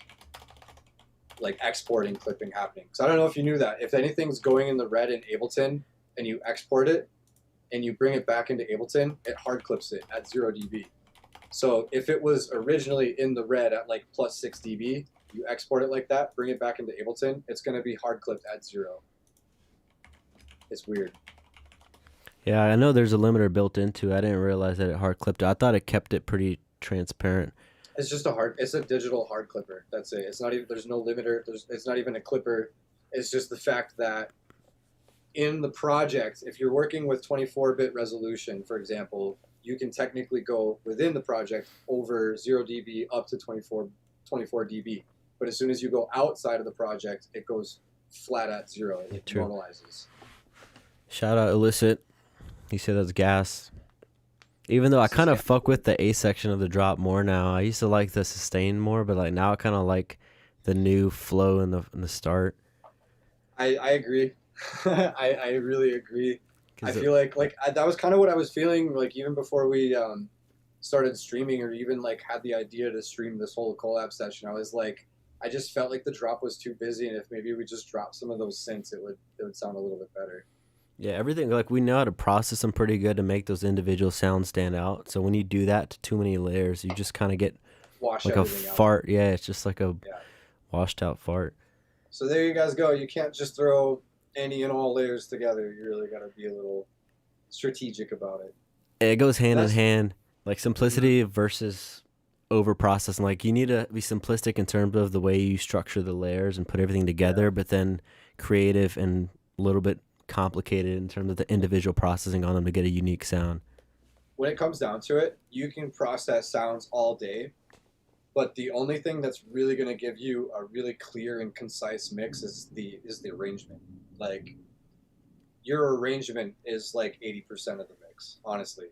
exporting clipping happening. So I don't know if you knew that. If anything's going in the red in Ableton and you export it and you bring it back into Ableton, it hard clips it at 0 dB. So if it was originally in the red at like +6 dB, you export it like that, bring it back into Ableton, it's going to be hard clipped at 0. It's weird. Yeah, I know there's a limiter built into it. I didn't realize that it hard clipped it. I thought it kept it pretty transparent. It's just it's a digital hard clipper. That's it. It's not even, there's no limiter. It's not even a clipper. It's just the fact that in the project, if you're working with 24-bit resolution, for example, you can technically go within the project over 0 dB up to 24 dB. But as soon as you go outside of the project, it goes flat at 0. It True. normalizes. Shout out Illicit. He said that's gas. Even though I kind of fuck with the A section of the drop more now. I used to like the sustain more, but like now I kind of like the new flow in the start. I agree. I really agree. I feel like that was kind of what I was feeling like even before we started streaming or even like had the idea to stream this whole collab session. I was like, I just felt like the drop was too busy, and if maybe we just dropped some of those synths, it would sound a little bit better. Yeah, everything, like we know how to process them pretty good to make those individual sounds stand out. So when you do that to too many layers, you just kind of get Wash like a everything out. fart. Yeah, it's just like a washed out fart. So there you guys go. You can't just throw any and all layers together. You really got to be a little strategic about it. It goes hand in hand, like simplicity versus over processing. Like you need to be simplistic in terms of the way you structure the layers and put everything together, but then creative and a little bit complicated in terms of the individual processing on them to get a unique sound. When it comes down to it, you can process sounds all day, but the only thing that's really going to give you a really clear and concise mix is the arrangement. Like, your arrangement is like 80% of the mix, honestly,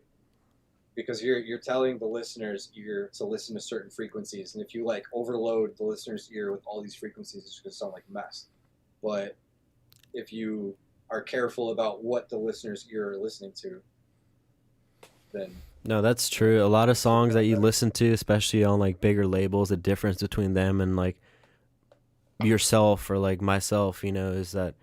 because you're telling the listener's ear to listen to certain frequencies, and if you like overload the listener's ear with all these frequencies, it's going to sound like a mess. But if you are careful about what the listener's ear are listening to, then No, that's true. A lot of songs that you listen to, especially on like bigger labels, the difference between them and like yourself or like myself, you know, is that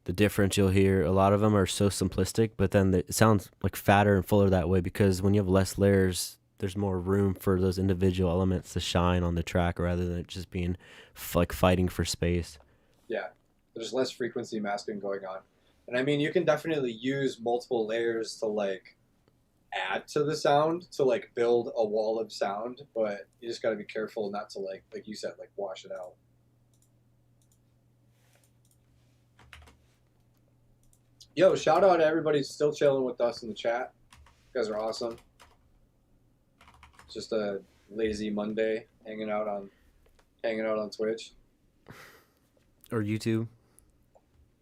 the difference you'll hear. A lot of them are so simplistic, but then it sounds like fatter and fuller that way, because when you have less layers, there's more room for those individual elements to shine on the track rather than it just being like fighting for space. yeah, there's less frequency masking going on. And I mean, you can definitely use multiple layers to like add to the sound, to like build a wall of sound, but you just got to be careful not to like you said, like wash it out. Yo, shout out to everybody still chilling with us in the chat. You guys are awesome. Just a lazy Monday, hanging out on Twitch. Or YouTube.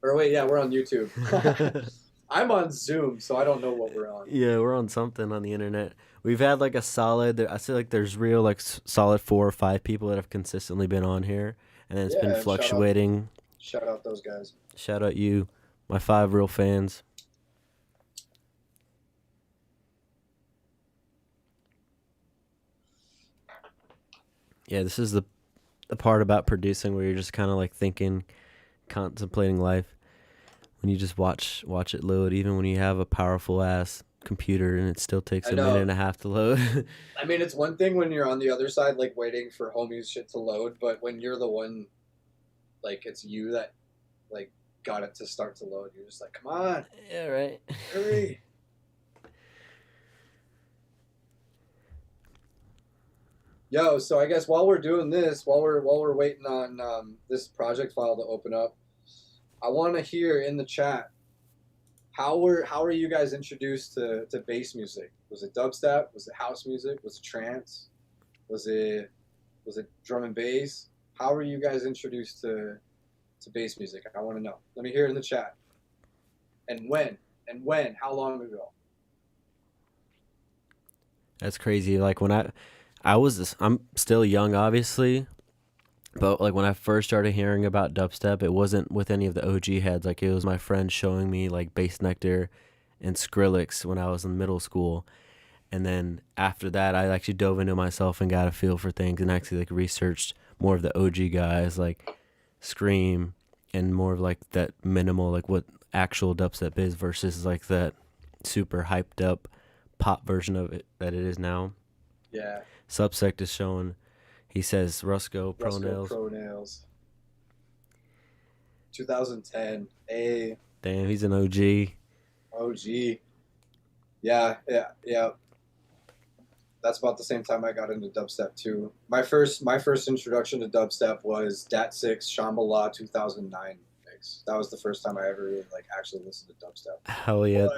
Or wait, yeah, we're on YouTube. I'm on Zoom, so I don't know what we're on. Yeah, we're on something on the internet. We've had like a solid, I feel like there's real like solid 4 or 5 people that have consistently been on here, and then it's been fluctuating. Shout out those guys. Shout out you, my 5 real fans. Yeah, this is the part about producing where you're just kind of like thinking, contemplating life. When you just watch it load, even when you have a powerful ass computer and it still takes a minute and a half to load. I mean, it's one thing when you're on the other side, like waiting for homies shit to load, but when you're the one, like it's you that like got it to start to load, you're just like, come on. Yeah, right. Hurry. Yo, so I guess while we're doing this, while we're waiting on this project file to open up, I want to hear in the chat, how are you guys introduced to bass music? Was it dubstep? Was it house music? Was it trance? Was it drum and bass? How are you guys introduced to bass music? I want to know. Let me hear it in the chat. And when? How long ago? That's crazy. Like when I'm still young, obviously. But like when I first started hearing about dubstep, it wasn't with any of the OG heads. Like it was my friend showing me like Bass Nectar and Skrillex when I was in middle school. And then after that, I actually dove into myself and got a feel for things and actually like researched more of the OG guys like Scream and more of like that minimal, like what actual dubstep is versus like that super hyped up pop version of it that it is now. Yeah. Subsect is showing. He says Rusko Pro Nails. 2010. Hey. Damn, he's an OG. OG. Yeah. That's about the same time I got into dubstep too. My first introduction to dubstep was Dat6 Shambhala 2009 mix. That was the first time I ever really like actually listened to dubstep. Hell yeah.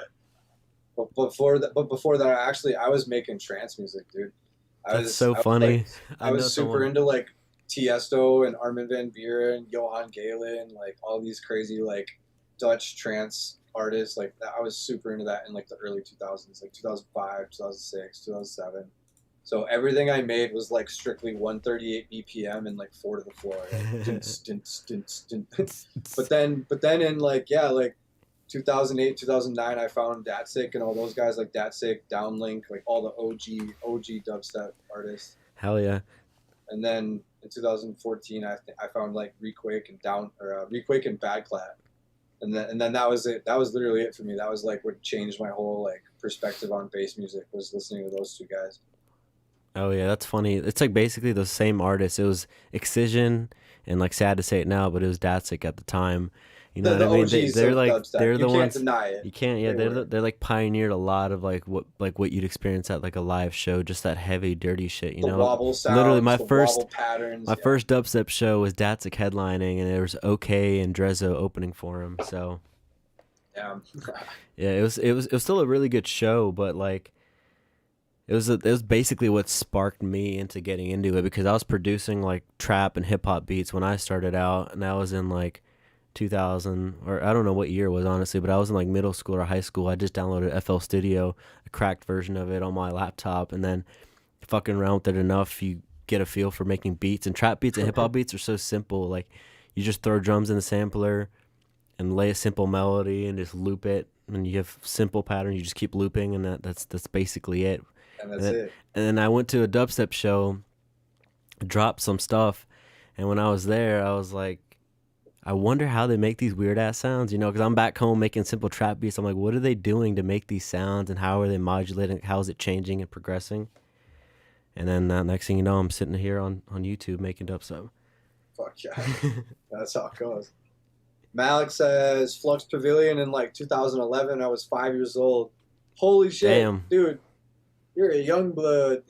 But before that, I was making trance music, dude. That's so funny. I was super into like Tiesto and Armin van Buuren and Johan Galen, like all these crazy like Dutch trance artists. Like that, I was super into that in like the early 2000s, like 2005, 2006, 2007. So everything I made was like strictly 138 BPM and like 4 to the floor. Like, but then in like 2008, 2009, I found Datsik and all those guys like Datsik, Downlink, like all the OG dubstep artists. Hell yeah. And then in 2014, I found like Requake and Requake and Bad Clap. And then that was it. That was literally it for me. That was like what changed my whole like perspective on bass music, was listening to those two guys. Oh yeah, that's funny. It's like basically the same artist. It was Excision and like sad to say it now, but it was Datsik at the time. You know what I mean? They're like dubstep. They're the ones. You can't deny it. You can't. Yeah, they're like pioneered a lot of like what you'd experience at like a live show, just that heavy, dirty shit. You know, wobble sounds, literally my first dubstep show was Datsik headlining, and there was OK and Drezzo opening for him. So Yeah. Yeah, it was still a really good show, but like it was basically what sparked me into getting into it because I was producing like trap and hip hop beats when I started out, and that was in like 2000, or I don't know what year it was honestly, but I was in like middle school or high school. I just downloaded FL Studio, a cracked version of it on my laptop, and then fucking around with it enough, you get a feel for making beats. And trap beats and hip hop beats are so simple. Like you just throw drums in the sampler and lay a simple melody and just loop it, and you have simple pattern. You just keep looping, and that's basically it. And And that's then, it. and then I went to a dubstep show, dropped some stuff, and when I was there, I was like, I wonder how they make these weird ass sounds, because I'm back home making simple trap beats. I'm like, what are they doing to make these sounds, and how are they modulating? How is it changing and progressing? And then next thing you know, I'm sitting here on YouTube making dubstep. Fuck yeah. That's how it goes. Malik says Flux Pavilion in like 2011. I was 5 years old. Holy shit, Damn. dude! You're a young blood.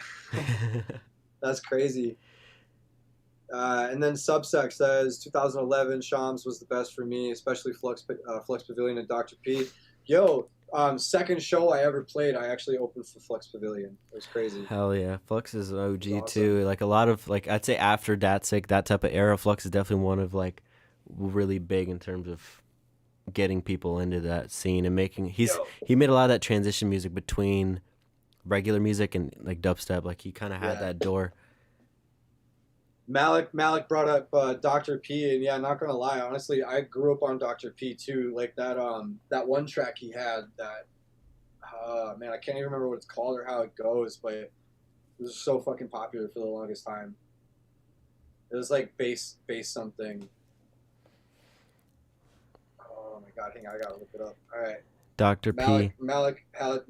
That's crazy. And then Subsec says 2011 Shams was the best for me, especially Flux Pavilion and Dr. P. Yo, second show I ever played, I actually opened for Flux Pavilion. It was crazy. Hell yeah, Flux is OG Awesome. too. Like a lot of like I'd say after Datsik, that type of era, Flux is definitely one of like really big in terms of getting people into that scene and making. He made a lot of that transition music between regular music and like dubstep. Like he kind of had that door. Malik brought up Dr. P, and yeah, not gonna lie, honestly, I grew up on Dr. P too. Like that one track he had that, man, I can't even remember what it's called or how it goes, but it was so fucking popular for the longest time. It was like bass something. Oh my god, hang on, I gotta look it up. All right. Dr. P. Malik has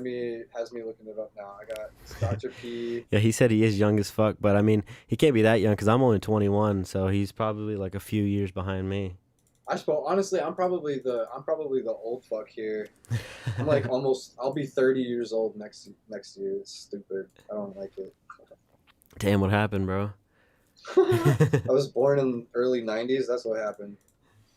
me looking it up now. I got Dr. P. Yeah, he said he is young as fuck, but I mean, he can't be that young because I'm only 21, so he's probably like a few years behind me. I suppose honestly, I'm probably the old fuck here. I'm like almost. I'll be 30 years old next year. It's stupid. I don't like it. Damn, what happened, bro? I was born in early 90s. That's what happened.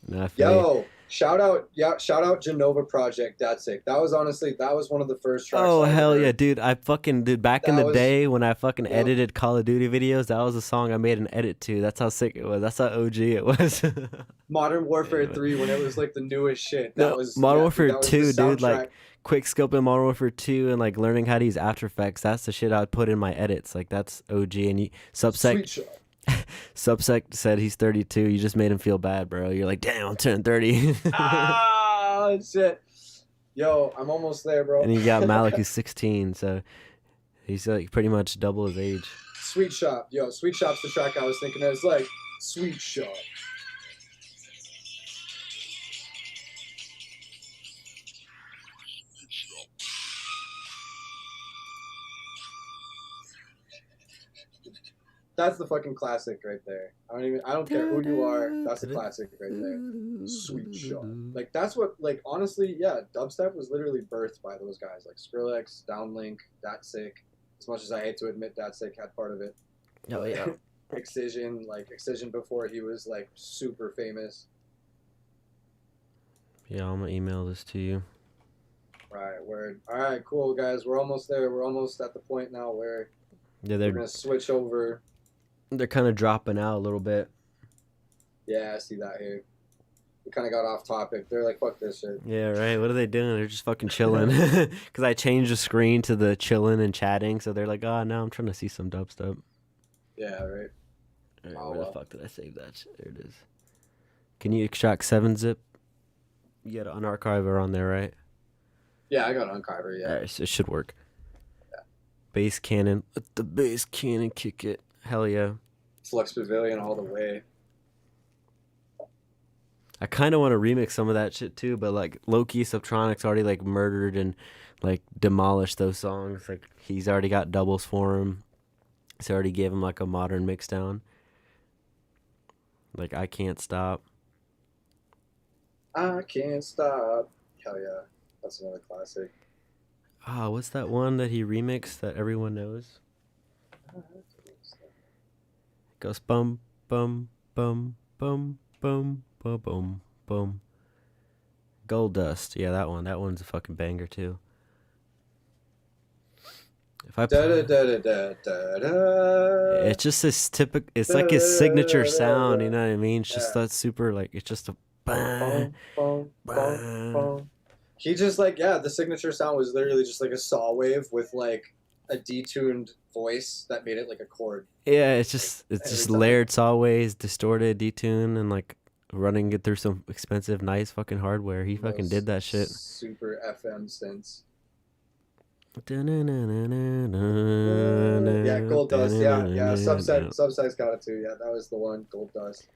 Nah, Yo, shout out Genova Project. That's it. That was one of the first tracks. Oh I hell heard. yeah, dude! Back in the day when I fucking edited Call of Duty videos, that was a song I made an edit to. That's how sick it was. That's how OG it was. Modern Warfare 3 when it was like the newest shit. That was Modern Warfare 2, dude. Soundtrack. Like quick scope in Modern Warfare 2 and like learning how to use After Effects. That's the shit I'd put in my edits. Like that's OG. And Subsec said he's 32. You just made him feel bad, bro. You're like, damn, I'm turning 30. Ah, shit. Yo, I'm almost there, bro. And you got Malik who's 16, so he's like pretty much double his age. Sweet Shop. Yo, Sweet Shop's the track I was thinking of. It's like, Sweet Shop. That's the fucking classic right there. I don't care who you are. That's a classic right there. Sweet Shop. Like that's what, like honestly, yeah, dubstep was literally birthed by those guys like Skrillex, Downlink, Datsik. As much as I hate to admit, Datsik had part of it. Oh yeah. Excision before he was like super famous. Yeah, I'm gonna email this to you. Right, word. All right, cool guys. We're almost there. We're almost at the point now where Yeah, we're gonna switch over. They're kind of dropping out a little bit. Yeah, I see that here. We kind of got off topic. They're like, fuck this shit. Yeah, right. What are they doing? They're just fucking chilling. Because I changed the screen to the chilling and chatting, so they're like, oh, now I'm trying to see some dubstep. Yeah, right. Right, where the fuck did I save that? There it is. Can you extract 7-zip? You got an archiver on there, right? Yeah, I got an archiver, yeah. Alright, so it should work. Yeah. Bass cannon. Let the bass cannon kick it. Hell yeah. Flux Pavilion all the way. I kind of want to remix some of that shit too, but like low-key Subtronics already like murdered and like demolished those songs. Like he's already got doubles for him. He's already gave him like a modern mix down. Like I Can't Stop. I Can't Stop. Hell yeah. That's another classic. Ah, what's that one that he remixed that everyone knows? It goes bum bum bum bum bum bum bum bum. Gold Dust. Yeah, that one. That one's a fucking banger too. If I Da da da da da da. it's just this typical. It's like his signature sound. You know what I mean? It's just that super like. It's just a. Boom, boom, boom, boom. He just like the signature sound was literally just like a saw wave with like a detuned voice that made it like a chord. Yeah, it's just time. layered saw waves, distorted, detuned, and like running it through some expensive, nice fucking hardware. He fucking did that shit. Super FM synths. Yeah, Yeah, Gold Dust. Yeah. Subside's got it too. Yeah, that was the one. Gold Dust.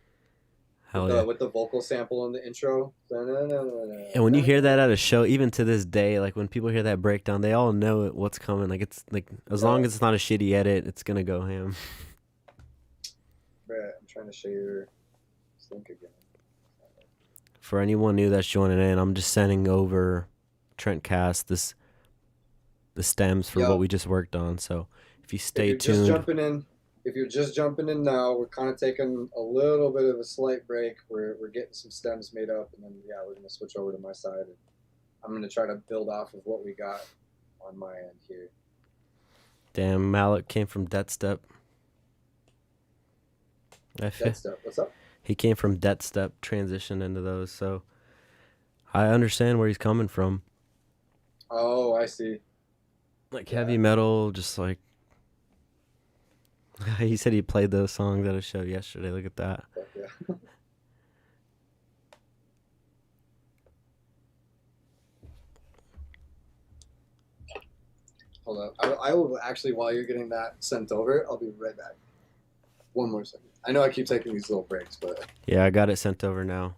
Hell yeah. With the vocal sample in the intro. And when you hear that at a show, even to this day, like when people hear that breakdown, they all know what's coming. Like it's like as long as it's not a shitty edit, it's gonna go ham. Right, I'm trying to share your link again. For anyone new that's joining in, I'm just sending over Trentcast the stems for what we just worked on. So if you stay tuned. If you're just jumping in now, we're kind of taking a little bit of a slight break. We're getting some stems made up, and then we're gonna switch over to my side. And I'm gonna try to build off of what we got on my end here. Damn, Malik came from Death Step. Death Step, what's up? He came from Death Step, transitioned into those, so I understand where he's coming from. Oh, I see. Like heavy metal, just like. He said he played those songs at a show yesterday. Look at that. Yeah. Hold up. I will actually, while you're getting that sent over, I'll be right back. One more second. I know I keep taking these little breaks, but... Yeah, I got it sent over now.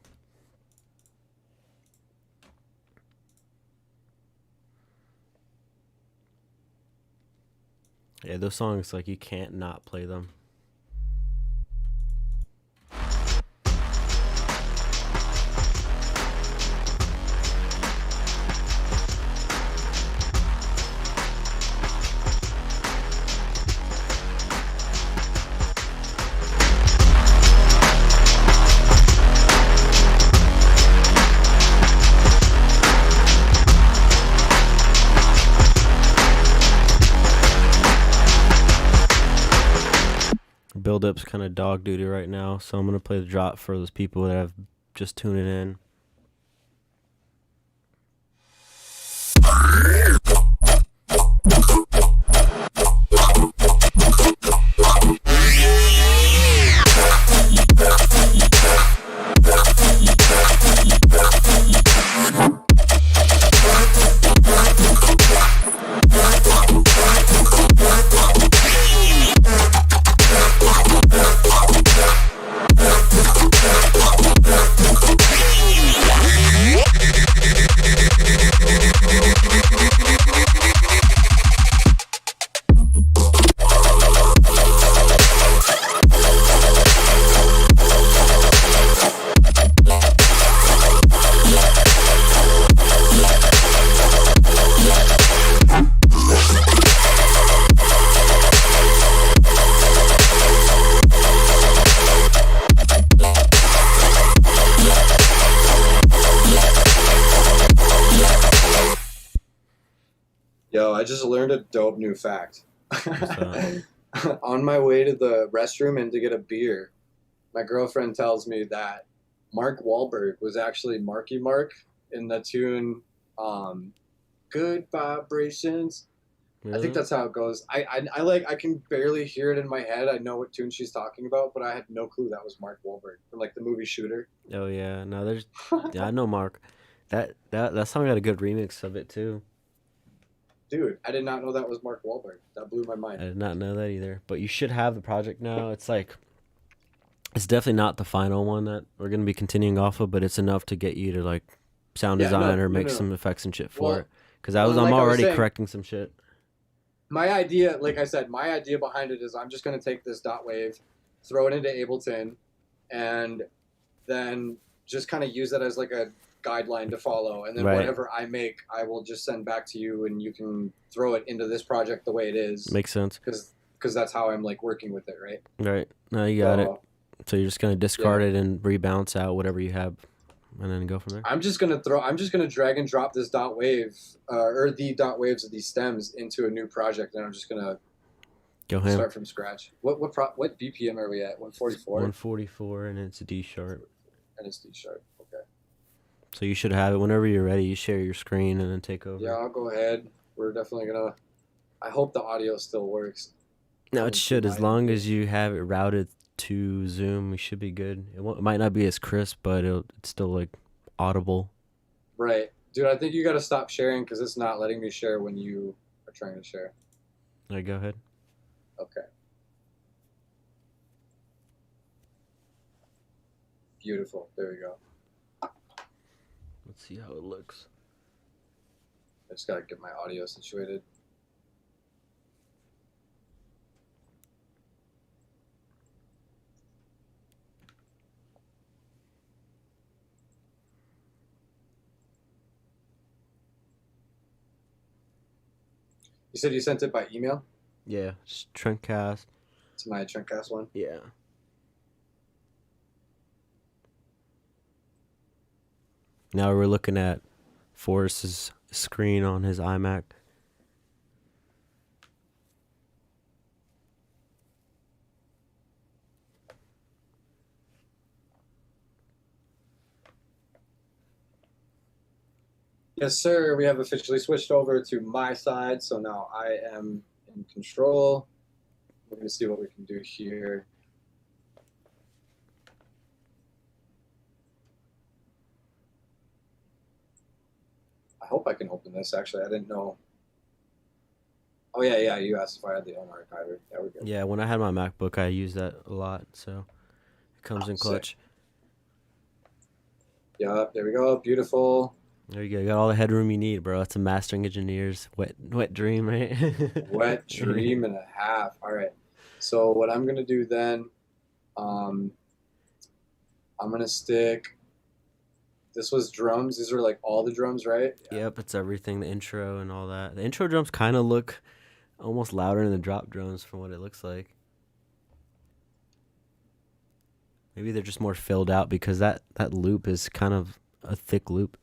Yeah, those songs, like, you can't not play them. Build-up's kind of dog duty right now, so I'm going to play the drop for those people that have just tuned in. Yo, I just learned a dope new fact. On my way to the restroom and to get a beer, my girlfriend tells me that Mark Wahlberg was actually Marky Mark in the tune Good Vibrations. Really? I think that's how it goes. I can barely hear it in my head. I know what tune she's talking about, but I had no clue that was Mark Wahlberg from like the movie Shooter. Oh yeah, no, there's yeah, I know Mark. That song got a good remix of it too. Dude, I did not know that was Mark Wahlberg. That blew my mind. I did not know that either. But you should have the project now. It's like, it's definitely not the final one that we're gonna be continuing off of, but it's enough to get you to like sound design or make some effects and shit for it. Because I'm already correcting some shit. My idea, like I said, my idea behind it is I'm just gonna take this dot wave, throw it into Ableton, and then just kind of use that as like a guideline to follow, and then whatever I make, I will just send back to you, and you can throw it into this project the way it is. Makes sense. Because that's how I'm like working with it, right? Right. No, you got it. So you're just gonna discard it and rebounce out whatever you have and then go from there. I'm just gonna drag and drop this dot wave, or the dot waves of these stems into a new project, and I'm just gonna Go ham. start from scratch. What BPM are we at? 144. 144, and it's a D sharp. And it's D sharp. Okay. So you should have it whenever you're ready. You share your screen and then take over. Yeah, I'll go ahead. We're definitely gonna. I hope the audio still works. No, it should. As long as you have it routed to Zoom, we should be good. It might not be as crisp, but it's still like audible. Right, dude. I think you gotta stop sharing because it's not letting me share when you are trying to share. All right, go ahead. Okay. Beautiful. There we go. Let's see how it looks. I just gotta get my audio situated. You said you sent it by email? Yeah, just Trentcast. It's my Trentcast one? Yeah. Now we're looking at Forrest's screen on his iMac. Yes, sir. We have officially switched over to my side, so now I am in control. We're going to see what we can do here. I hope I can open this, actually. I didn't know. Oh, yeah, you asked if I had the own archiver. Yeah, we're good. Yeah, when I had my MacBook, I used that a lot, so it comes in clutch. Sick. Yeah, there we go. Beautiful. There you go. You got all the headroom you need, bro. It's a mastering engineer's wet dream, right? Wet dream and a half. All right. So what I'm gonna do then, I'm gonna stick. This was drums. These are like all the drums, right? Yeah. Yep, it's everything. The intro and all that. The intro drums kind of look almost louder than the drop drums from what it looks like. Maybe they're just more filled out because that loop is kind of a thick loop.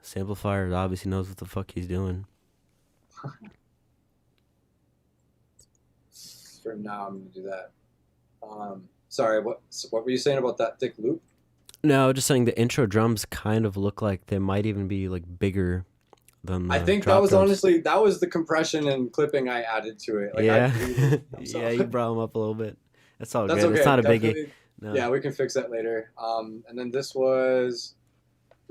Samplifier obviously knows what the fuck he's doing. For now, I'm gonna do that. Sorry, what were you saying about that thick loop? No, just saying the intro drums kind of look like they might even be like bigger than the I think drop that was drums. honestly the compression and clipping I added to it. Like, yeah, so. yeah, you brought them up a little bit. That's all That's good. okay. It's not a Definitely. biggie. No. Yeah, we can fix that later. And then this was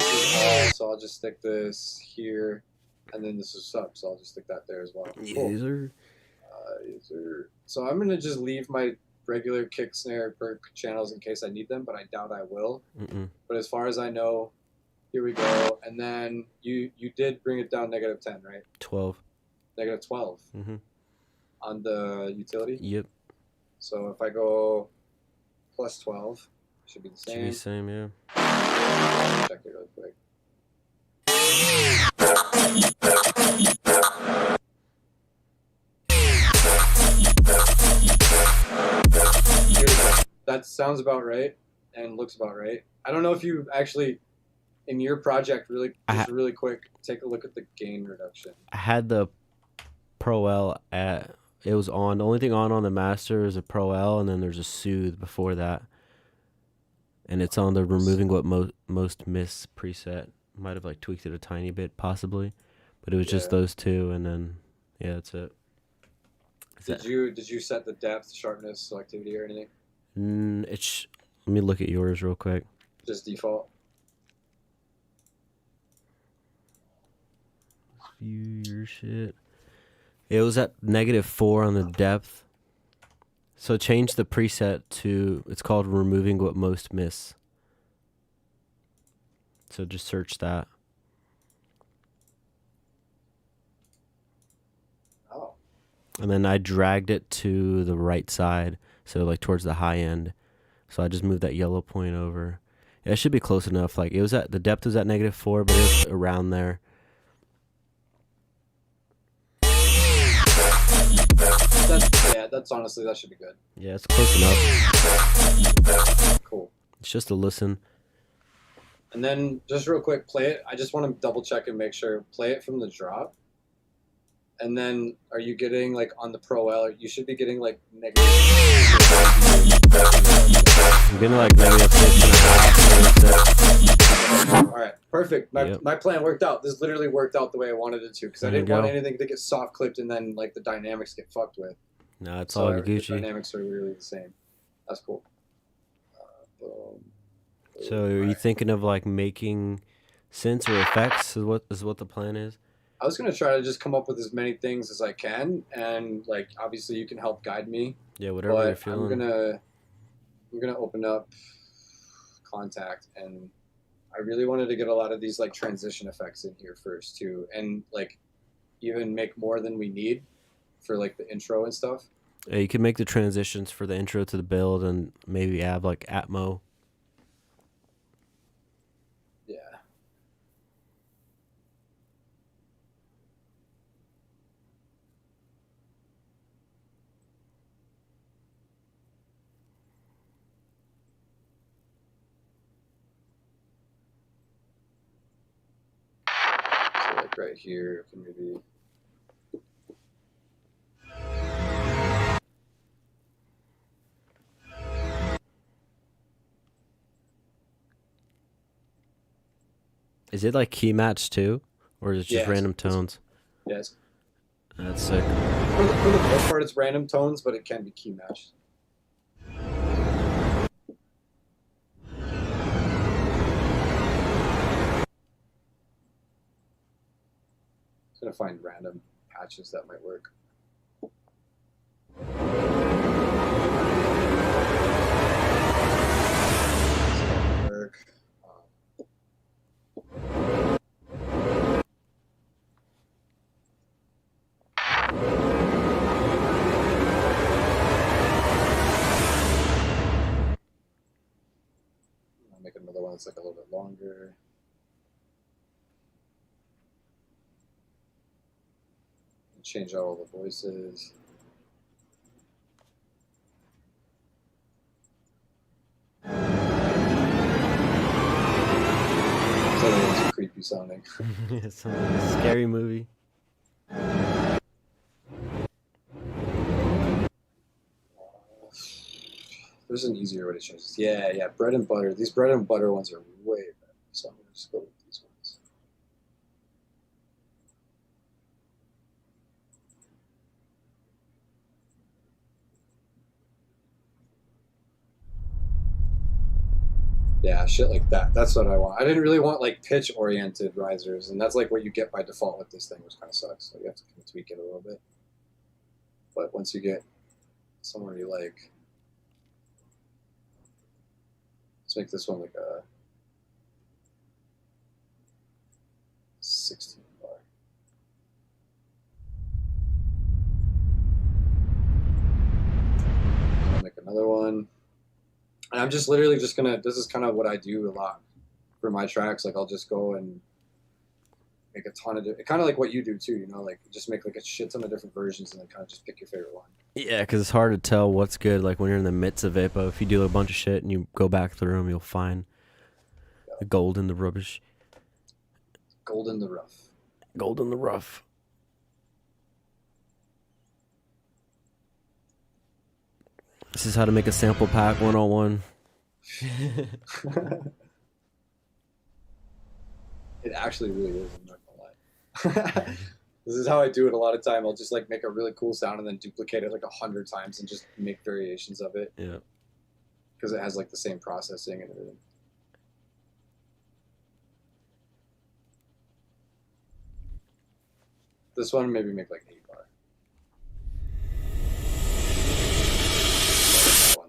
all, so I'll just stick this here, and then this is sub, so I'll just stick that there as well. Cool. Yes, sir. Yes, sir. So I'm gonna just leave my regular kick, snare, perk channels in case I need them, but I doubt I will. But as far as I know, here we go. And then you did bring it down -10, right? 12. -12 on the utility. Yep. So if I go +12, should be the same. Should be the same, yeah. Check it real quick. That sounds about right and looks about right. I don't know if you actually, in your project, really quick, take a look at the gain reduction. I had the Pro L at, it was on. The only thing on the master is a Pro L, and then there's a Soothe before that. And it's on the removing what most miss preset. Might have like tweaked it a tiny bit, possibly, but it was just those two, and then yeah, that's it. Did you set the depth, sharpness, selectivity, or anything? Let me look at yours real quick. Just default. View your shit. It was at -4 on the depth. So change the preset to, it's called removing what most miss. So just search that. Oh. And then I dragged it to the right side, so like towards the high end. So I just moved that yellow point over. Yeah, it should be close enough. Like it was at, the depth was at -4, but it was around there. That's honestly, that should be good. Yeah, it's close enough. Cool. It's just a listen. And then just real quick, play it. I just want to double check and make sure. Play it from the drop. And then, are you getting like on the Pro L? You should be getting like negative. I'm getting like -6.5. All right, perfect. My plan worked out. This literally worked out the way I wanted it to, because I didn't want anything to get soft clipped and then like the dynamics get fucked with. No, it's all Gucci. The dynamics are really the same. That's cool. Boom. So are you thinking of like making synths or effects? Is what the plan is? I was gonna try to just come up with as many things as I can, and like obviously you can help guide me. Yeah, whatever you're feeling. I'm gonna open up Contact, and I really wanted to get a lot of these like transition effects in here first too, and like even make more than we need for like the intro and stuff. Yeah, you can make the transitions for the intro to the build, and maybe add like Atmo. Yeah. So like right here, can maybe. Is it like key match too, or is it just random tones? Yes. That's sick. For the most part, it's random tones, but it can be key matched. I'm gonna find random patches that might work. Make another one that's like a little bit longer. Change out all the voices. So that was creepy sounding. It sounds like a scary movie. There's an easier way to change this. Yeah, bread and butter. These bread and butter ones are way better. So I'm gonna just go with these ones. Yeah, shit like that. That's what I want. I didn't really want like pitch-oriented risers, and that's like what you get by default with this thing, which kind of sucks. So you have to kind of tweak it a little bit. But once you get somewhere you like, let's make this one like a 16 bar. I'll make another one. And I'm just literally just gonna, this is kind of what I do a lot for my tracks. Like I'll just go and make a ton of, kind of like what you do too, you know, like just make like a shit ton of different versions and then kind of just pick your favorite one. Yeah, because it's hard to tell what's good like when you're in the midst of it, but if you do a bunch of shit and you go back through them, you'll find the gold in the rubbish. Gold in the rough. Gold in the rough. This is how to make a sample pack 101. It actually really is, I'm not gonna lie. This is how I do it a lot of time. I'll just like make a really cool sound and then duplicate it like 100 times and just make variations of it. Yeah. Because it has like the same processing and everything. This one maybe make like 8 bar.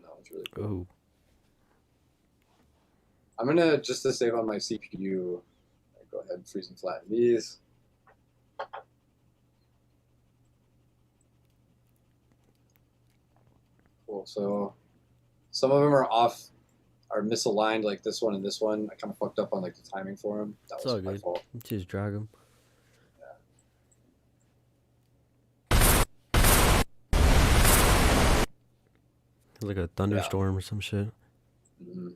That one's really cool. Ooh. I'm gonna, just to save on my CPU, go ahead and freeze and flatten these. Cool. So some of them are off, are misaligned, like this one and this one. I kind of fucked up on like the timing for them. That It's was all my good. fault. Just drag them. Like a thunderstorm or some shit. Mm-hmm.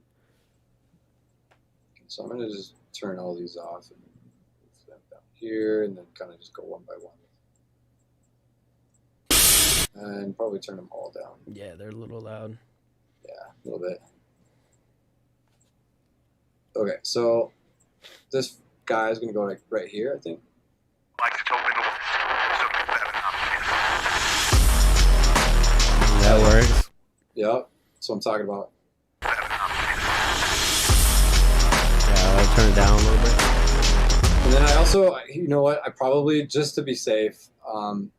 So I'm gonna just turn all these off and move them down here, and then kind of just go one by one, and probably turn them all down. Yeah, they're a little loud. Yeah, a little bit. Okay, so this guy is gonna go like right here, I think. Likes to open doors. So better not miss. That works. Yep. So I'm talking about. Yeah, I'll turn it down a little bit. And then I also, you know what? I probably, just to be safe, I'm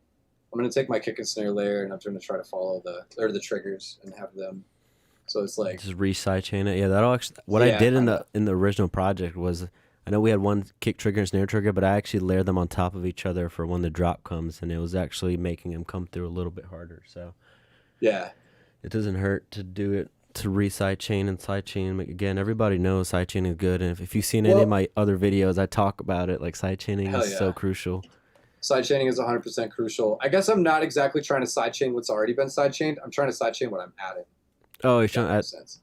gonna take my kick and snare layer, and I'm gonna try to follow the triggers and have them. So it's like Just re-sidechain it. Yeah, that'll actually. What I did in the original project was, I know we had one kick trigger and snare trigger, but I actually layered them on top of each other for when the drop comes, and it was actually making them come through a little bit harder. So yeah, it doesn't hurt to do it, to re-sidechain and sidechain. Again, everybody knows sidechaining is good, and if you've seen any of my other videos, I talk about it. Like sidechaining is so crucial. Sidechaining is 100% crucial. I guess I'm not exactly trying to sidechain what's already been sidechained. I'm trying to sidechain what I'm adding. Oh, you're trying to add. Sense.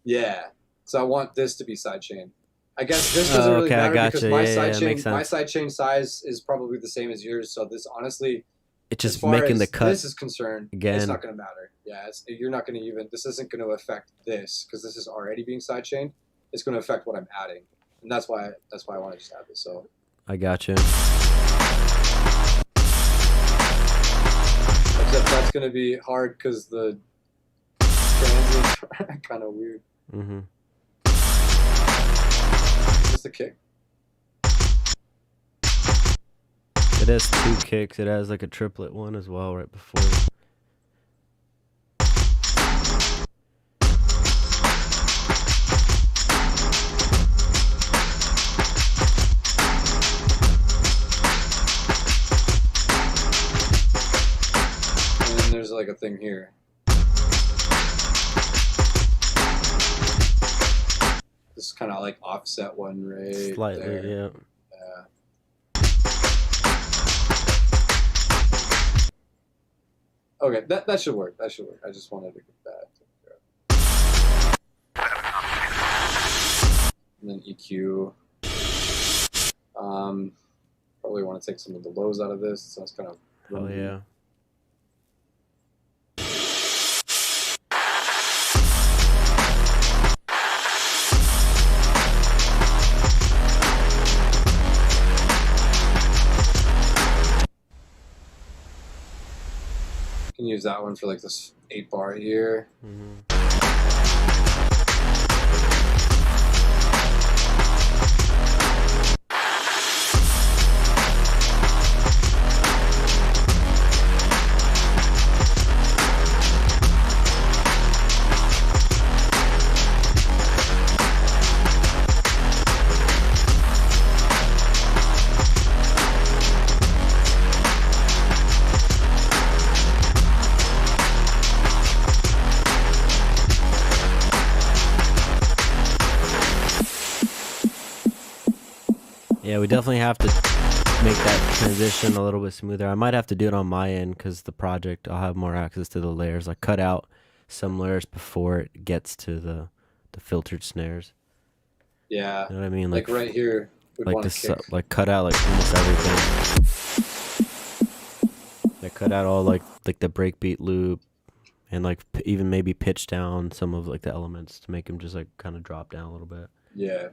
Yeah, so I want this to be sidechained. I guess this doesn't really matter because my sidechain size is probably the same as yours. So this honestly, it's just making the cut. This is concerned. Again, it's not going to matter. Yeah, you're not going to even. This isn't going to affect this because this is already being sidechained. It's going to affect what I'm adding, and that's why I want to just add this. So I got you. Except that's going to be hard because the transients are kind of weird. Mm-hmm. Just a kick. It has 2 kicks. It has like a triplet one as well right before. And then there's like a thing here. This kind of like offset one right Slightly, there. yeah. Okay, that should work. That should work. I just wanted to get that taken care of. And then EQ. Probably want to take some of the lows out of this. So it's kind of. Oh yeah. Can use that one for like this 8-bar here. Mm-hmm. Yeah, we definitely have to make that transition a little bit smoother. I might have to do it on my end because the project, I'll have more access to the layers. Like cut out some layers before it gets to the filtered snares. Yeah. You know what I mean? Like right here. Like like cut out like almost everything. Like cut out all like the breakbeat loop, and like even maybe pitch down some of like the elements to make them just like kind of drop down a little bit. Yeah.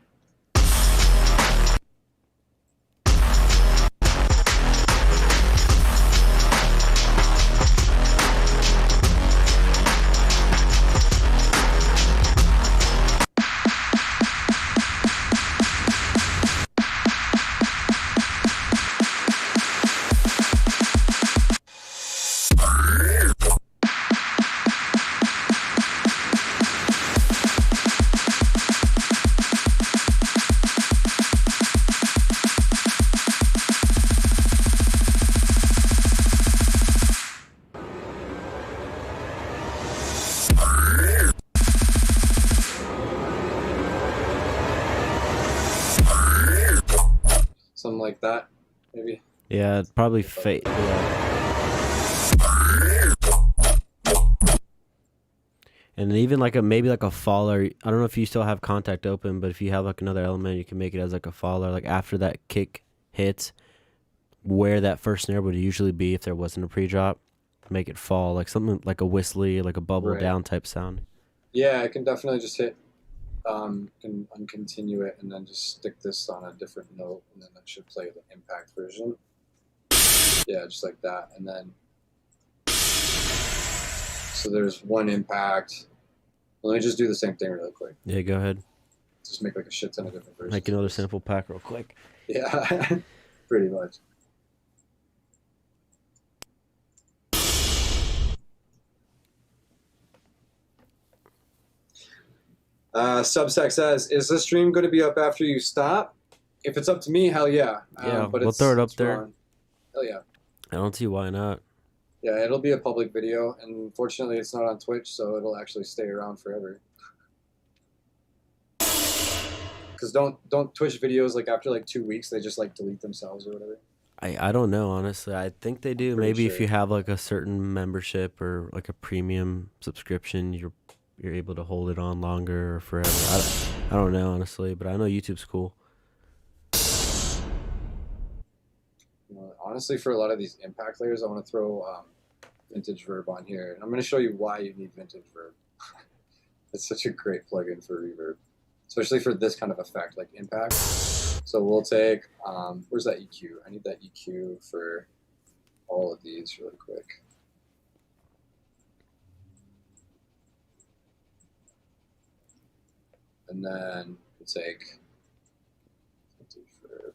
Something like that, maybe. Yeah, probably fade. Yeah. And even like maybe like a faller. I don't know if you still have contact open, but if you have like another element, you can make it as like a faller. Like after that kick hits, where that first snare would usually be if there wasn't a pre-drop, make it fall like something like a whistly, like a bubble Right. down type sound. Yeah, I can definitely just hit can uncontinue it and then just stick this on a different note, and then that should play the impact version. Yeah, just like that, and then so there's one impact. Let me just do the same thing really quick. Yeah, go ahead. Just make like a shit ton of different versions. Make another sample pack real quick. Yeah, pretty much. Subsec says, "Is this stream going to be up after you stop? If it's up to me, hell yeah. Yeah, but we'll throw it up there. Wrong. Hell yeah. I don't see why not. Yeah, it'll be a public video, and fortunately, it's not on Twitch, so it'll actually stay around forever. Because don't Twitch videos like after like 2 weeks they just like delete themselves or whatever. I don't know, honestly. I think they do. Pretty Maybe if sure. you have like a certain membership or like a premium subscription, you're able to hold it on longer or forever. I don't know, honestly, but I know YouTube's cool. Honestly, for a lot of these impact layers, I want to throw vintage verb on here. And I'm going to show you why you need vintage verb. It's such a great plugin for reverb, especially for this kind of effect, like impact. So we'll take, where's that EQ? I need that EQ for all of these really quick. And then we'll take vintage verb.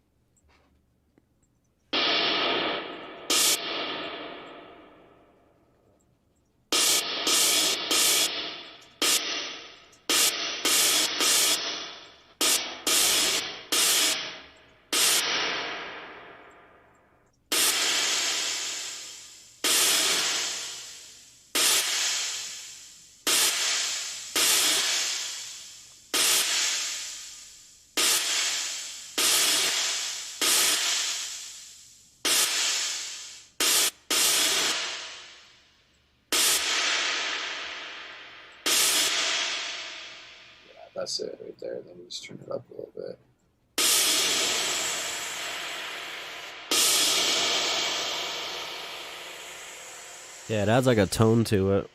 That's it right there. Then we just turn it up a little bit. Yeah, it adds like a tone to it.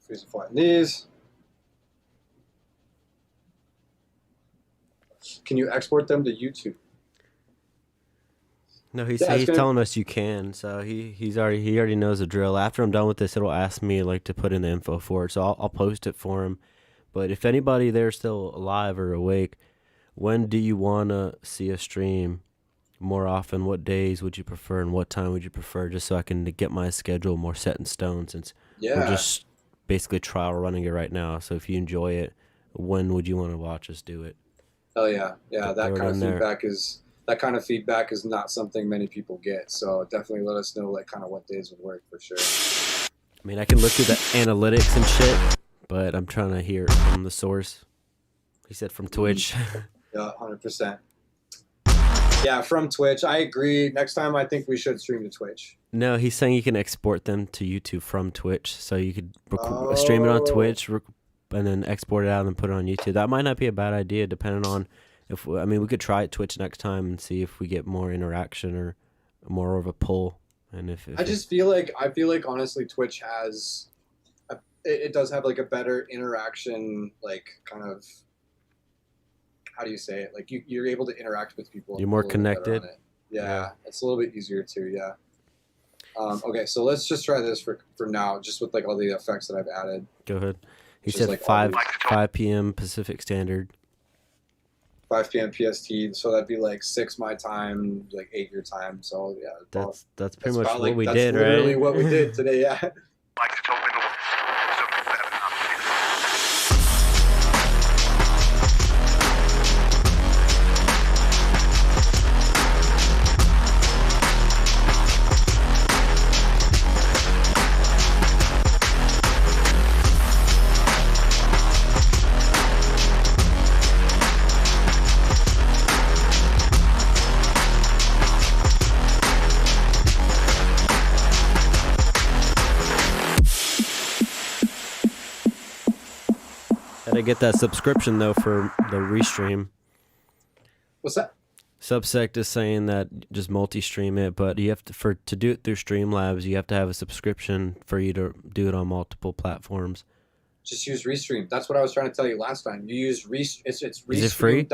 Freeze and flatten these. Can you export them to YouTube? No, Yeah, he's it's gonna- telling us you can. So he already knows the drill. After I'm done with this, it'll ask me like to put in the info for it. So I'll post it for him. But if anybody there's still alive or awake, when do you wanna see a stream more often? What days would you prefer, and what time would you prefer? Just so I can get my schedule more set in stone, since Yeah. we're just basically trial running it right now. So if you enjoy it, when would you want to watch us do it? Hell yeah. Yeah, Throw that it kind of in there. feedback is not something many people get. So definitely let us know like kind of what days would work for sure. I mean, I can look through the analytics and shit, but I'm trying to hear it from the source. He said from Twitch. Yeah, 100%. Yeah, from Twitch. I agree. Next time I think we should stream to Twitch. No, he's saying you can export them to YouTube from Twitch, so you could stream it on Twitch and then export it out and put it on YouTube. That might not be a bad idea, depending on if we could try it Twitch next time and see if we get more interaction or more of a pull. And if I feel like honestly Twitch has it does have like a better interaction, like kind of, how do you say it? Like you're able to interact with people. You're more a little bit better connected. on it. Yeah, it's a little bit easier too. Yeah. Okay, so let's just try this for now, just with like all the effects that I've added. Go ahead. He Which is said like 5 p.m. Pacific Standard. 5 p.m. PST, so that'd be like 6 my time, like 8 your time. So yeah, That's pretty much about, what we that's did, literally right? what we did today. Yeah. Likes to open doors. Something better than I'm seeing. to get that subscription though for the restream. What's that? Subsect is saying that just multi-stream it, but you have to do it through Streamlabs, you have to have a subscription for you to do it on multiple platforms. Just use Restream. That's what I was trying to tell you last time. You use it's Restream. Is it free?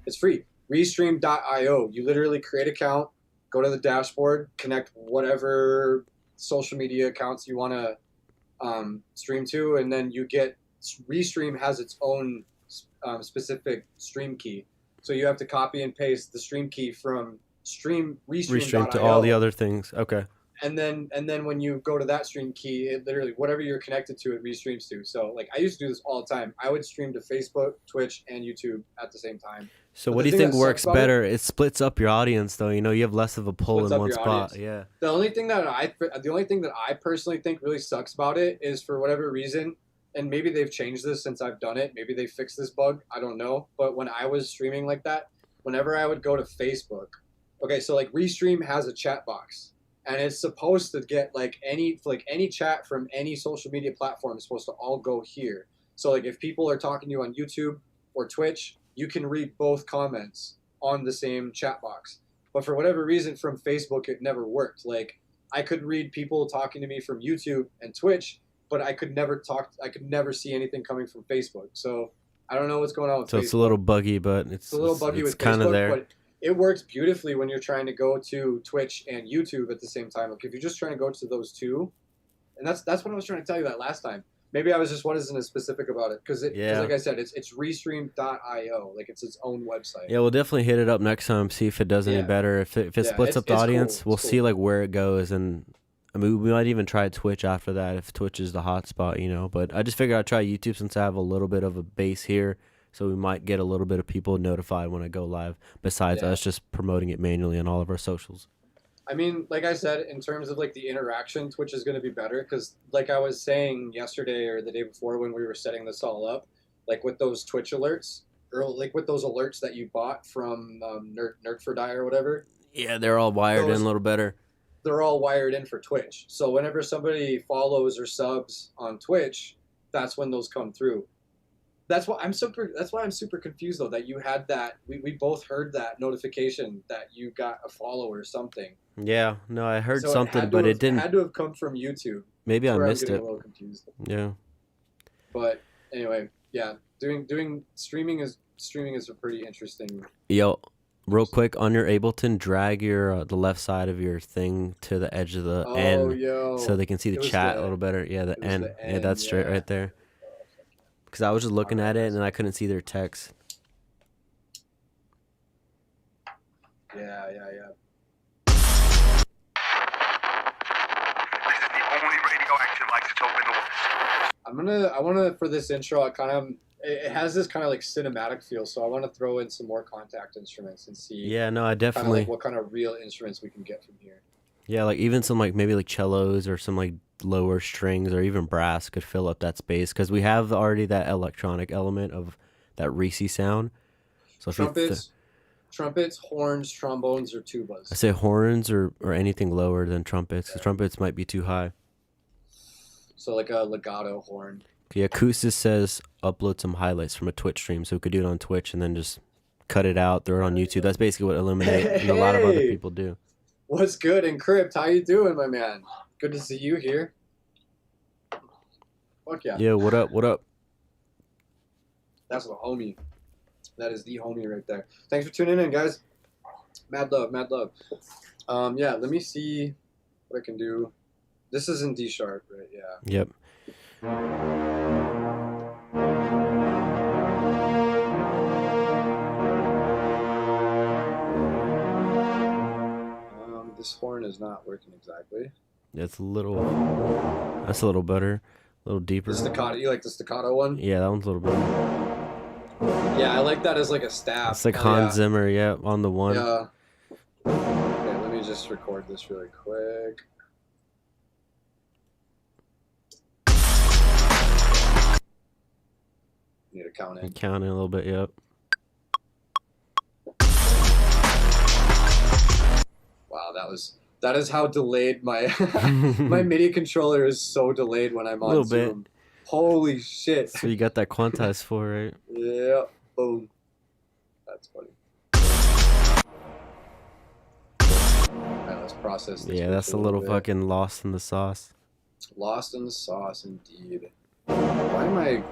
It's free. Restream.io. You literally create an account, go to the dashboard, connect whatever social media accounts you want to stream to, and then you get Restream has its own specific stream key. So you have to copy and paste the stream key from Restream to all the other things. Okay. And then when you go to that stream key, it literally whatever you're connected to, it restreams to. So like I used to do this all the time. I would stream to Facebook, Twitch, and YouTube at the same time. So what do you think works better? It splits up your audience, though. You know, you have less of a pull in one spot. Yeah. The only thing that I personally think really sucks about it is for whatever reason, and maybe they've changed this since I've done it. Maybe they fixed this bug. I don't know. But when I was streaming like that, whenever I would go to Facebook, okay, so like Restream has a chat box. And it's supposed to get like any chat from any social media platform is supposed to all go here. So like if people are talking to you on YouTube or Twitch, you can read both comments on the same chat box. But for whatever reason from Facebook, it never worked. Like I could read people talking to me from YouTube and Twitch, but I could never see anything coming from Facebook. So I don't know what's going on with Facebook. It's a little buggy, but it's a little buggy with kind of there. But it works beautifully when you're trying to go to Twitch and YouTube at the same time. Like if you're just trying to go to those two, and that's what I was trying to tell you that last time. Maybe I wasn't as specific about it because like I said, it's Restream.io. Like it's its own website. Yeah, we'll definitely hit it up next time. See if it does any better. If it splits up the audience, we'll see like where it goes, and I mean we might even try Twitch after that if Twitch is the hot spot, you know. But I just figured I'd try YouTube since I have a little bit of a base here. So we might get a little bit of people notified when I go live, besides us just promoting it manually on all of our socials. I mean, like I said, in terms of like the interaction, Twitch is going to be better because like I was saying yesterday or the day before when we were setting this all up, like with those Twitch alerts, or like with those alerts that you bought from Nerd for Die or whatever. Yeah, they're all wired in a little better. They're all wired in for Twitch. So whenever somebody follows or subs on Twitch, that's when those come through. That's why I'm super confused though that you had that. We both heard that notification that you got a follow or something. Yeah, no, I heard something, but it didn't. It had to have come from YouTube. Maybe I missed it. A little confused. Yeah. But anyway, yeah, doing streaming is a pretty interesting. Yo, real quick on your Ableton, drag your the left side of your thing to the edge of the N, so they can see the chat a little better. Yeah, the N. Yeah, that's straight right there. Because I was just looking at it and I couldn't see their text. Yeah. This is the only radioactive isotope in the West. I wanna for this intro, it has this kind of like cinematic feel, so I want to throw in some more contact instruments and see. Yeah, no, I definitely. Like what kind of real instruments we can get from here. Yeah, like even some like maybe like cellos or some like lower strings or even brass could fill up that space because we have already that electronic element of that Reese sound. So trumpets, horns, trombones, or tubas. I say horns or anything lower than trumpets. The trumpets might be too high. So like a legato horn. Okay, Acoustic says upload some highlights from a Twitch stream, so we could do it on Twitch and then just cut it out, throw it on YouTube. That's basically what Illuminate and a lot of other people do. What's good, Encrypt? How you doing, my man? Good to see you here. Fuck yeah. Yeah, what up? What up? That's the homie. That is the homie right there. Thanks for tuning in, guys. Mad love, mad love. Yeah, let me see what I can do. This is in D sharp, right? Yeah. Yep. This horn is not working exactly. That's a little better. A little deeper. The staccato. You like the staccato one? Yeah, that one's a little better. Yeah, I like that as like a staff. It's like Hans Zimmer, yeah, on the one. Yeah. Okay, let me just record this really quick. Need to count in. Count in a little bit, yep. Wow, that is how delayed my my MIDI controller is. So delayed when I'm on Zoom. Holy shit. So you got that quantized for, right? Yeah. Boom. That's funny. Alright, let's process this. Yeah, bitch that's a little bit. fucking lost in the sauce. Lost in the sauce, indeed. Why am I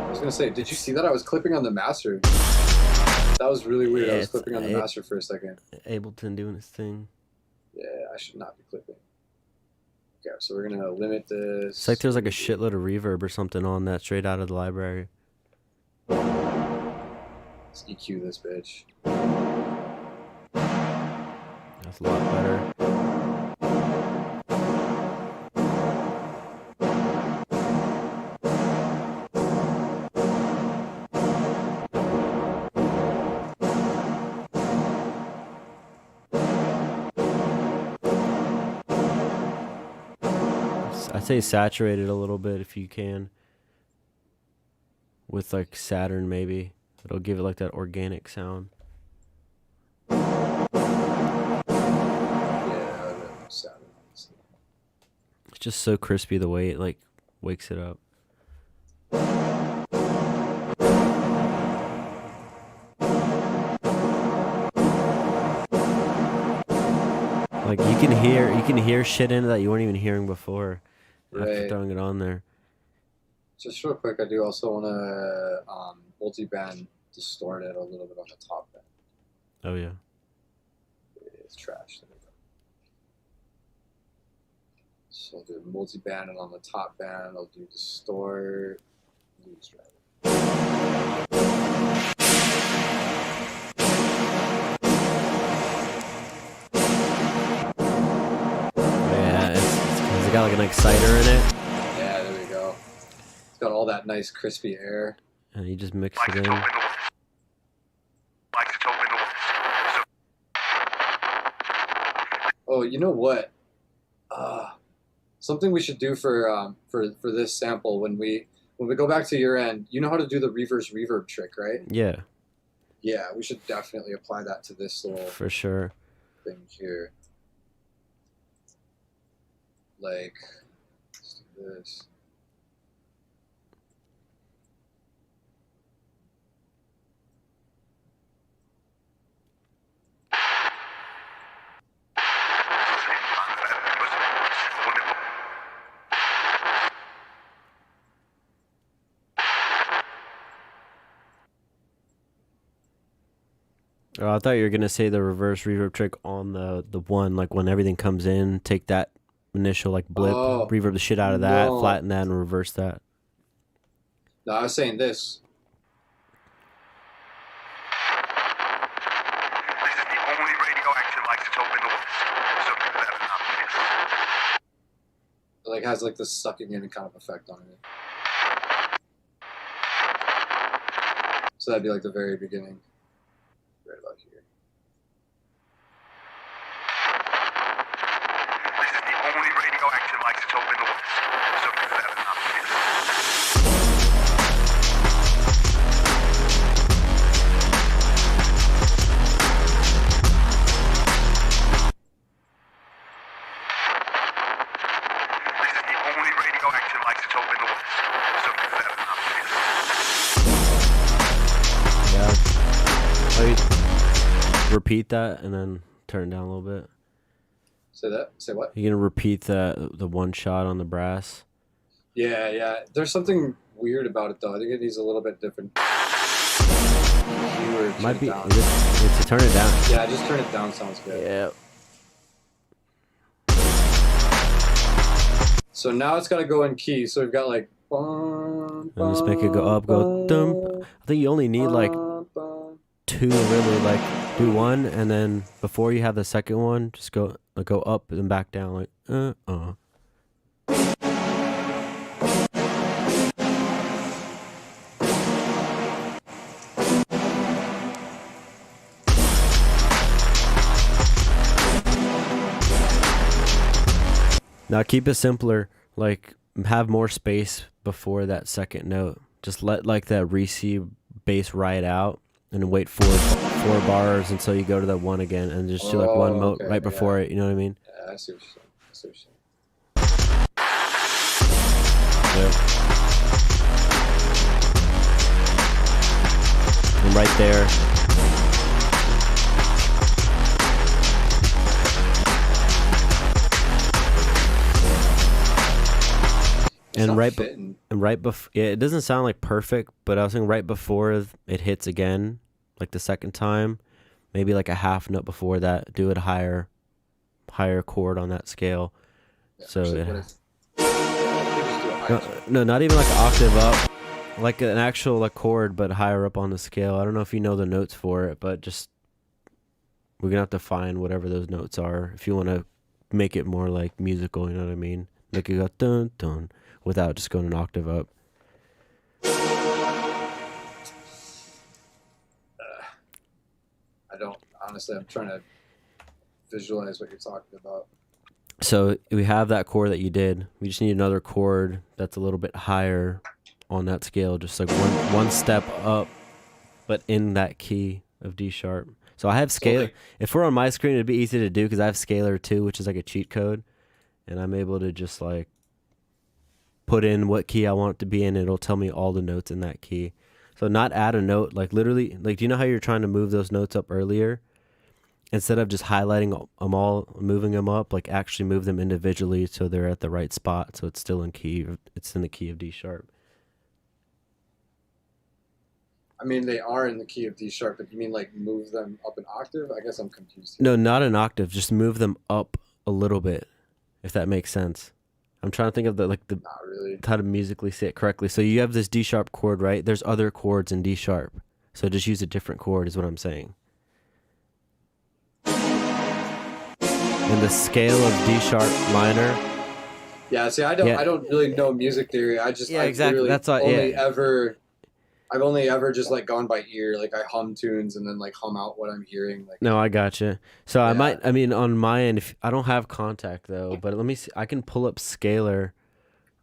was gonna say, did you see that I was clipping on the master? That was really weird. Yeah, I was clipping on the master for a second. Ableton doing his thing. Yeah, I should not be clipping. Okay, so we're gonna limit this. It's like there's like a shitload of reverb or something on that straight out of the library. Let's EQ this bitch. That's a lot better. I'd say saturate it a little bit if you can. With like Saturn maybe. It'll give it like that organic sound. Yeah, Saturn. It's just so crispy the way it like wakes it up. Like you can hear shit in it that you weren't even hearing before after Right. throwing it on there. Just real quick, I do also want to multi-band distort it a little bit on the top band. Oh yeah. It's trash. There we go. So I'll do multi-band, and on the top band, I'll do distort, lose driver. Yeah, it's 'cause it got like an exciter in it, Yeah, there we go. It's got all that nice crispy air. and you just mix Likes it it in. open doors. Likes it open doors. So Oh, you know what? Something we should do for this sample when we go back to your end. You know how to do the reverse reverb trick, right? Yeah, Yeah, we should definitely apply that to this little for sure. thing here. Like, let's do this. Oh, I thought you were gonna say the reverse reverb trick on the one, like when everything comes in, take that initial like blip, Oh, reverb the shit out of that, no. flatten that, and reverse that. No, I was saying this. This is the only radioactive isotope in the world. So you better not miss. It like has like this sucking in kind of effect on it. So that'd be like the very beginning. Right about here. This is the only radioactive isotope in the world. So you better not miss. This is the only radioactive isotope in the world. So you better not miss. Yeah. Oh, you repeat that and then turn it down a little bit. Say that. Say what? You're gonna repeat the one shot on the brass. Yeah, yeah. There's something weird about it though. I think it needs a little bit different. Fewer, Might be down. it's to turn it down. Yeah, just turn it down. Sounds good. Yeah. So now it's gotta go in key. So we've got like. Bum, And just make it go up, go thump. I think you only need like bum, bum. two, really. Like do one, and then before you have the second one, just go up and back down, like Now keep it simpler. Like have more space before that second note. Just let like that receive bass ride out, and wait four bars until you go to that one again, and just do like one note okay, right before yeah. it. You know what I mean? Yeah, I see what you're saying. I see what you're saying. Yep. And right there. And right before, yeah, it doesn't sound like perfect, but I was thinking right before it hits again, like the second time, maybe like a half note before that, do it higher chord on that scale. Yeah, so no, not even like an octave up, like an actual like chord, but higher up on the scale. I don't know if you know the notes for it, but just we're gonna have to find whatever those notes are if you want to make it more like musical. You know what I mean? Make it go dun dun without just going an octave up. I don't honestly. I'm trying to visualize what you're talking about. So we have that chord that you did. We just need another chord that's a little bit higher on that scale, just like one step up, but in that key of D sharp. So I have scalar. If we're on my screen, it'd be easy to do because I have scalar too, which is like a cheat code, and I'm able to just like put in what key I want it to be in. It'll tell me all the notes in that key. So not add a note, like literally, like do you know how you're trying to move those notes up earlier? Instead of just highlighting them all, moving them up, like actually move them individually so they're at the right spot. So it's still in key. It's in the key of D sharp. I mean, they are in the key of D sharp, but you mean like move them up an octave? I guess I'm confused here. No, not an octave. Just move them up a little bit, if that makes sense. I'm trying to think of not really how to musically say it correctly. So you have this D sharp chord, right? There's other chords in D sharp. So just use a different chord is what I'm saying. In the scale of D sharp minor. Yeah, see, I don't really know music theory. Exactly. That's all. I've only ever just like gone by ear. Like I hum tunes and then like hum out what I'm hearing. Like no, I gotcha. So yeah. I mean, on my end, I don't have Contact though, but let me see. I can pull up Scalar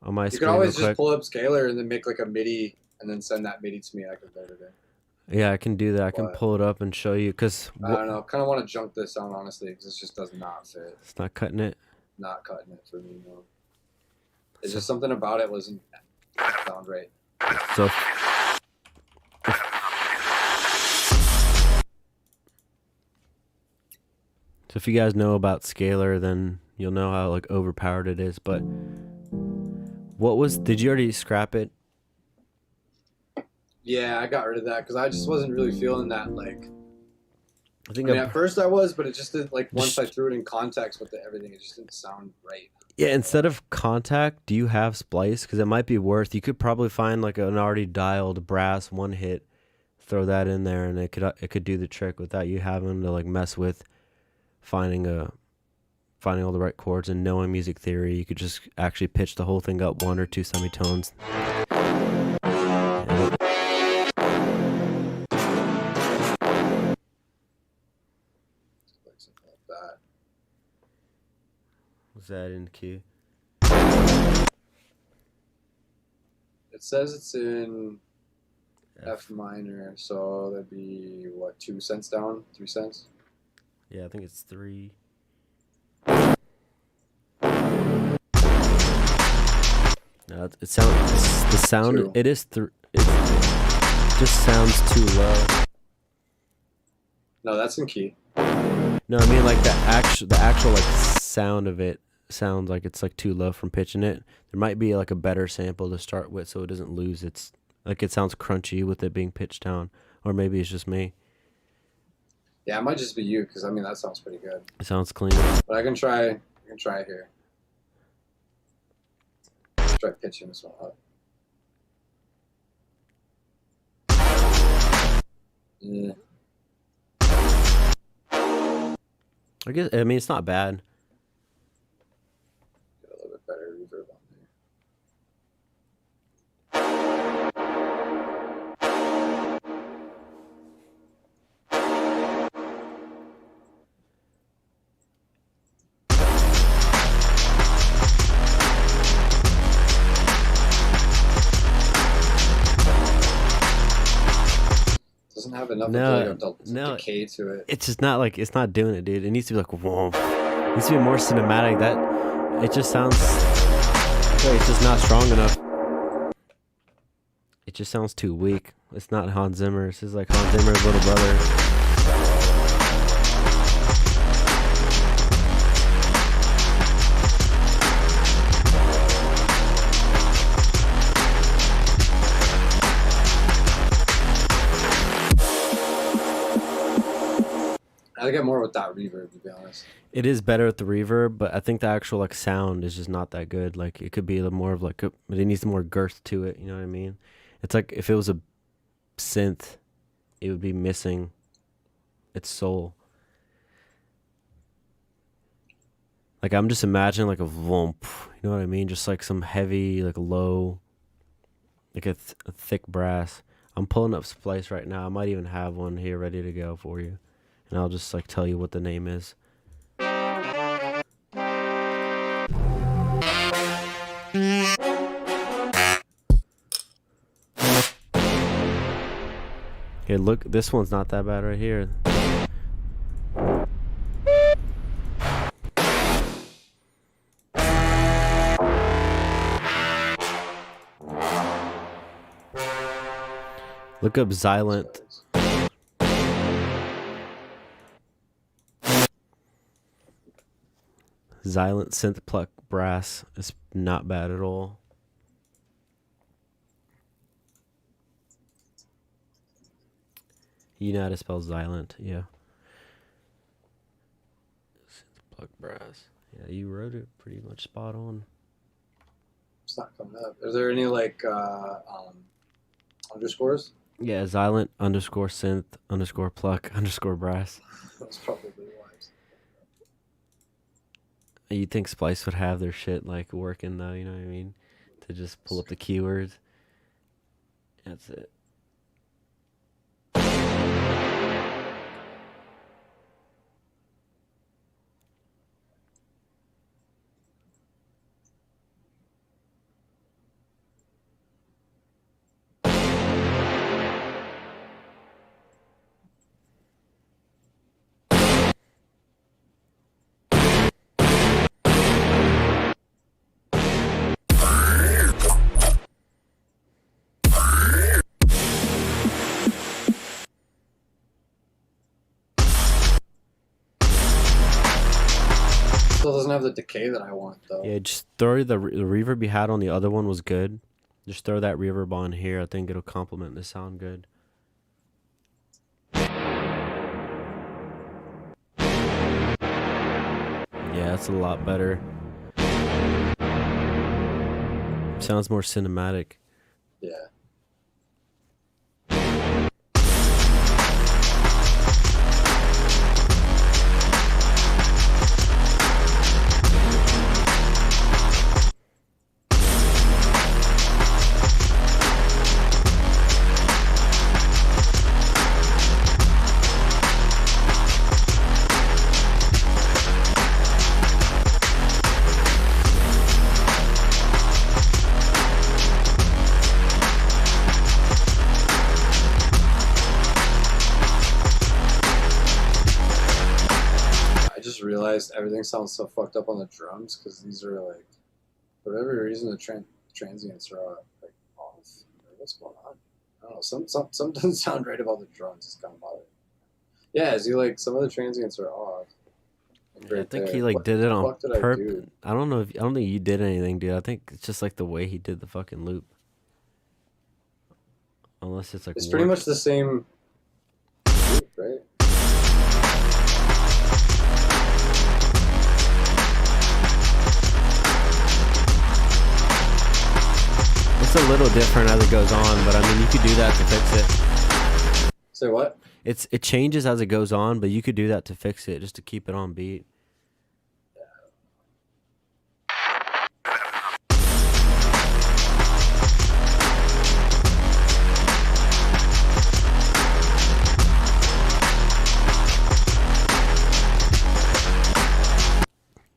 on my screen. You can always just pull up Scalar and then make like a MIDI and then send that MIDI to me. I can load it in. Yeah, I can do that. I can pull it up and show you because I don't know. Kind of want to junk this out honestly because it just does not fit. It's not cutting it. Not cutting it for me. No. It's just something about it wasn't sound right. So. So if you guys know about Scalar, then you'll know how like overpowered it is. But did you already scrap it? Yeah, I got rid of that because I just wasn't really feeling that like. I mean, at first I was, but it just didn't like once I threw it in context with everything, it just didn't sound right. Yeah, instead of Contact, do you have Splice? Because it might be worth. You could probably find like an already dialed brass one hit, throw that in there, and it could do the trick without you having to like mess with finding all the right chords and knowing music theory. You could just actually pitch the whole thing up 1 or 2 semitones. Was that in key? It says it's in F minor, so that'd be what, 2 cents down, 3 cents? Yeah, I think it's 3. No, it sounds. The sound. 2. It is. It just sounds too low. No, that's in key. No, I mean like the actual like sound of it sounds like it's like too low from pitching it. There might be like a better sample to start with, so it doesn't lose its. Like it sounds crunchy with it being pitched down, or maybe it's just me. Yeah, it might just be you, because I mean that sounds pretty good. It sounds clean. But I can try it here. Let's try pitching this one up. Yeah. I mean it's not bad. Get a little bit better reverb on there. Doesn't have enough decay to it. It's just not like it's not doing it, dude. It needs to be like whoa. It needs to be more cinematic. That it just sounds like it's just not strong enough. It just sounds too weak. It's not Hans Zimmer. This is like Hans Zimmer's little brother. I get more with that reverb, to be honest. It is better with the reverb, but I think the actual like sound is just not that good. Like it could be more of like it needs more girth to it. You know what I mean? It's like if it was a synth, it would be missing its soul. Like I'm just imagining like a vomp. You know what I mean? Just like some heavy, like low, like a thick brass. I'm pulling up Splice right now. I might even have one here ready to go for you. And I'll just like tell you what the name is. Okay, look, this one's not that bad right here. Look up Xylent. Xylent synth pluck brass. It's not bad at all. You know how to spell Xylent, yeah. Synth pluck brass. Yeah, you wrote it pretty much spot on. It's not coming up. Is there any like underscores? Yeah, Xylent underscore synth underscore pluck underscore brass. That's probably wise. You'd think Splice would have their shit like working though, you know what I mean? To just pull up the keywords. That's it. Still doesn't have the decay that I want though. Yeah, just throw the reverb you had on the other one was good. Just throw that reverb on here. I think it'll complement the sound good. Yeah, that's a lot better. Sounds more cinematic. Yeah. Realized everything sounds so fucked up on the drums because these are like, for whatever reason, the transients are like off. What's going on? I don't know. Some doesn't sound right about the drums. It's kind of bothering. Yeah, is he like some of the transients are off? Yeah, I think he like did it on purpose. I don't know if I don't think you did anything, dude. I think it's just like the way he did the fucking loop. Unless it's like it's pretty much the same loop, right? It's a little different as it goes on, but I mean, you could do that to fix it. Say what? It changes as it goes on, but you could do that to fix it, just to keep it on beat.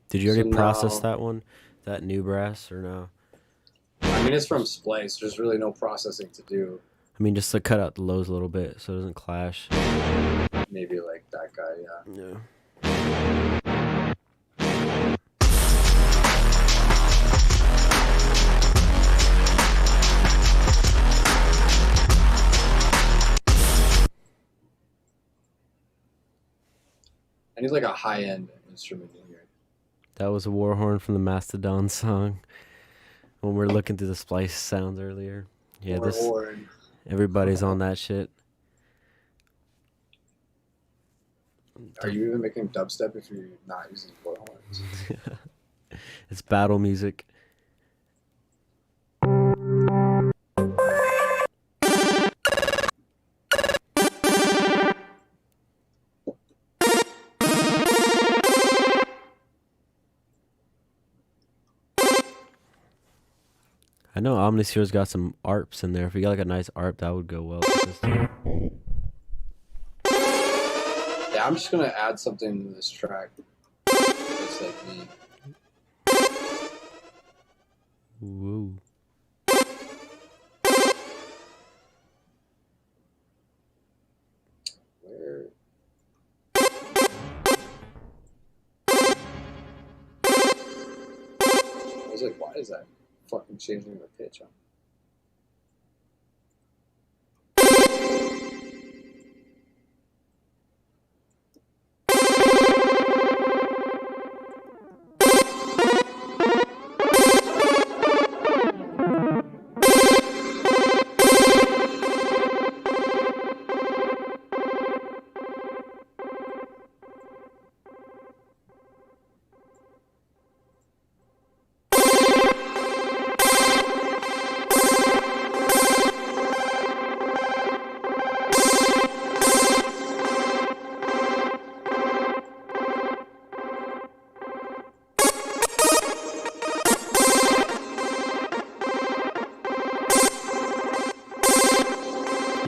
Did you already process that one? That new brass, or no? I mean, it's from Splice. There's really no processing to do. I mean, just to cut out the lows a little bit so it doesn't clash. Maybe like that guy, yeah. Yeah. like a high-end instrument in here. That was a war horn from the Mastodon song. When we were looking through the splice sounds earlier. Yeah, Horn. everybody's on that shit. Are you even making dubstep if you're not using war horns? It's battle music. I know Omnisphere's got some ARPs in there. If you got like a nice ARP, that would go well with this too. Yeah, I'm just gonna add something to this track. It's like me. Woo. Where? I was like, why is that fucking changing the pitch on?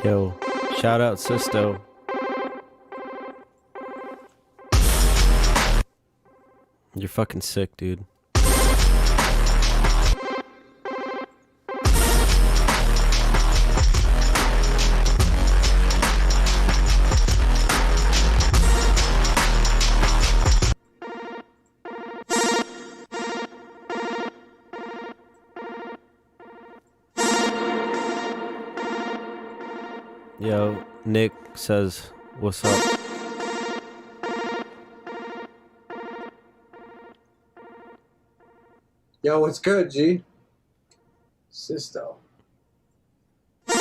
Yo, shout out Sisto. You're fucking sick, dude. Yo, Nick says, what's up? Yo, what's good, G? Sisto. You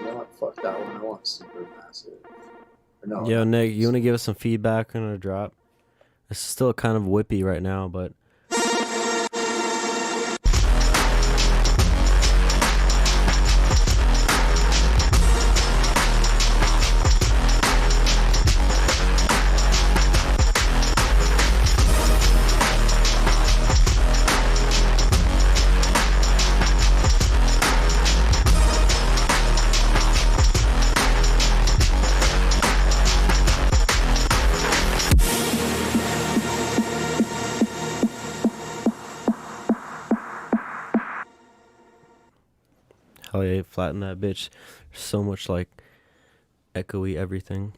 know what? Fuck that one. I want super massive. Or no, Yo, Nick, you want to give us some feedback on our drop? This is still kind of whippy right now, but... Hell yeah, flatten that bitch. There's so much like echoey everything.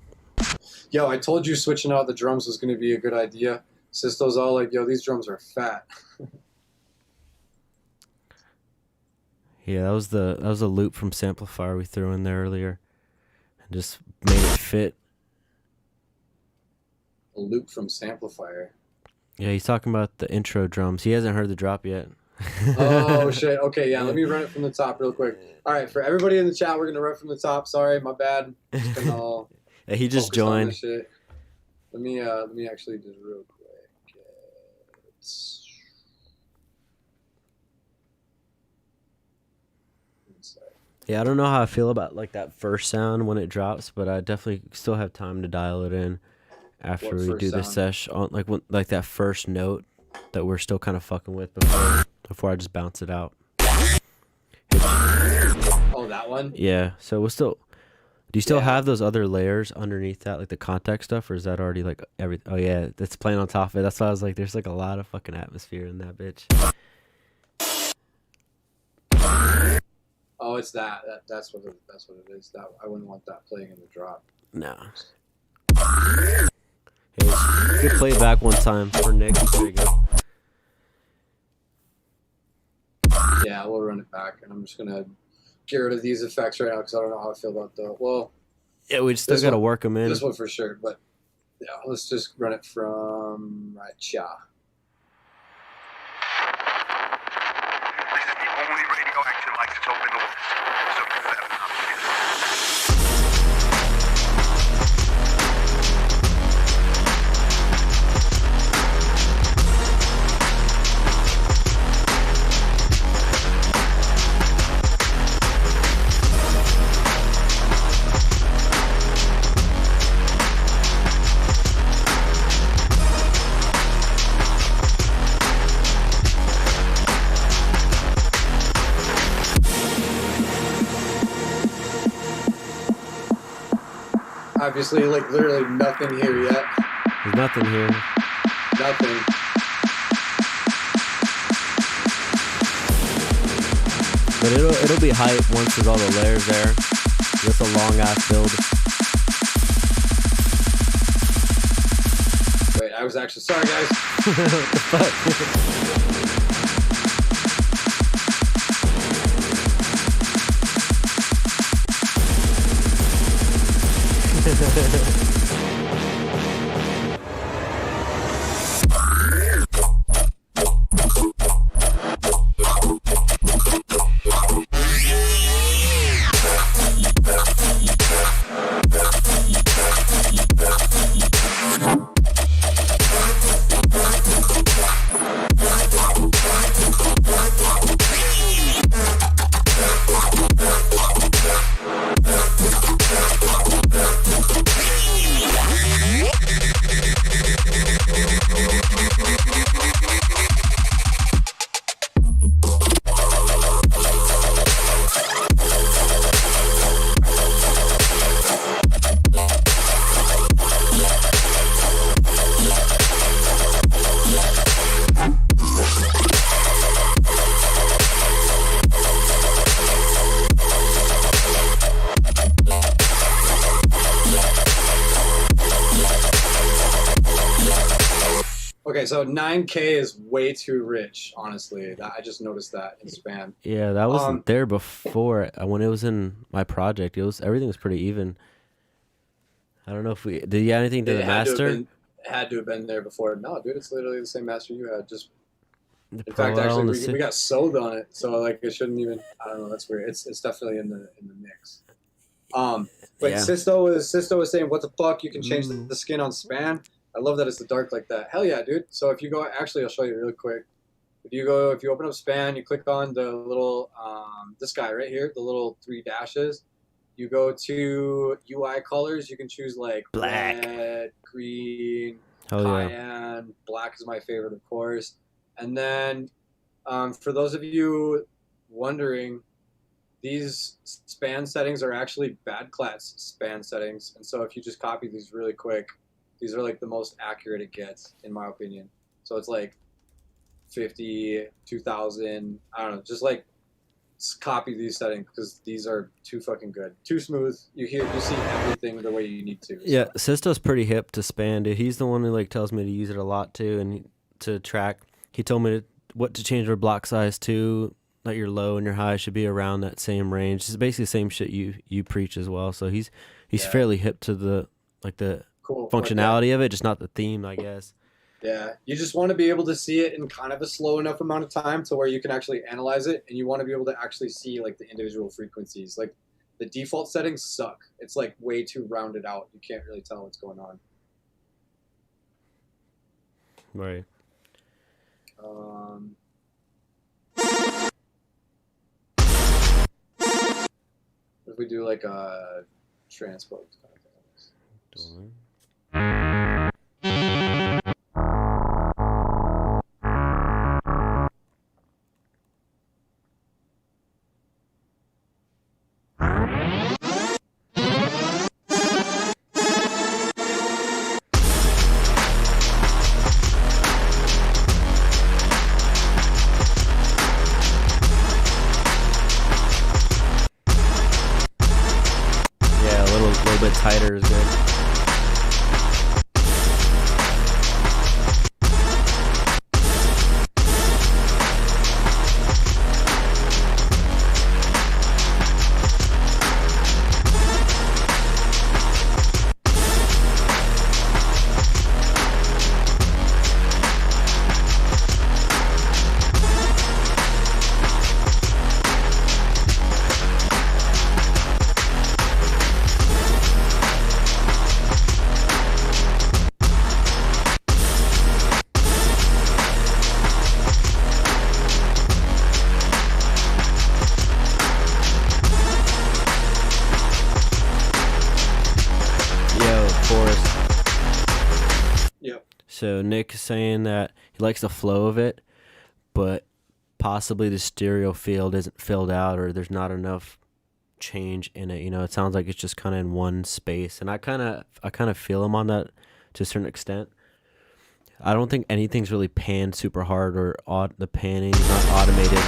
Yo, I told you switching out the drums was gonna be a good idea. Sisto's all like, yo, these drums are fat. Yeah, that was a loop from Samplifier we threw in there earlier. And just made it fit. A loop from Samplifier. Yeah, he's talking about the intro drums. He hasn't heard the drop yet. Oh shit. Okay, yeah, let me run it from the top real quick. Alright, for everybody in the chat, we're gonna run from the top. Sorry, my bad. Just been all Yeah, he just focused on joined. this shit. Let me actually just real quick. Yeah, I don't know how I feel about like that first sound when it drops, but I definitely still have time to dial it in after What we first do the sound? sesh on like that first note that we're still kind of fucking with before I just bounce it out. Oh, that one? Yeah, so we'll still. Do you still Yeah. have those other layers underneath that, like the context stuff, or is that already like everything? Oh yeah, it's playing on top of it. That's why I was like, there's like a lot of fucking atmosphere in that bitch. Oh, it's that. That's what it is. That I wouldn't want that playing in the drop. No. Hey, you could play it back one time for Nick. There you go. Yeah, we'll run it back, and I'm just gonna get rid of these effects right now because I don't know how I feel about the. Well, Yeah, we still This got to one- work them in. This one for sure, but yeah, let's just run it from right. Yeah. This is the only radioactive isotope in the West. So you better not miss it. Obviously, like literally nothing here yet. There's nothing here. Nothing. But it'll be hype once there's all the layers there. Just a long ass build. Wait, I was actually sorry, guys. What the fuck? Okay, so 9K is way too rich, honestly. I just noticed that in span. Yeah, that wasn't there before. When it was in my project, everything was pretty even. I don't know if did you add anything to the master? It had to have been there before. No, dude, it's literally the same master you had. Just The in fact, Pro L actually, and the we got sold on it, so like it shouldn't even. I don't know. That's weird. It's definitely in the mix. But Yeah. Sisto was saying, what the fuck? You can change the skin on span. I love that it's the dark like that. Hell yeah, dude. So if you go, actually, I'll show you really quick. If you open up span, you click on the little, this guy right here, the little 3 dashes. You go to UI colors. You can choose like Black. red, green, Hell yeah. cayenne. Black is my favorite, of course. And then, for those of you wondering, these span settings are actually bad class span settings. And so if you just copy these really quick, these are like the most accurate it gets, in my opinion. So it's like 50, 2000, I don't know, just like copy these settings because these are too fucking good. Too smooth. You see everything the way you need to. So. Yeah, Sisto's pretty hip to span, dude. He's the one who like tells me to use it a lot too, and to track. He told me what to change your block size to, that your low and your high should be around that same range. It's basically the same shit you preach as well. So he's fairly hip to the Cool. functionality of it, just not the theme, I guess. Yeah, you just want to be able to see it in kind of a slow enough amount of time to where you can actually analyze it, and you want to be able to actually see like the individual frequencies. Like the default settings suck. It's like way too rounded out. You can't really tell what's going on. Right. If we do like a transport kind of thing. So Nick is saying that he likes the flow of it, but possibly the stereo field isn't filled out, or there's not enough change in it. It sounds like it's just kind of in one space, and I kind of feel him on that to a certain extent. I don't think anything's really panned super hard, or the panning is not automated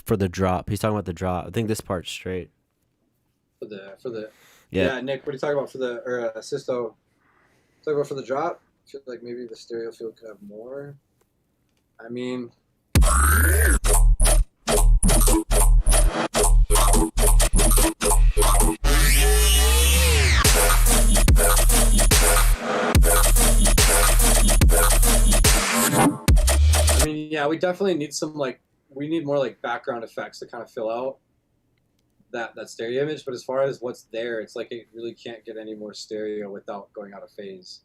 for the drop. He's talking about the drop. I think this part's straight. For the Yeah. Nick, what are you talking about for the Sisto? Talking about for the drop? I feel like maybe the stereo field could have more. I mean, yeah, we definitely need we need more like background effects to kind of fill out that stereo image. But as far as what's there, it's like it really can't get any more stereo without going out of phase.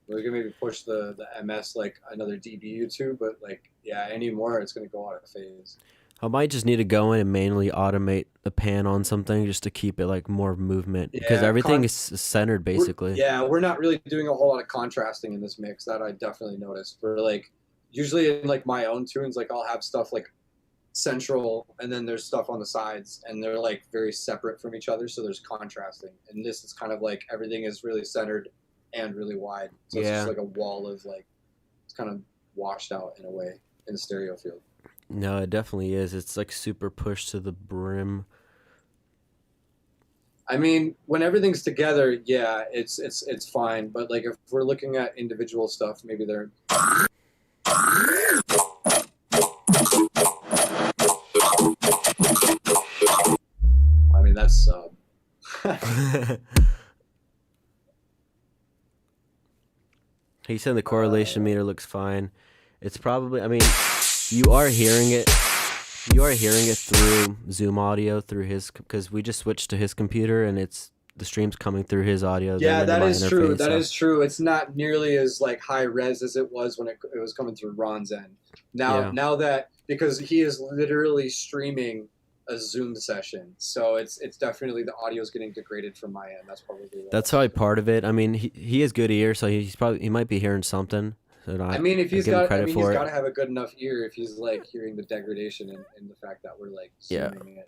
We're gonna maybe push the MS like another dB or two, but like yeah, any more it's gonna go out of phase. I might just need to go in and manually automate the pan on something just to keep it like more movement, because everything is centered basically. We're not really doing a whole lot of contrasting in this mix. That I definitely noticed. We're like usually in like my own tunes, like I'll have stuff like central and then there's stuff on the sides, and they're like very separate from each other, so there's contrasting. And this is kind of like everything is really centered and really wide, so it's just like a wall of like it's kind of washed out in a way in the stereo field. No, it definitely is. It's like super pushed to the brim. I mean, when everything's together, yeah, it's fine. But like if we're looking at individual stuff, maybe they're. I mean, that's He said the correlation meter looks fine. It's probably, I mean, you are hearing it through Zoom audio through his, because we just switched to his computer and the stream's coming through his audio. Yeah, that is true. That is true. It's not nearly as like high res as it was when it was coming through Ron's end. Now that, because he is literally streaming a Zoom session, so it's definitely the audio is getting degraded from my end. That's probably part of it. I mean, he has good ear, so he might be hearing something. I mean, if he's got to have a good enough ear if he's like hearing the degradation and the fact that we're like streaming it.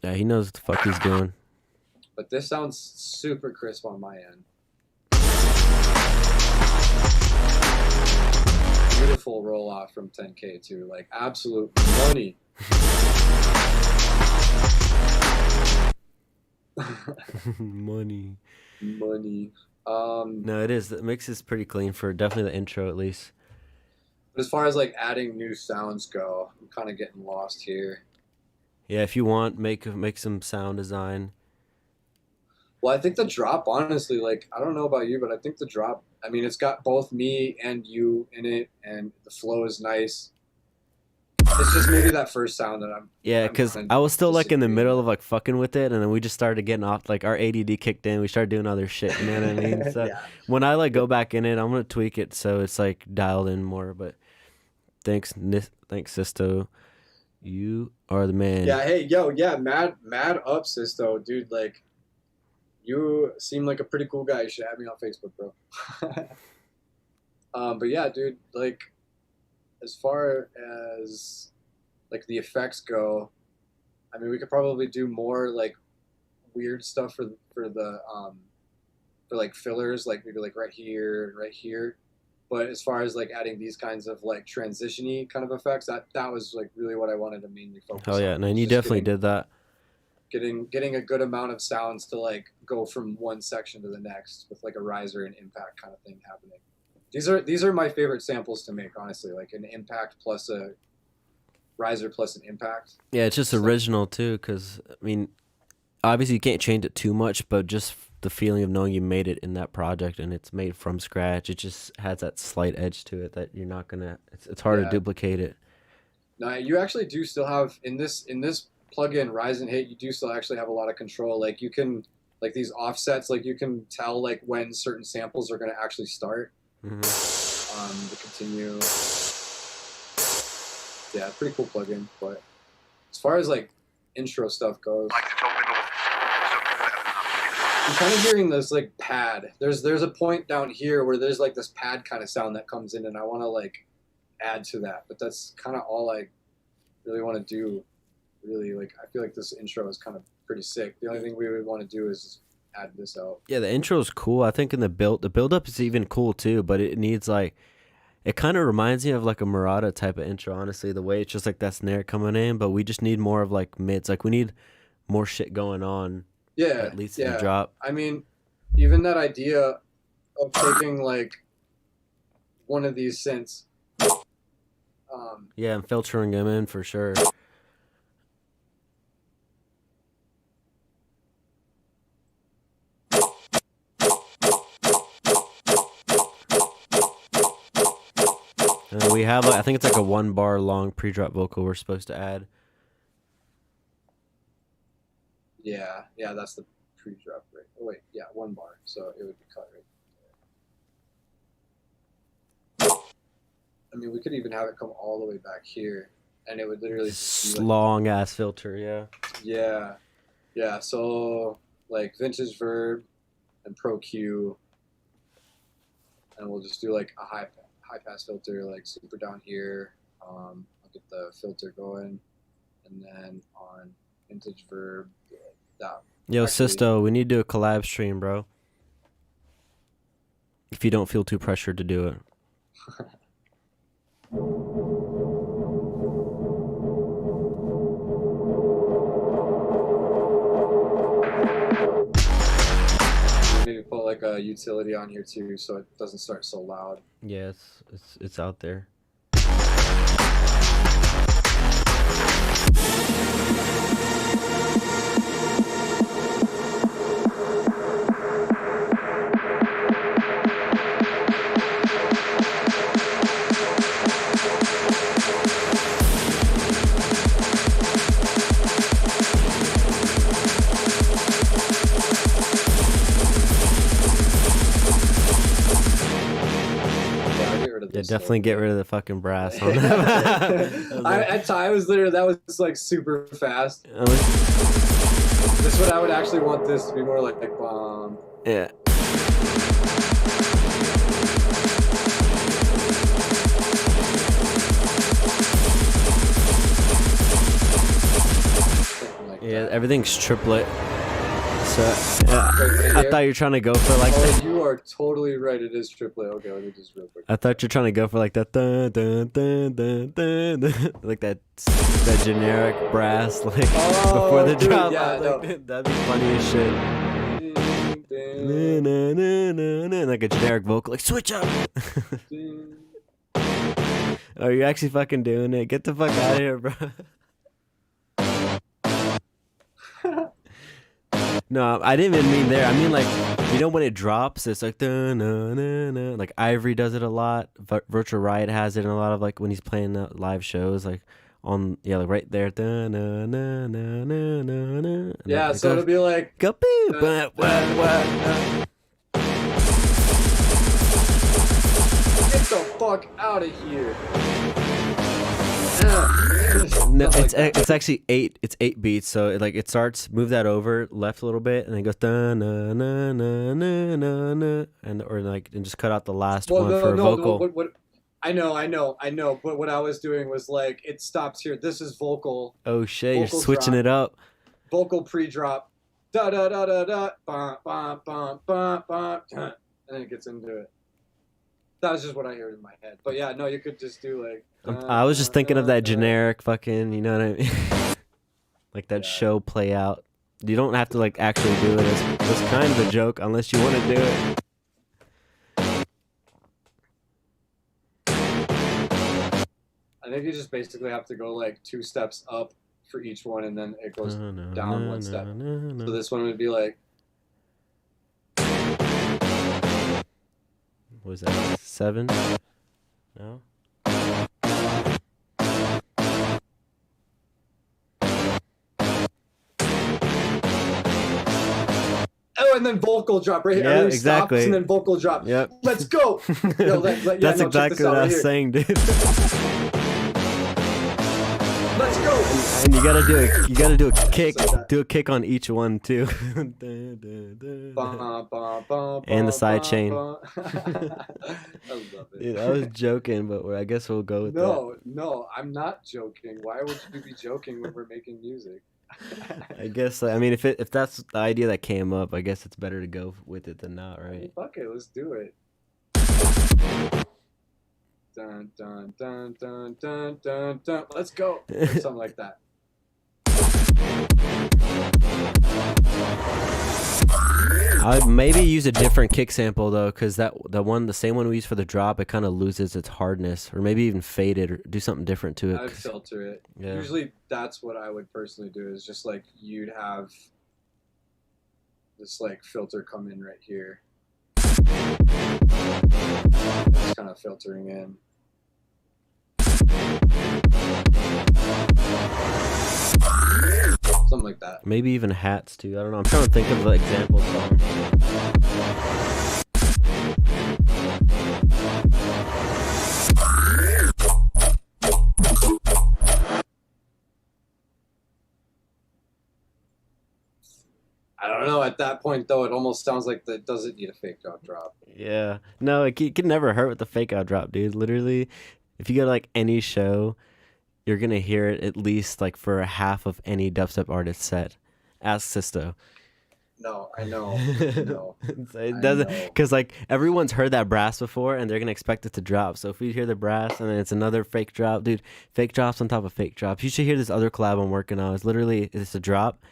Yeah, he knows what the fuck he's doing. But this sounds super crisp on my end. Beautiful roll off from 10K too, like absolute money. Money. No, it is. The mix is pretty clean for definitely the intro at least. But as far as like adding new sounds go, I'm kind of getting lost here. Yeah, if you want, make some sound design. Well, I think the drop, honestly, like, I don't know about you, but I think the drop, I mean, it's got both me and you in it, and the flow is nice. It's just maybe that first sound that I'm... Yeah, because I was still, like, in the middle of, like, fucking with it, and then we just started getting off, like, our ADD kicked in, we started doing other shit, you know what I mean? So when I, like, go back in it, I'm going to tweak it so it's, like, dialed in more, but thanks, Sisto. You are the man. Yeah, hey, yo, yeah, mad up, Sisto, dude, like... You seem like a pretty cool guy. You should have me on Facebook, bro. But yeah, dude, like, as far as, like, the effects go, I mean, we could probably do more, like, weird stuff for like, fillers, like, maybe, like, right here and right here. But as far as, like, adding these kinds of, like, transition-y kind of effects, that was, like, really what I wanted to mainly focus on. Hell yeah, and you definitely did that. Getting a good amount of sounds to like go from one section to the next with like a riser and impact kind of thing happening. These are my favorite samples to make, honestly, like an impact plus a riser plus an impact. Yeah, it's just original too, because I mean, obviously you can't change it too much, but just the feeling of knowing you made it in that project and it's made from scratch, it just has that slight edge to it that you're not gonna. It's hard to duplicate it. No, you actually do still have in this plug-in Rise and Hit, you do still actually have a lot of control. Like you can, like these offsets, like you can tell like when certain samples are going to actually start. To continue. Yeah, pretty cool plug-in. But as far as like intro stuff goes. I'm kind of hearing this like pad. There's a point down here where there's like this pad kind of sound that comes in, and I want to like add to that, but that's kind of all I really want to do. Really, like I feel like this intro is kind of pretty sick. The only thing we would want to do is just add this out. Yeah, the intro is cool. I think in the build up is even cool too, but it needs like, it kind of reminds me of like a Murata type of intro, honestly, the way it's just like that snare coming in, but we just need more of like mids. Like we need more shit going on. Yeah, at least in the drop. I mean, even that idea of taking like one of these synths. Yeah, and filtering them in for sure. And we have, I think it's like a 1 bar long pre-drop vocal we're supposed to add. Yeah, that's the pre-drop rate. Oh wait, yeah, 1 bar, so it would be cut right there. I mean, we could even have it come all the way back here, and it would literally just be like, long ass filter, yeah. Yeah. So like vintage verb and pro Q, and we'll just do like a high pass filter, like super down here. I'll get the filter going, and then on vintage verb, that. Yo, Sisto, we need to do a collab stream, bro. If you don't feel too pressured to do it. Maybe put like a utility on here too, so it doesn't start so loud. Yeah, it's out there. Yeah, definitely get rid of the fucking brass on that. I was literally, that was like super fast. This one I would actually want this to be more like bomb. Yeah. Yeah, everything's triplet. So I thought you were trying to go for like. Oh, you are totally right. It is triplet. Okay, let me just real quick. I thought you're trying to go for like that, dun, dun, dun, dun, dun, dun, like that generic brass, like before the dude, drop. Yeah, Like, that'd be funny as shit. Na, na, na, na, na, like a generic vocal, like switch up. Oh, you're actually fucking doing it. Get the fuck out of here, bro. No, I didn't even mean there. I mean like, you know when it drops, it's like dun, na, na, na. Like Ivory does it a lot. Virtual Riot has it in a lot of like when he's playing live shows, like on like right there. Dun, na, na, na, na, na, na. Yeah, so it'll be like go boo, Get the fuck out of here. No, it's actually 8. It's 8 beats. So it starts. Move that over left a little bit, and then it goes na na na na na na, and just cut out the last one for a vocal. What, I know. But what I was doing was like it stops here. This is vocal. Oh shit! Vocal You're switching drop, it up. Vocal pre-drop. Da da da da da. Bum bum bum bum bum. And then it gets into it. That was just what I heard in my head. But yeah, no, you could just do like. I was just thinking of that generic fucking, you know what I mean? Like that show play out. You don't have to like actually do it. It's kind of a joke unless you want to do it. I think you just basically have to go like 2 steps up for each one, and then it goes down 1 step. So this one would be like. What was that? 7? No. Oh, and then vocal drop right here. Yeah, Everything exactly. stops and then vocal drop. Yep. Let's go. Yo, That's exactly what I was saying, dude. Let's go. And you gotta do a kick, do a kick on each one too. And the side chain. I love it. Dude, I was joking, but I guess we'll go with that. No, I'm not joking. Why would you be joking when we're making music? I guess, I mean, if that's the idea that came up, I guess it's better to go with it than not, right? Fuck it, let's do it. Dun dun dun dun dun dun dun. Let's go. Or something like that. I'd maybe use a different kick sample though, because the same one we use for the drop, it kind of loses its hardness, or maybe even fade it, or do something different to it. I'd filter it. Yeah. Usually, that's what I would personally do. Is just like you'd have this like filter come in right here, just kind of filtering in. Something like that. Maybe even hats too. I don't know. I'm trying to think of an example song. I don't know. At that point, though, it almost sounds like that doesn't need a fake drop. Yeah. No, it can never hurt with the fake out drop, dude. Literally, if you go to like any show, you're gonna hear it at least like for a half of any dubstep artist set. Ask Sisto. No, I know. No, It doesn't, because like everyone's heard that brass before, and they're gonna expect it to drop. So if we hear the brass and then it's another fake drop, dude, fake drops on top of fake drops. You should hear this other collab I'm working on. It's a drop,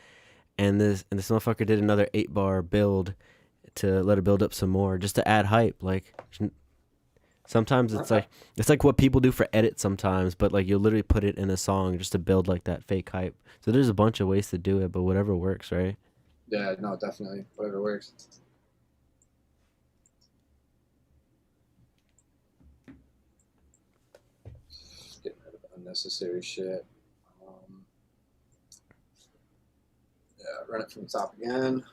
and this motherfucker did another 8-bar build to let it build up some more, just to add hype. Like sometimes it's like what people do for edits sometimes, but like you'll literally put it in a song just to build like that fake hype. So there's a bunch of ways to do it, but whatever works, right? Yeah, no, definitely. Whatever works. Getting rid of unnecessary shit. Yeah, run it from the top again. This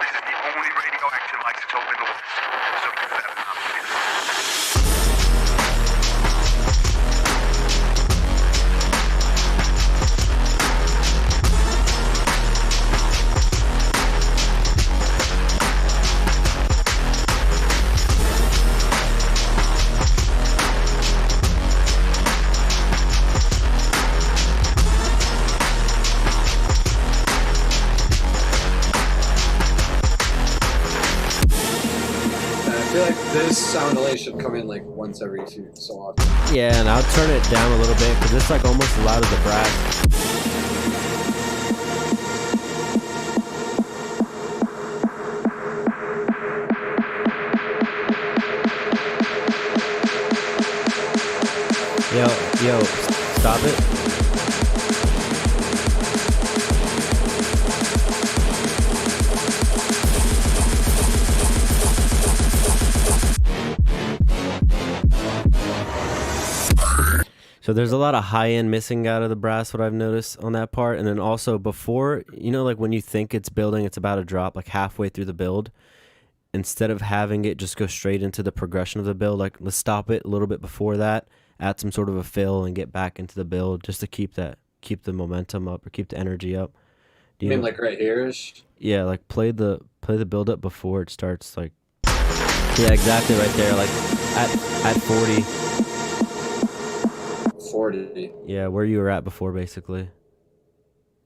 is the only radioactive isotope in the world. So This sound delay should come in like once every few so often. Yeah, and I'll turn it down a little bit because it's like almost as loud as the brass. Yo, stop it. So there's a lot of high end missing out of the brass, what I've noticed on that part. And then also before, like when you think it's building, it's about to drop, like halfway through the build, instead of having it just go straight into the progression of the build, like let's stop it a little bit before that, add some sort of a fill and get back into the build just to keep the momentum up or keep the energy up. You mean like right here-ish? Yeah, like play the build up before it starts, like, yeah, exactly right there, like at 40. 40. Yeah, where you were at before, basically.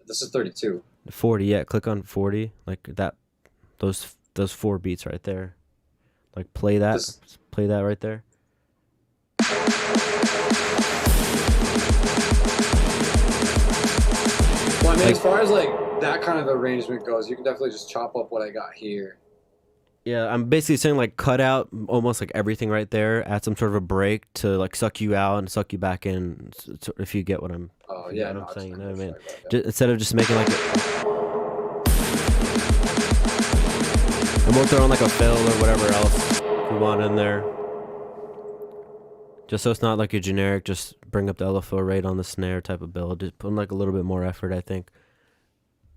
This is 32. 40, yeah. Click on 40, like that. Those 4 beats right there. Like play that. Play that right there. Well, I mean, as far as like that kind of arrangement goes, you can definitely just chop up what I got here. Yeah, I'm basically saying like cut out almost like everything right there, add some sort of a break to like suck you out and suck you back in, so if you get what I'm. Oh yeah, what I'm saying, you know what I mean? Instead of just making like and we'll throw in like a fill or whatever else we want in there, just so it's not like a generic just bring up the LFO rate on the snare type of build. Just put in like a little bit more effort, I think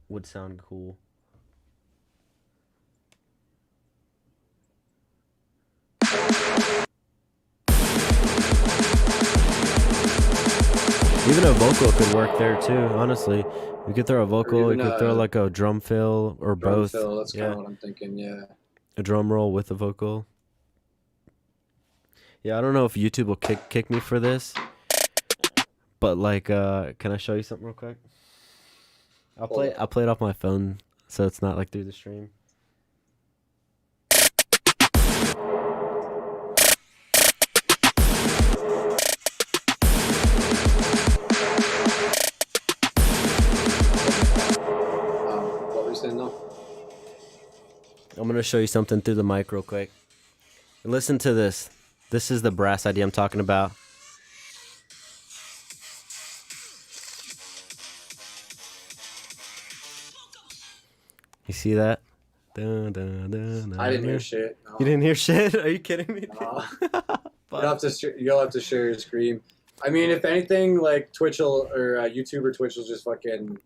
would sound cool. Even a vocal could work there too. Honestly, you could throw a vocal. You even could throw like a drum fill or Drum both. fill, that's kind Yeah, of what I'm thinking. Yeah. a drum roll with a vocal. Yeah, I don't know if YouTube will kick me for this, but like, can I show you something real quick? I'll Hold play it off my phone, so it's not like through the stream. What were you saying though? I'm gonna show you something through the mic real quick. Listen to this. This is the brass idea I'm talking about. You see that? Dun, dun, dun, dun, I didn't hear dun. shit. No. You didn't hear shit? Are you kidding me? You'll have to share your screen. I mean, if anything, like Twitch will, or YouTube or Twitch will just fucking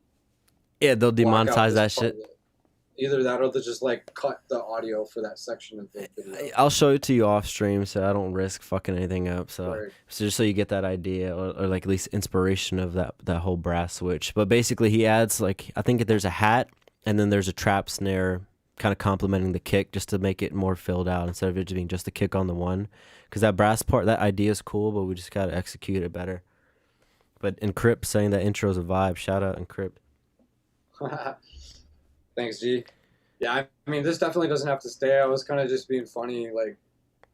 Yeah, they'll block out demonetize this that part shit. of it. Either that or they'll just like cut the audio for that section of the video. I'll show it to you off stream so I don't risk fucking anything up. So, Word. so just so you get that idea or like at least inspiration of that whole brass switch. But basically, he adds like I think there's a hat and then there's a trap snare kind of complementing the kick just to make it more filled out instead of it just being just a kick on the one. Because that brass part, that idea is cool, but we just gotta execute it better. But Encrypt saying that intro is a vibe. Shout out Encrypt. Thanks, G. Yeah, I mean, this definitely doesn't have to stay. I was kind of just being funny. Like,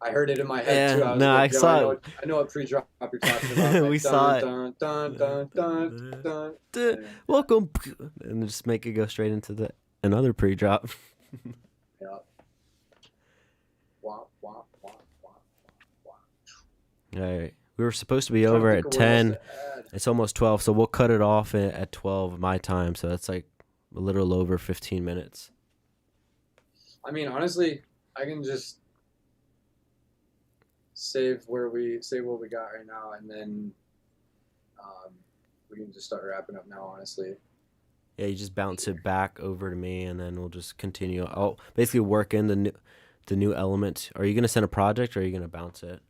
I heard it in my head Yeah, too. I was no, like, I yo, saw it. I know what pre-drop you're talking about. Like, We saw it. Dun, dun, dun, dun, dun, dun. Welcome, and just make it go straight into another pre-drop. Yeah. Wah, wah, wah, wah, wah. All right, we were supposed to be Trying to over think at of what else 10. to add. It's almost 12, so we'll cut it off at 12 my time. So that's like a little over 15 minutes. I mean, honestly, I can just save what we got right now, and then we can just start wrapping up now. Honestly, Yeah, you just bounce it back over to me, and then we'll just continue. I'll basically work in the new element. Are you gonna send a project, or are you gonna bounce it?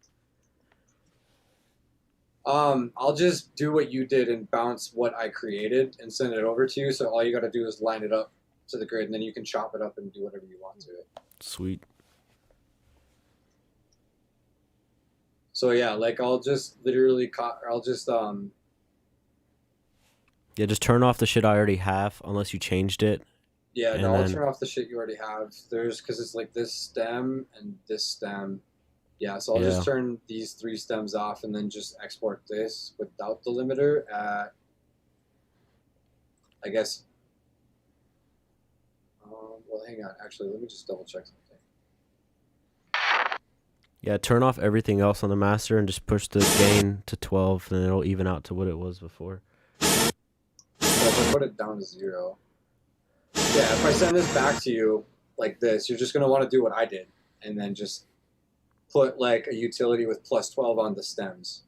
I'll just do what you did and bounce what I created and send it over to you. So all you got to do is line it up to the grid, and then you can chop it up and do whatever you want to it. Sweet. So yeah, like I'll just literally Yeah, just turn off the shit I already have, unless you changed it. yeah, And no, I'll then- turn off the shit you already have. Because it's like this stem and this stem. Yeah, so I'll Yeah. just turn these 3 stems off and then just export this without the limiter at, I guess. Well, hang on. Actually, let me just double check something. Yeah, turn off everything else on the master and just push the gain to 12, and it'll even out to what it was before. So if I put it down to 0. Yeah, if I send this back to you like this, you're just going to want to do what I did and then just put like a utility with plus 12 on the stems.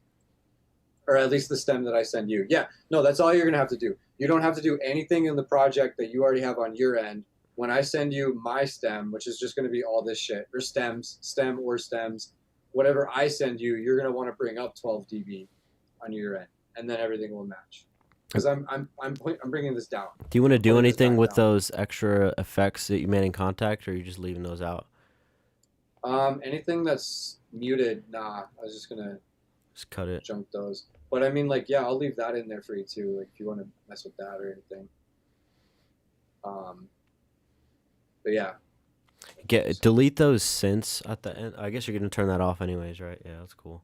Or at least the stem that I send you. Yeah, no, that's all you're going to have to do. You don't have to do anything in the project that you already have on your end. When I send you my stem, which is just going to be all this shit, or stems, whatever I send you, you're going to want to bring up 12 dB on your end, and then everything will match. Because I'm bringing this down. Do you want to do Putting this anything back with down. those extra effects that you made in Contact, or are you just leaving those out? Anything that's muted, nah. I was just gonna Just cut it. junk those. But I mean, like, yeah, I'll leave that in there for you too. Like, if you want to mess with that or anything. But yeah. Delete those synths at the end. I guess you're gonna turn that off anyways, right? Yeah, that's cool.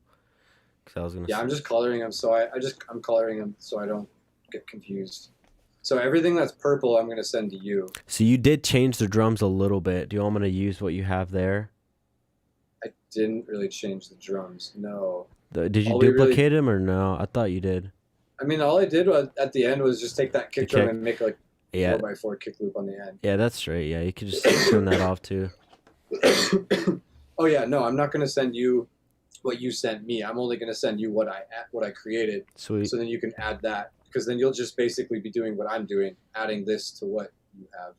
'Cause I was gonna. Yeah, I'm just coloring them, so I'm coloring them so I don't get confused. So everything that's purple, I'm gonna send to you. So you did change the drums a little bit. Do you want me to use what you have there? I didn't really change the drums. No. Did you All we really- duplicate them or no? I thought you did. I mean, all I did at the end was just take that kick drum kick. and make like Yeah, 4x4 kick loop on the end. yeah, that's straight. Yeah, you could just turn that off too. Oh yeah, no, I'm not gonna send you what you sent me. I'm only gonna send you what I created. Sweet. So then you can add that, because then you'll just basically be doing what I'm doing, adding this to what you have.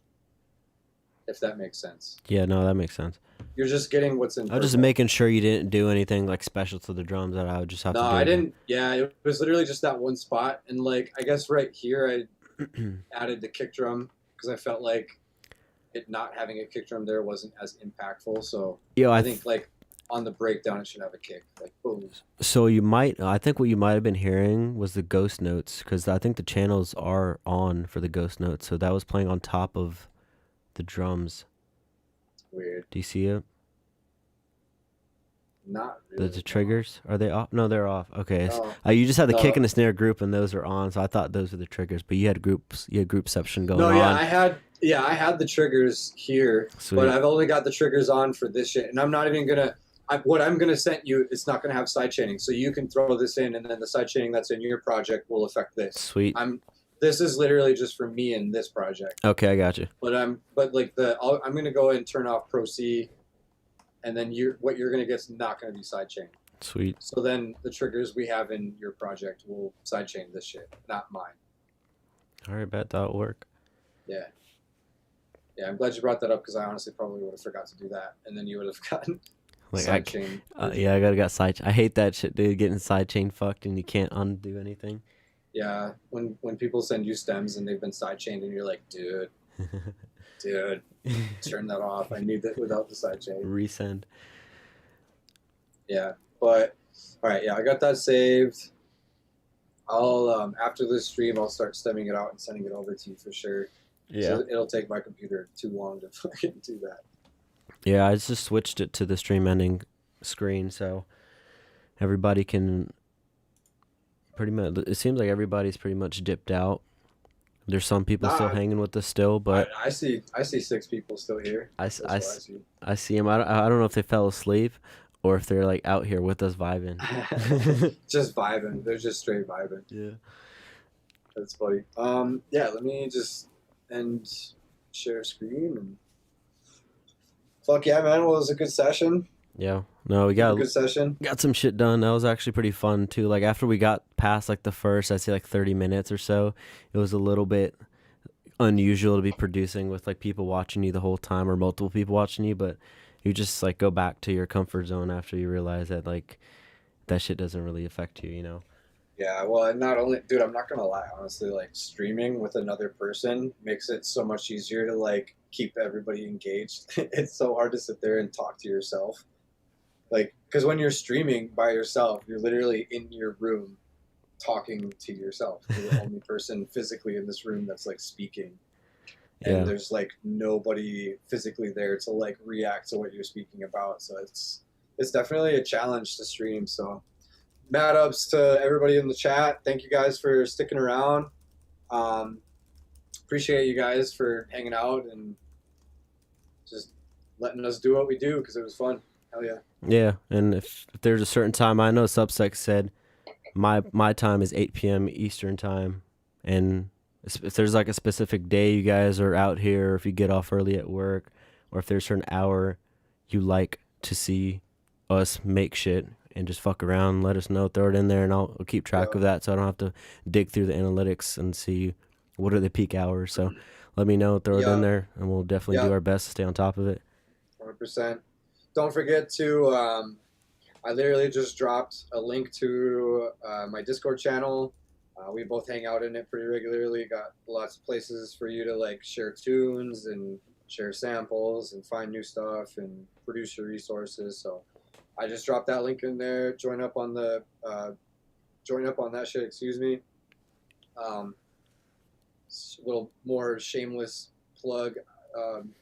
if that makes sense. Yeah, no, that makes sense. You're just getting what's in. I was just purple. making sure you didn't do anything like special to the drums that I would just have No, to do. I didn't. Yeah, it was literally just that one spot, and like I guess right here I added the kick drum because I felt like it not having a kick drum there wasn't as impactful. So Yo, I think like on the breakdown it should have a kick, like boom. So I think what you might have been hearing was the ghost notes, because I think the channels are on for the ghost notes. So that was playing on top of the drums. Weird. Do you see it? Not really. The triggers, are they off? No, they're off. Okay. No. You just had the kick No. and the snare group, and those are on. So I thought those were the triggers, but you had groupception going No, on. yeah, I had the triggers here, Sweet. but I've only got the triggers on for this shit, and I'm not even gonna. What I'm gonna send you, it's not gonna have side chaining, so you can throw this in, and then the side chaining that's in your project will affect this. Sweet. This is literally just for me in this project. Okay, I got you. But I'm gonna go ahead and turn off Pro C, and then what you're gonna get's not gonna be side chain. Sweet. So then the triggers we have in your project will side chain this shit, not mine. All right, bet that'll work. Yeah. Yeah, I'm glad you brought that up because I honestly probably would have forgot to do that, and then you would have gotten Like side chain. yeah, I got side. I hate that shit, dude. Getting side chain fucked and you can't undo anything. Yeah, when people send you stems and they've been side chained, and you're like, dude, turn that off. I need that without the side chain. Resend. Yeah, but all right, yeah, I got that saved. I'll after this stream, I'll start stemming it out and sending it over to you for sure. Yeah. So it'll take my computer too long to fucking do that. Yeah, I just switched it to the stream ending screen, so everybody can pretty much. It seems like everybody's pretty much dipped out. There's some people still hanging with us still, but I see 6 people still here. I see. see them. I don't know if they fell asleep or if they're like out here with us vibing. Just vibing. They're just straight vibing. Yeah. That's funny. Yeah, let me just end share screen and fuck yeah, man. Well, it was a good session. Yeah. No, we A got good session. some shit done. That was actually pretty fun too. Like after we got past like the first, I'd say like 30 minutes or so, it was a little bit unusual to be producing with like people watching you the whole time or multiple people watching you, but you just like go back to your comfort zone after you realize that like that shit doesn't really affect you, you know? Yeah, well, and not only, dude, I'm not gonna lie, honestly, like streaming with another person makes it so much easier to like keep everybody engaged. It's so hard to sit there and talk to yourself. Like, because when you're streaming by yourself, you're literally in your room talking to yourself. You're the only person physically in this room that's like speaking. And Yeah. there's like nobody physically there to like react to what you're speaking about. So it's definitely a challenge to stream. So mad ups to everybody in the chat. Thank you guys for sticking around. Appreciate you guys for hanging out and just letting us do what we do because it was fun. Hell yeah. Yeah, and if there's a certain time, I know Subsec said my time is 8 p.m. Eastern time, and if there's like a specific day you guys are out here, or if you get off early at work, or if there's a certain hour you like to see us make shit and just fuck around, let us know, throw it in there, and I'll keep track of that so I don't have to dig through the analytics and see what are the peak hours. So let me know, throw it in there, and we'll definitely do our best to stay on top of it. 100%. Don't forget to, I literally just dropped a link to my Discord channel. We both hang out in it pretty regularly. Got lots of places for you to like share tunes and share samples and find new stuff and produce your resources. So I just dropped that link in there. Join up on that shit. Excuse me. A little more shameless plug.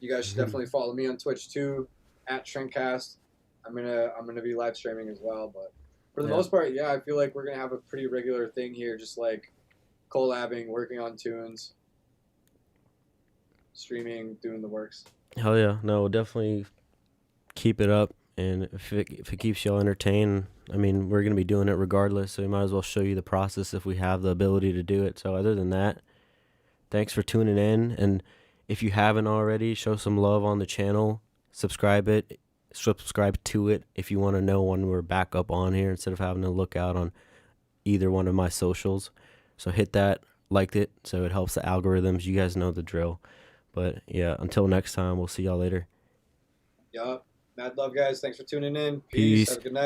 You guys should definitely follow me on Twitch too, at Trentcast. I'm gonna be live streaming as well, but for the most part, yeah, I feel like we're gonna have a pretty regular thing here, just like collabing, working on tunes, streaming, doing the works. Hell yeah. No, we'll definitely keep it up, and if it keeps y'all entertained, I mean, we're going to be doing it regardless, so we might as well show you the process if we have the ability to do it. So other than that, thanks for tuning in, and if you haven't already, show some love on the channel, subscribe to it if you want to know when we're back up on here instead of having to look out on either one of my socials. So hit that, like it, so it helps the algorithms. You guys know the drill. But yeah, until next time, we'll see y'all later. Yup. Mad love, guys. Thanks for tuning in. Peace. Have a good night.